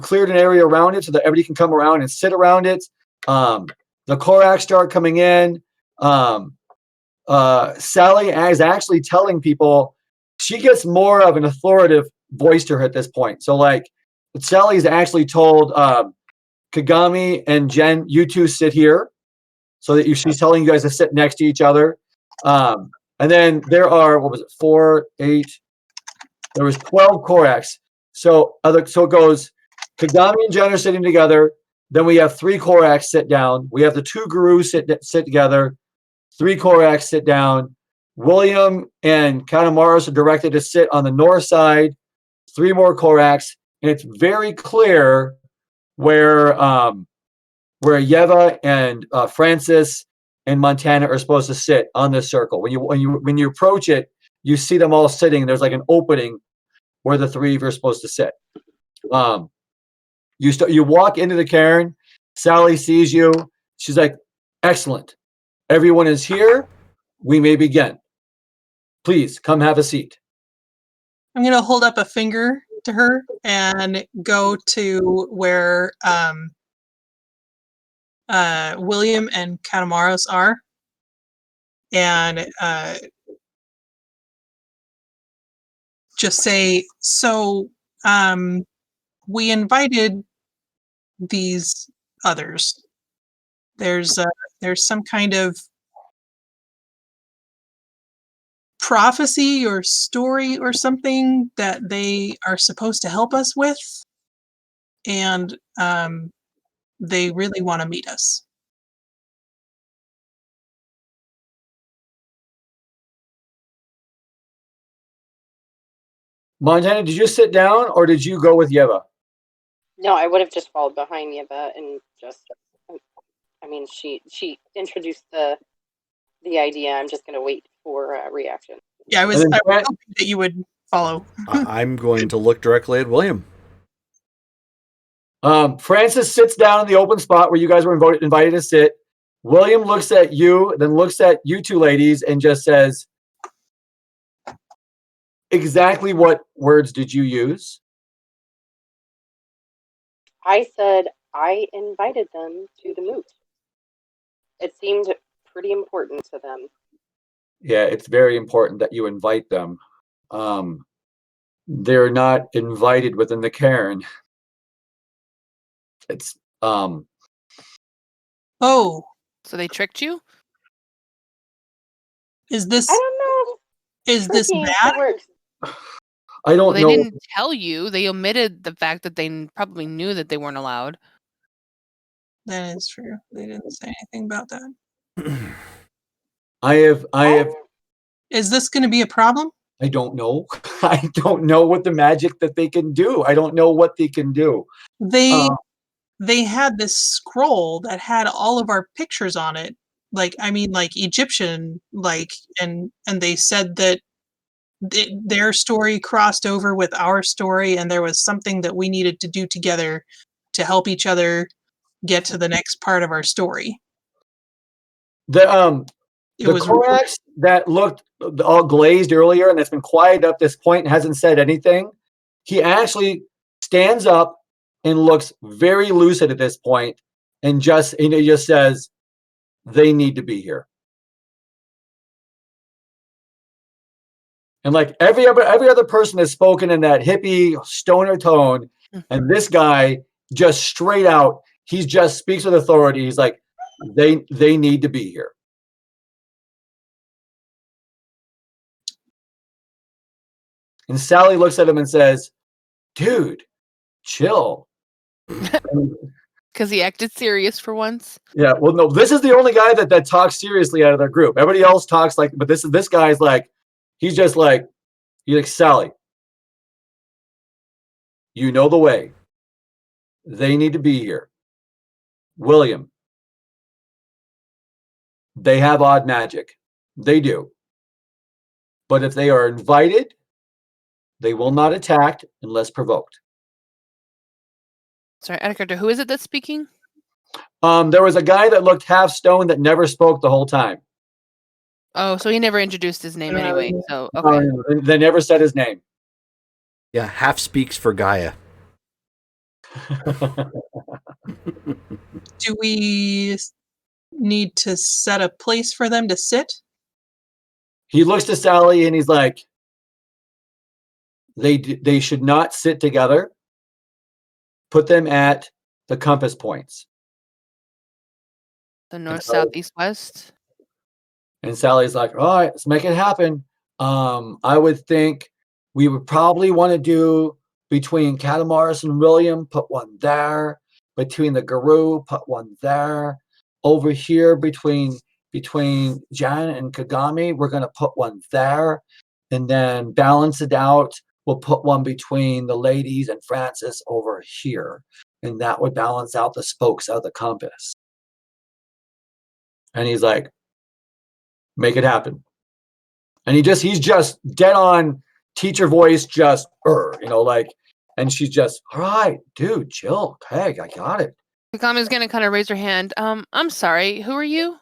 cleared an area around it so that everybody can come around and sit around it. The Koraks start coming in. Sally is actually telling people. She gets more of an authoritative voice to her at this point. So, like, Sally's actually told Kagami and Jen, you two sit here. So that she's telling you guys to sit next to each other. And then there are, 4, 8, there was 12 Koraks. So it goes, Kagami and Jen are sitting together. Then we have 3 Koraks sit down. We have the 2 gurus sit together. 3 Koraks sit down. William and Kanemaros are directed to sit on the north side. 3 more Koraks. And it's very clear where Yeva and Francis and Montana are supposed to sit on this circle. When you approach it, you see them all sitting. There's like an opening where the 3 of you are supposed to sit. You walk into the cairn. Sally sees you. She's like, "Excellent. Everyone is here. We may begin. Please come have a seat." I'm gonna hold up a finger to her and go to where William and Catamaros are, and just say, "So, we invited these others. There's some kind of prophecy or story or something that they are supposed to help us with, and they really want to meet us." Montana, did you sit down or did you go with Yeva? No, I would have just followed behind Yeva and just. I mean, she introduced the idea. I'm just gonna wait for a reaction. Yeah, I was hoping that you would follow. I'm going to look directly at William. Francis sits down in the open spot where you guys were invited to sit. William looks at you, then looks at you two ladies and just says, "Exactly what words did you use?" I said I invited them to the moot. It seemed pretty important to them. Yeah, it's very important that you invite them. They're not invited within the cairn. It's Oh, So they tricked you? is this I don't know. is this Tricking bad? the works. I don't Well, they know. didn't tell you. They omitted the fact that they probably knew that they weren't allowed. That is true. They didn't say anything about that. I have Is this going to be a problem? I don't know. I don't know what the magic that they can do. I don't know what they can do. They had this scroll that had all of our pictures on it, like Egyptian, and they said that their story crossed over with our story, and there was something that we needed to do together to help each other get to the next part of our story. The It was Koraks that looked all glazed earlier and that's been quiet up this point and hasn't said anything, he actually stands up and looks very lucid at this point and he just says, "They need to be here." And like every other person has spoken in that hippie stoner tone, and this guy just straight out, he just speaks with authority. He's like, they need to be here. And Sally looks at him and says, "Dude, chill." Because he acted serious for once. Yeah, well, no, this is the only guy that talks seriously out of their group. Everybody else talks like, but this guy's like, he's like, Sally, you know the way. They need to be here. William, they have odd magic. They do. But if they are invited, they will not attack unless provoked. Sorry, out of character. Who is it that's speaking? There was a guy that looked half stoned that never spoke the whole time. Oh, so he never introduced his name anyway. So okay. They never said his name. Yeah, half speaks for Gaia. Do we need to set a place for them to sit? He looks to Sally and he's like, they should not sit together. Put them at the compass points. The north, south, east, west. And Sally's like, all right, let's make it happen. I would think we would probably want to do between Catamaris and William, put one there. Between the Guru, put one there. Over here between Jan and Kagami, we're going to put one there. And then balance it out. We'll put one between the ladies and Francis over here. And that would balance out the spokes of the compass. And he's like, make it happen. And he's just dead on teacher voice, just, and she's just, all right, dude, chill. Okay, I got it. Kagami's gonna kind of raise her hand. I'm sorry, who are you?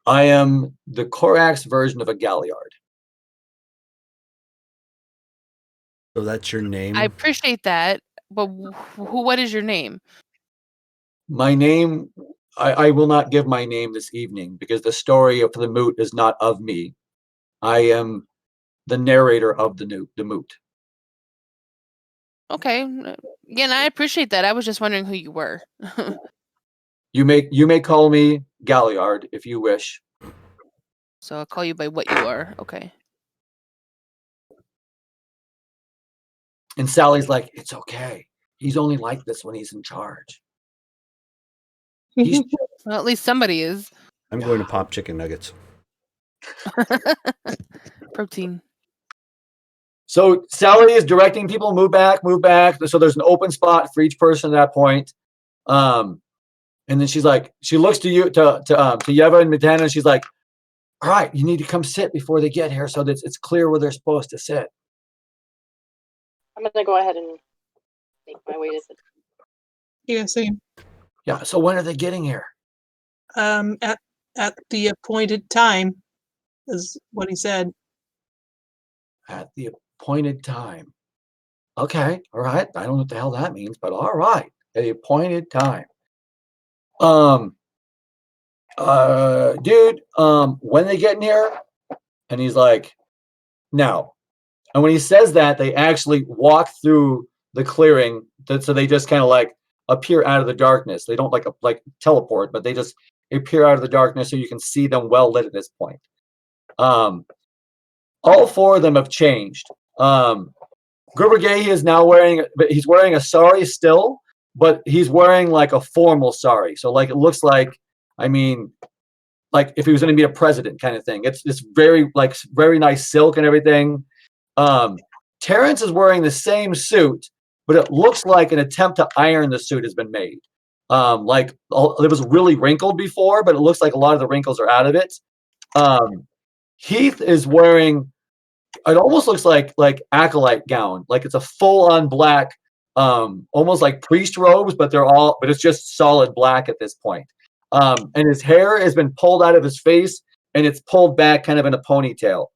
I am the Korax version of a Galliard. So that's your name? I appreciate that, but what is your name? My name, I will not give my name this evening because the story of the moot is not of me. I am the narrator of the moot. Okay. Again, I appreciate that. I was just wondering who you were. You may call me Galliard if you wish. So I'll call you by what you are. Okay. And Sally's like, it's okay. He's only like this when he's in charge. Well, at least somebody is. I'm going to pop chicken nuggets. Protein. So Sally is directing people, move back. So there's an open spot for each person at that point. And then she's like, she looks to you, to Yeva and Matana, and she's like, all right, you need to come sit before they get here so that it's clear where they're supposed to sit. I'm going to go ahead and make my way to sit. Yeah, same. Yeah, so when are they getting here? At the appointed time, is what he said. At the appointed time. Okay, all right. I don't know what the hell that means, but all right. At the appointed time. Dude, when they get in here? And he's like, no. And when he says that, they actually walk through the clearing. So they just kind of like appear out of the darkness. They don't like teleport, but they just appear out of the darkness so you can see them well lit at this point. All four of them have changed. Grubergay is now he's wearing a sari still, but he's wearing like a formal sari. So like it looks like, like if he was going to be a president kind of thing. It's very nice silk and everything. Terrence is wearing the same suit, but it looks like an attempt to iron the suit has been made. It was really wrinkled before, but it looks like a lot of the wrinkles are out of it. Heath is wearing, it almost looks like acolyte gown, like it's a full-on black, almost like priest robes, but it's just solid black at this point. And his hair has been pulled out of his face, and it's pulled back kind of in a ponytail.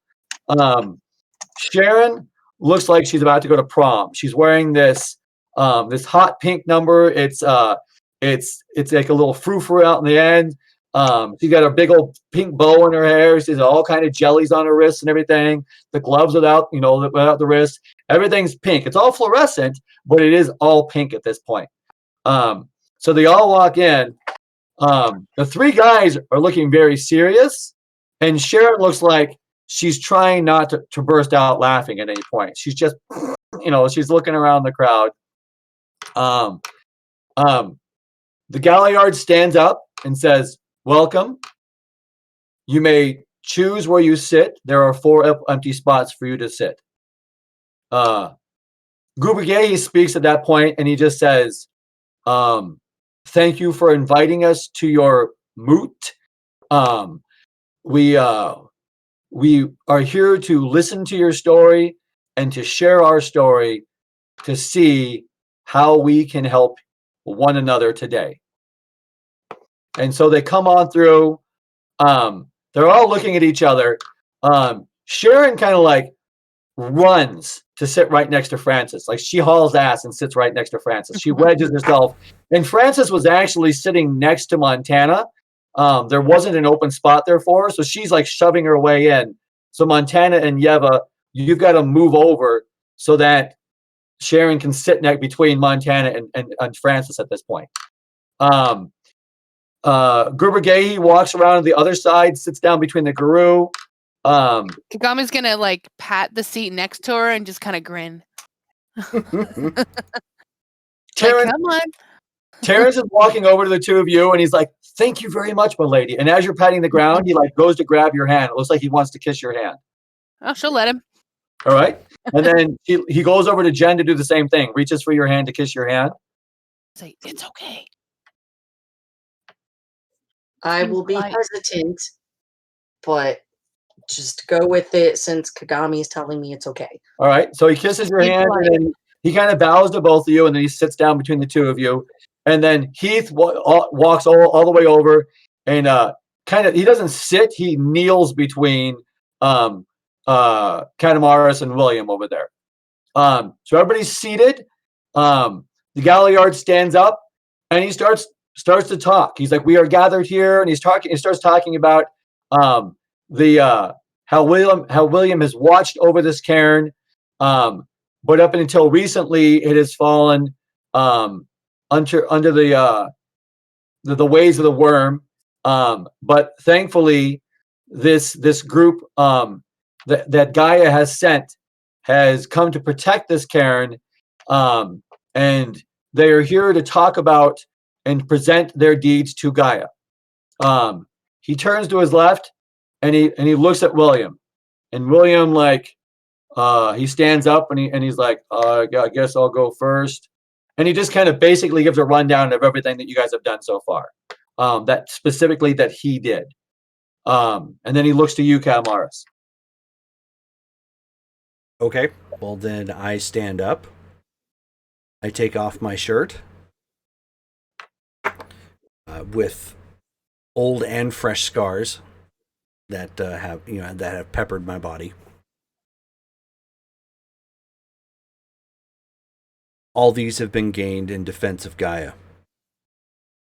Sharon looks like she's about to go to prom. She's wearing this hot pink number. It's like a little frou-frou out in the end. She's got a big old pink bow in her hair. She's got all kind of jellies on her wrists and everything. The gloves without the wrist. Everything's pink. It's all fluorescent, but it is all pink at this point. So they all walk in. The three guys are looking very serious, and Sharon looks like she's trying not to burst out laughing at any point. She's just, she's looking around the crowd. The Galliard stands up and says, welcome. You may choose where you sit. There are 4 empty spots for you to sit. Gubagehi speaks at that point, and he just says, thank you for inviting us to your moot. We are here to listen to your story and to share our story to see how we can help one another today. And so they come on through. They're all looking at each other. Sharon kind of like runs to sit right next to Francis. Like she hauls ass and sits right next to Francis. She wedges herself. And Francis was actually sitting next to Montana. There wasn't an open spot there for her. So she's like shoving her way in. So Montana and Yeva, you've got to move over so that Sharon can sit next between Montana and Francis at this point. Gubagehi walks around to the other side, sits down between the guru. Kagami's gonna like pat the seat next to her and just kind of grin. Terrence, come on. Terrence is walking over to the two of you, and he's like, "Thank you very much, my lady." And as you're patting the ground, he like goes to grab your hand. It looks like he wants to kiss your hand. Oh, she'll let him. All right, and then he goes over to Jen to do the same thing. Reaches for your hand to kiss your hand. Say it's okay. I will be hesitant, but just go with it since Kagami is telling me it's okay. All right, so he kisses your hand, and then he kind of bows to both of you, and then he sits down between the two of you. And then Heath walks all the way over, and he doesn't sit, he kneels between Catamaris and William over there. So everybody's seated. The Galliard stands up, and he starts to talk. He's like, "We are gathered here," and he starts talking about how William has watched over this cairn, but up until recently, it has fallen under the ways of the worm. But thankfully, this group that Gaia has sent has come to protect this cairn, and they are here to talk about and present their deeds to Gaia. He turns to his left, and he looks at William, and William he stands up and he's like, I guess I'll go first. And he just kind of basically gives a rundown of everything that you guys have done so far, that specifically that he did. And then he looks to you, Catamaris. Okay, well then I stand up. I take off my shirt with old and fresh scars that have peppered my body. All these have been gained in defense of Gaia,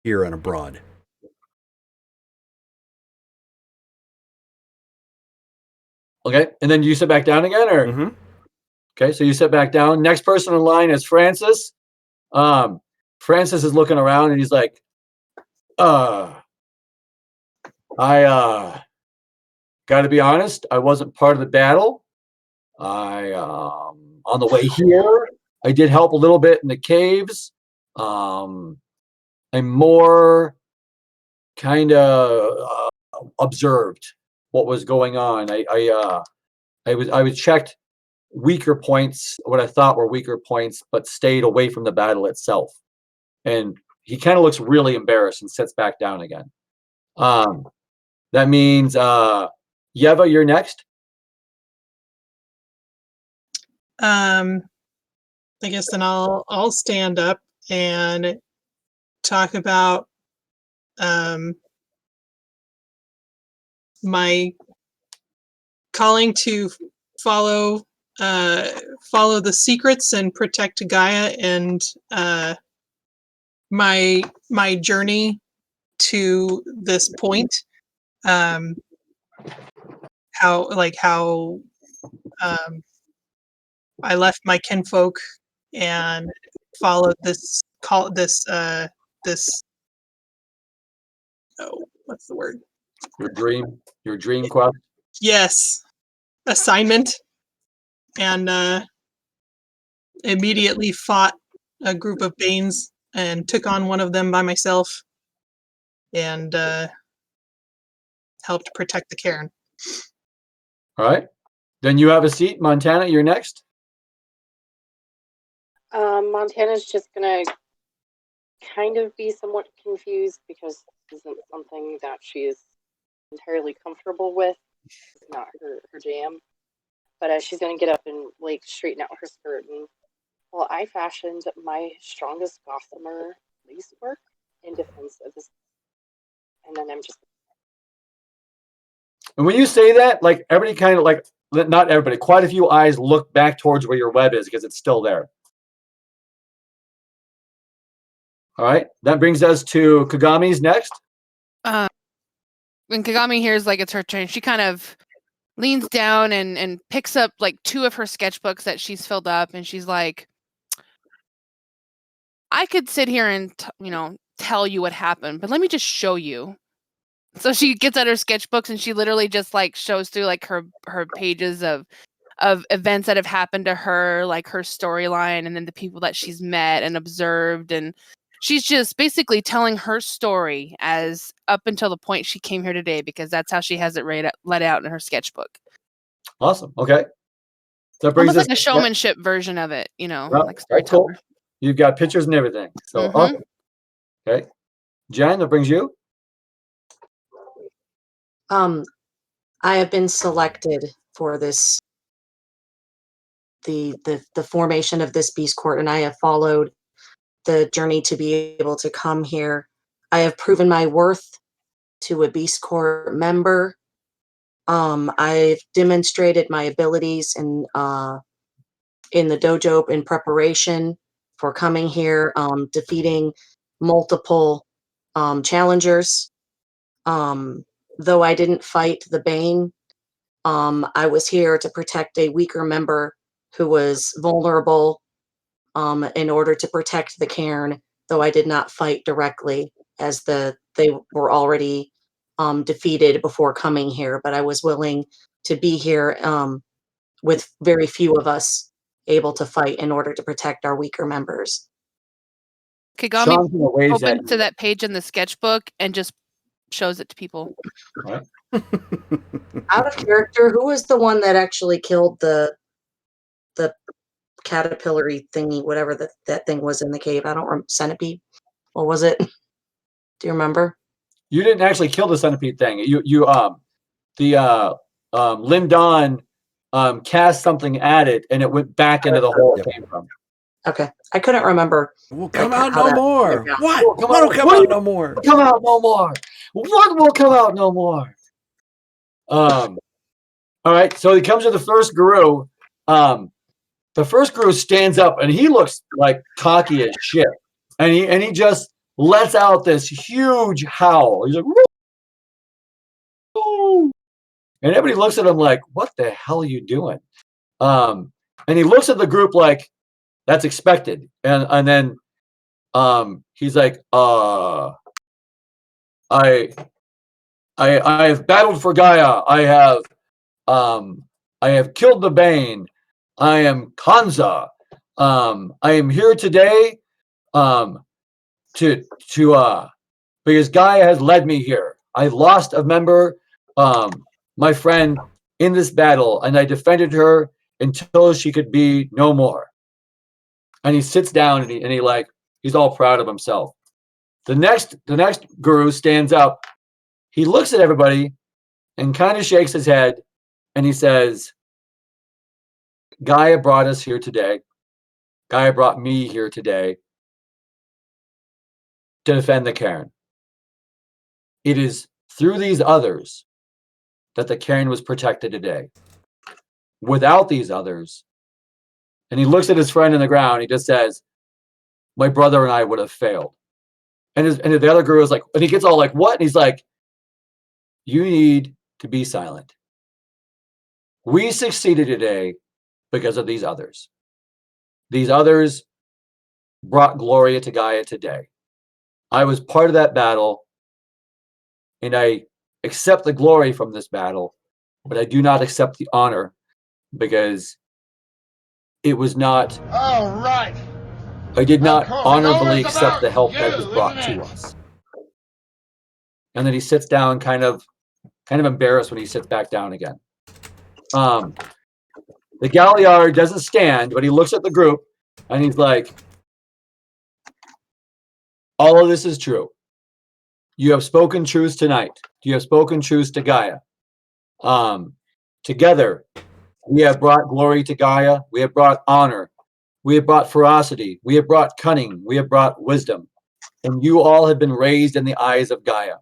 here and abroad. Okay, and then you sit back down again, or? Mm-hmm. Okay, so you sit back down. Next person in line is Francis. Francis is looking around, and he's like, I got to be honest, I wasn't part of the battle. On the way here, I did help a little bit in the caves. I'm more kind of observed what was going on. I was checked weaker points, what I thought were weaker points, but stayed away from the battle itself. And he kind of looks really embarrassed and sits back down again. That means Yeva, you're next. I guess then I'll stand up and talk about my calling to follow the secrets and protect Gaia, and my journey to this point. How I left my kinfolk and followed this what's the word? Your dream quest. Yes, assignment, and immediately fought a group of Banes and took on one of them by myself, and helped protect the cairn. All right. Then you have a seat. Montana, you're next. Montana's just gonna kind of be somewhat confused because this isn't something that she is entirely comfortable with. It's not her jam. But she's gonna get up and like straighten out her skirt and, well, I fashioned my strongest gossamer lace work in defense of this, and then I'm just. And when you say that, like everybody kind of like, not everybody, quite a few eyes look back towards where your web is because it's still there. All right. That brings us to Kagami's next. When Kagami hears like it's her turn, she kind of leans down and picks up like 2 of her sketchbooks that she's filled up, and she's like, I could sit here and tell you what happened, but let me just show you. So she gets out her sketchbooks and she literally just like shows through like her pages of events that have happened to her, like her storyline, and then the people that she's met and observed, and she's just basically telling her story as up until the point she came here today, because that's how she has it let out in her sketchbook. Awesome. Okay. So that brings Almost us like a showmanship version of it, well, like storyteller. cool. You've got pictures and everything. So awesome. Okay. Jen, that brings you. I have been selected for this, the formation of this Beast Court, and I have followed the journey to be able to come here. I have proven my worth to a Beast Court member. I've demonstrated my abilities in the dojo in preparation for coming here, defeating multiple challengers. Though I didn't fight the Bane, I was here to protect a weaker member who was vulnerable, in order to protect the cairn, though I did not fight directly, as they were already defeated before coming here. But I was willing to be here, with very few of us able to fight in order to protect our weaker members. Kagami Sean's gonna wave that. opens to that page in the sketchbook and just shows it to people. Right. Out of character, who was the one that actually killed the caterpillar-y thingy, whatever that thing was in the cave? I don't remember. Centipede? What was it? Do you remember? You didn't actually kill the centipede thing. Lin Don cast something at it and it went back into the hole it came from. Okay. I couldn't remember. Will come Like, out how no that- more. yeah. What? Come What'll on, come what? out no more? Come out no more. What will come out no more? All right. So he comes to the first guru. The first guru stands up and he looks like cocky as shit. And he just lets out this huge howl. He's like, woo! And everybody looks at him like, what the hell are you doing? And he looks at the group like, that's expected. And then he's like, I have battled for Gaia. I have killed the Bane. I am Kanza. I am here today to because Gaia has led me here. I lost a member, my friend, in this battle, and I defended her until she could be no more. And he sits down and he's all proud of himself. The next guru stands up. He looks at everybody and kind of shakes his head and he says, Gaia brought us here today. Gaia brought me here today to defend the cairn. It is through these others that the cairn was protected today. Without these others, and he looks at his friend in the ground, he just says, my brother and I would have failed. And the other guru is like, and he gets all like, what? And he's like, you need to be silent. We succeeded today because of these others. These others brought Gloria to Gaia today. I was part of that battle, and I accept the glory from this battle, but I do not accept the honor because it was not. All right. I did not course, honorably it's accept the about help you, that was brought isn't to it? us. And then he sits down kind of kind of embarrassed when he sits back down again. The Galliard doesn't stand, but he looks at the group and he's like, all of this is true. You have spoken truths tonight. You have spoken truths to Gaia. Together, we have brought glory to Gaia. We have brought honor. We have brought ferocity. We have brought cunning. We have brought wisdom. And you all have been raised in the eyes of Gaia.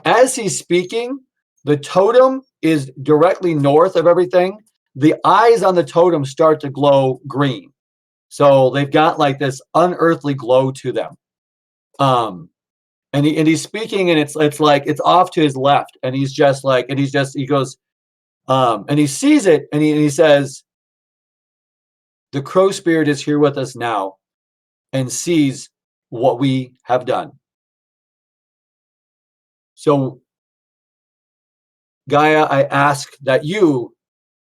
As he's speaking, the totem is directly north of everything. The eyes on the totem start to glow green. So they've got like this unearthly glow to them. And he's speaking, and it's like it's off to his left, and he's just like, and he goes, and he sees it, and he says, the crow spirit is here with us now and sees what we have done. So Gaia, I ask that you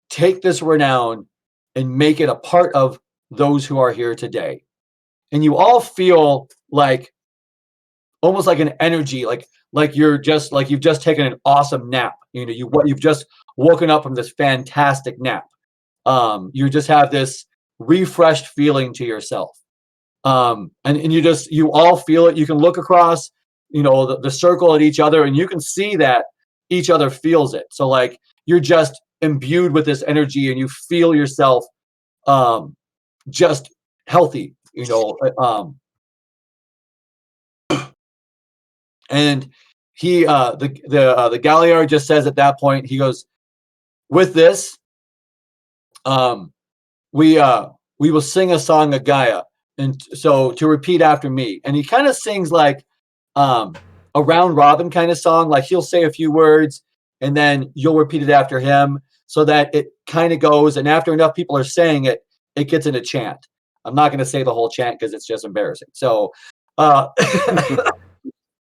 take this renown and make it a part of those who are here today. And you all feel like almost like an energy, like you're just like you've just taken an awesome nap. You know, you've just woken up from this fantastic nap. You just have this refreshed feeling to yourself. And you all feel it. You can look across, you know, the circle at each other, and you can see that each other feels it. So like you're just imbued with this energy, and you feel yourself just healthy, you know. And he the Galliard just says at that point, he goes, with this, we will sing a song of Gaia. And so to repeat after me. And he kind of sings like a round robin kind of song. Like he'll say a few words and then you'll repeat it after him so that it kind of goes. And after enough people are saying it, it gets into chant. I'm not going to say the whole chant because it's just embarrassing. So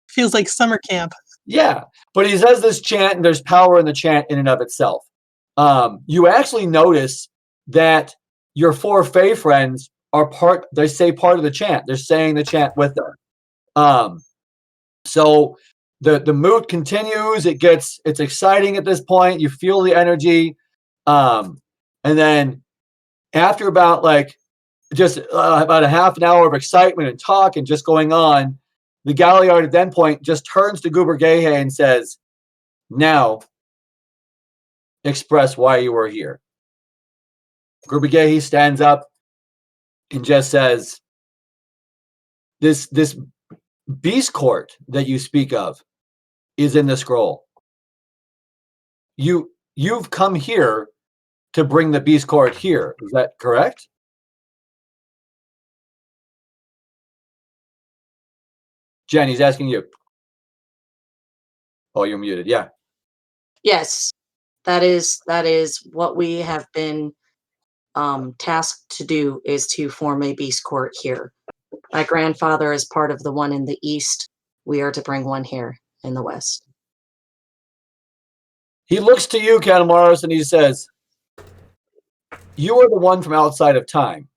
feels like summer camp. Yeah, but he says this chant, and there's power in the chant in and of itself. You actually notice that your four Fae friends are part of the chant. They're saying the chant with them. So the mood continues. It's exciting at this point. You feel the energy. And then after about about a half an hour of excitement and talk and just going on, the Galliard at that point just turns to Gubergehe and says, now express why you were here. Gubergehe stands up and just says, this beast court that you speak of is in the scroll. You've come here to bring the beast court here. Is that correct? Jen, he's asking you. Oh, you're muted. Yeah. Yes, that is what we have been tasked to do, is to form a beast court here. My grandfather is part of the one in the east. We are to bring one here in the west. He looks to you, Catamaros, and he says, you are the one from outside of time.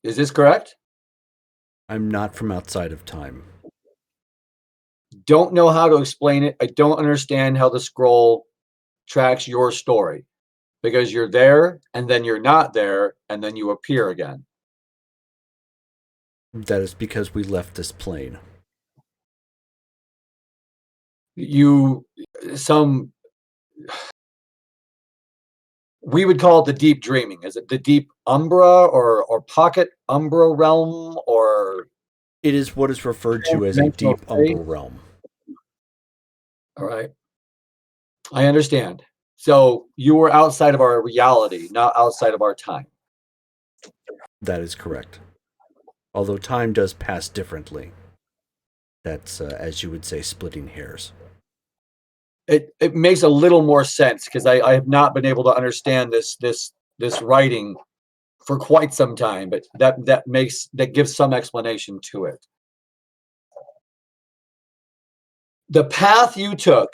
Is this correct? I'm not from outside of time. Don't know how to explain it. I don't understand how the scroll tracks your story, because you're there and then you're not there and then you appear again. That is because we left this plane. We would call it the deep dreaming. Is it the deep umbra or pocket umbra realm, or? It is what is referred to as a deep umbral realm. All right. I understand. So you were outside of our reality, not outside of our time. That is correct. Although time does pass differently. That's, as you would say, splitting hairs. It makes a little more sense, because I have not been able to understand this writing for quite some time, but that gives some explanation to it. The path you took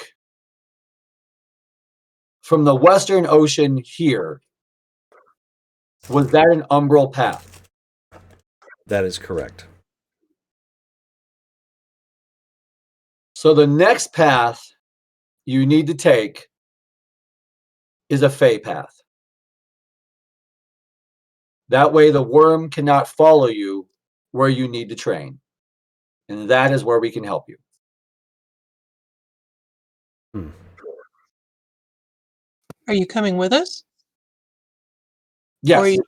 from the Western Ocean here, was that an umbral path? That is correct. So the next path you need to take is a Fey path. That way the worm cannot follow you where you need to train. And that is where we can help you. Are you coming with us? Yes. Or you,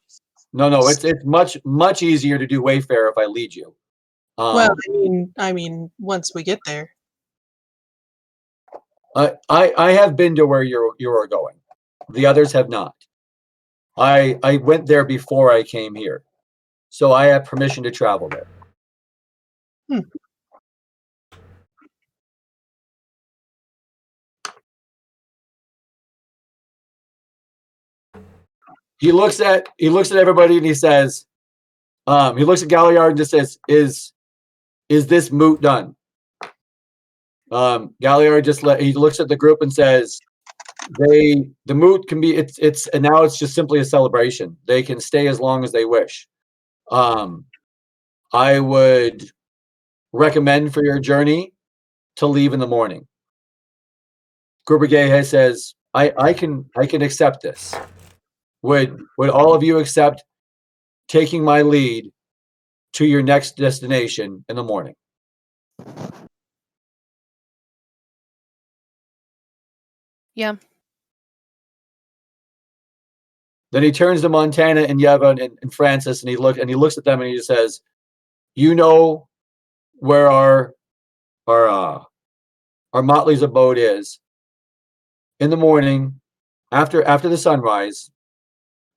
No, it's much easier to do Wayfair if I lead you. well, I mean, once we get there. I have been to where you are going. The others have not. I went there before I came here, so I have permission to travel there. He looks at everybody and he says, he looks at Galliard and just says, "Is this moot done?" Galliard he looks at the group and says, the moot can be and now it's just simply a celebration. They can stay as long as they wish. I would recommend for your journey to leave in the morning. Grubergay says, I can accept this. Would all of you accept taking my lead to your next destination in the morning? Yeah. Then he turns to Montana and Yeva and Francis, and he looks at them and he just says, "You know where our Motley's abode is. In the morning, after the sunrise,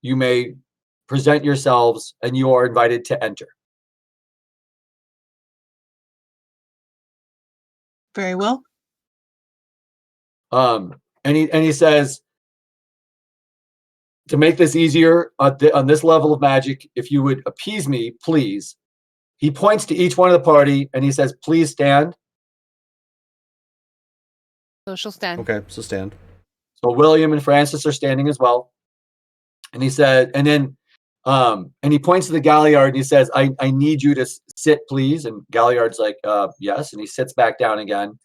you may present yourselves, and you are invited to enter." Very well. And he says, to make this easier on this level of magic, if you would appease me, please. He points to each one of the party and he says, "Please stand." So she'll stand. Okay, so stand. So William and Francis are standing as well. And he said, and then, and he points to the Galliard and he says, I need you to sit, please. And Galliard's like, yes. And he sits back down again.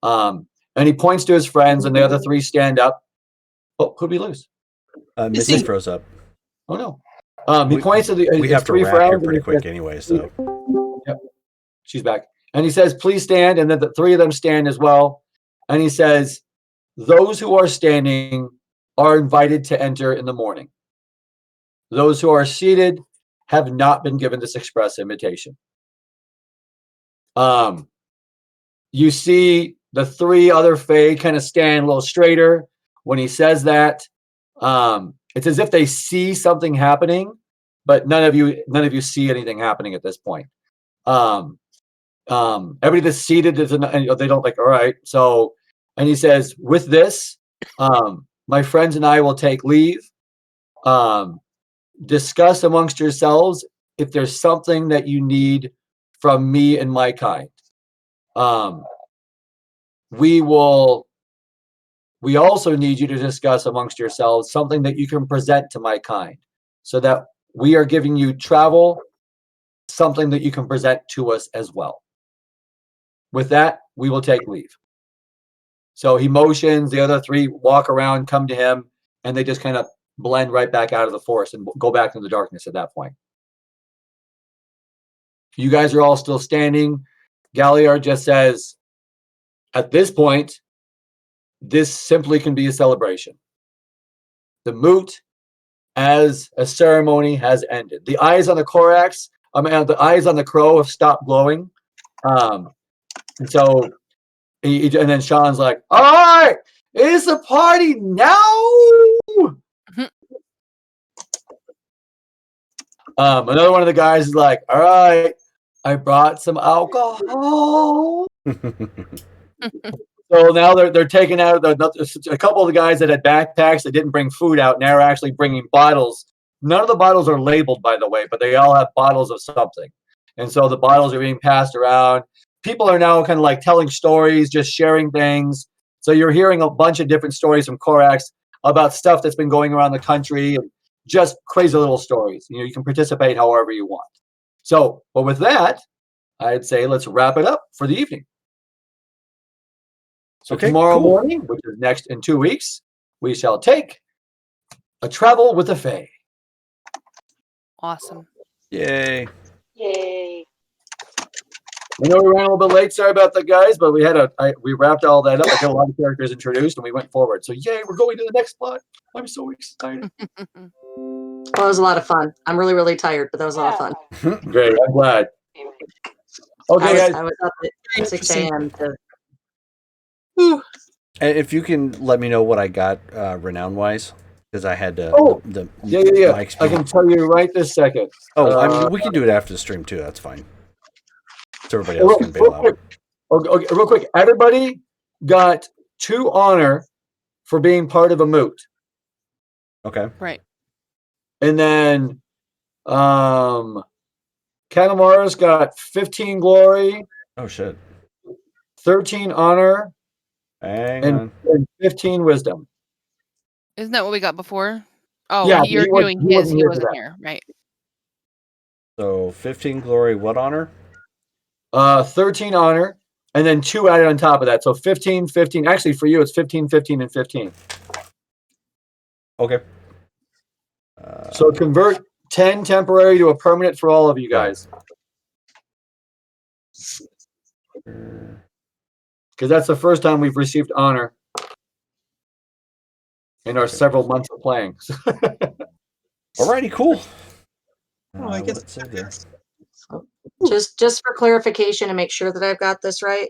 And he points to his friends and the other three stand up. Oh, who'd we lose? Missy froze up. Oh, no. He points to we have to three wrap here friends. pretty quick anyway, so. Yep. She's back. And he says, "Please stand." And then the three of them stand as well. And he says, "Those who are standing are invited to enter in the morning. Those who are seated have not been given this express invitation." You see the three other Fae kind of stand a little straighter when he says that. It's as if they see something happening, but none of you see anything happening at this point. Everybody that's seated they don't like, all right. So, and he says, "With this, my friends and I will take leave. Discuss amongst yourselves if there's something that you need from me and my kind. We also need you to discuss amongst yourselves something that you can present to my kind, so that we are giving you travel, something that you can present to us as well. With that, we will take leave." So he motions, the other three walk around, come to him, and they just kind of blend right back out of the forest and go back into the darkness at that point. You guys are all still standing. Galliard just says, at this point, this simply can be a celebration. The moot as a ceremony has ended. The eyes on the Corax, the eyes on the crow have stopped glowing. And so, and then Sean's like, "All right, it's a party now." Another one of the guys is like, "All right, I brought some alcohol." So now they're taking out a couple of the guys that had backpacks that didn't bring food out. Now are actually bringing bottles. None of the bottles are labeled, by the way, but they all have bottles of something. And so the bottles are being passed around. People are now kind of like telling stories, just sharing things. So you're hearing a bunch of different stories from Corax about stuff that's been going around the country and just crazy little stories. You can participate however you want. So, but with that, I'd say let's wrap it up for the evening. So Okay, tomorrow cool. morning, which is next in 2 weeks, we shall take a travel with the Fae. Awesome. Yay. Yay. I know we ran a little bit late. Sorry about that, guys, but we wrapped all that up. I got a lot of characters introduced, and we went forward. So yay, we're going to the next plot. I'm so excited. Well, it was a lot of fun. I'm really, really tired, but that was a lot of fun. Great, I'm glad. Okay, guys. I was up at 6 a.m. to. Whew. And if you can let me know what I got renown wise, because I had to. Oh, the Yeah. my I XP. can tell you right this second. I mean, we can do it after the stream too. That's fine. So everybody else can bail out. Okay, real quick. Everybody got 2 honor for being part of a moot. Okay. Right. And then Kanamara's got 15 glory, Oh shit. 13 honor, Hang and on. 15 wisdom. Isn't that what we got before? Oh, Yeah, you're he doing his. wasn't He here for wasn't that. here. Right. So 15 glory. What honor? 13 honor, and then 2 added on top of that. So 15, 15. Actually, for you, it's 15, 15, and 15. Okay. So convert 10 temporary to a permanent for all of you guys. Because that's the first time we've received honor in our several months of playing. Alrighty, cool. Oh, I guess Let's save there. Just for clarification and make sure that I've got this right.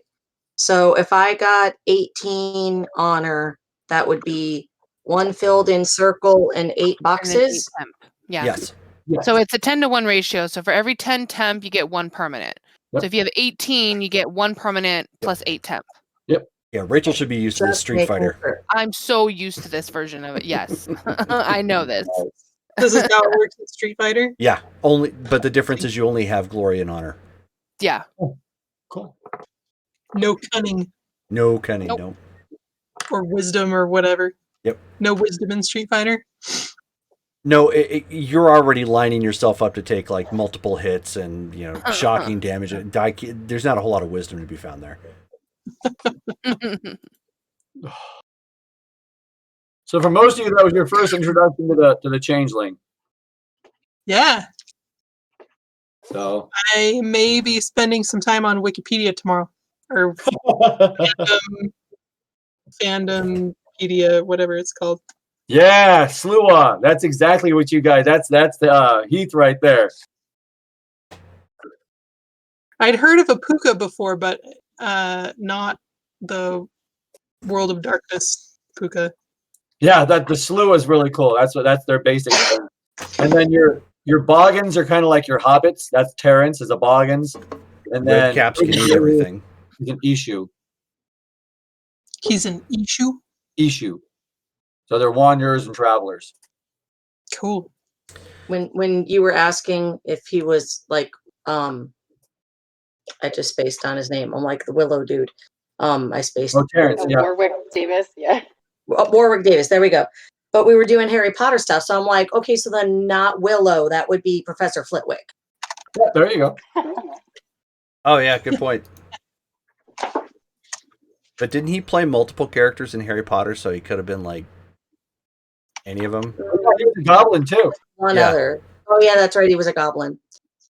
So if I got 18 honor, that would be 1 filled in circle and 8 And then 8 boxes. temp. Yeah. Yes. So it's a 10-to-1 ratio. So for every 10 temp, you get 1 permanent. Yep. So if you have 18, you get 1 permanent plus 8 temp. Yeah, Rachel should be used to this Just Street making Fighter. sure. I'm so used to this version of it. Yes. I know this. This is how it works with Street Fighter. Yeah, but the difference is you only have glory and honor. Yeah. Cool. No cunning No cunning, Nope. no. or wisdom or whatever. Yep. No wisdom in Street Fighter. No, you're already lining yourself up to take like multiple hits and shocking damage. There's not a whole lot of wisdom to be found there. So for most of you, that was your first introduction to the changeling. Yeah. So I may be spending some time on Wikipedia tomorrow. Or fandompedia, whatever it's called. yeah, Slua. That's exactly what you guys. That's the Heath right there. I'd heard of a puka before, but not the World of Darkness puka. Yeah, the Slua is really cool. That's their basic thing. And then your boggans are kind of like your hobbits. That's Terrence is a boggans. And Red then caps can eat everything. He's an Ishu. He's an Ishu. Ishu. So they're wanderers and travelers. Cool. When you were asking if he was like, I just spaced on his name. I'm like the Willow dude. I spaced. Oh, Terrence. Yeah. Warwick Davis, yeah. Warwick Davis. There we go. But we were doing Harry Potter stuff, so I'm like, okay, so then not Willow. That would be Professor Flitwick. Yeah, there you go. Oh yeah, good point. But didn't he play multiple characters in Harry Potter? So he could have been like any of them. He was a goblin too. One Yeah. other. Oh yeah, that's right. He was a goblin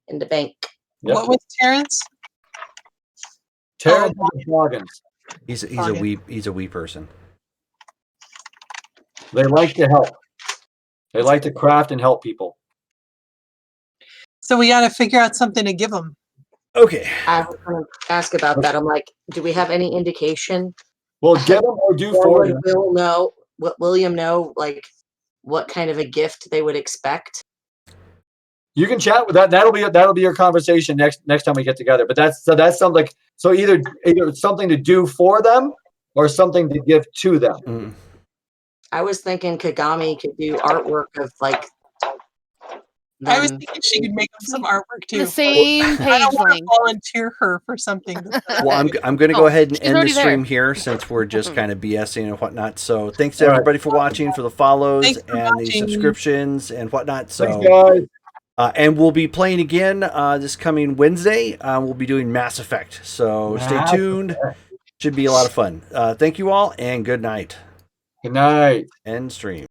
in the bank. Yep. What was Terrence? Terrence is a boggans. He's a Okay. wee person. They like to help. They like to craft and help people. So we got to figure out something to give him. Okay. I was going to ask about that. I'm like, do we have any indication? Well, get them or do Or for would them. William know, like, what kind of a gift they would expect? You can chat with that. That'll be your conversation next time we get together. But that's something. So either something to do for them or something to give to them. Mm. I was thinking Kagami could do artwork of like. I was them. thinking she could make him some artwork too. The same I page don't want to link. volunteer her for something. Well, I'm going to go Oh, ahead and she's end the already there. stream here since we're just kind of BSing and whatnot. So thanks to All right. everybody for watching, for the follows Thanks for and the watching. subscriptions and whatnot. Thanks, So, guys. and we'll be playing again this coming Wednesday. We'll be doing Mass Effect. So stay Mass tuned. Should be a lot of fun. Thank you all, and good night. Good night. End stream.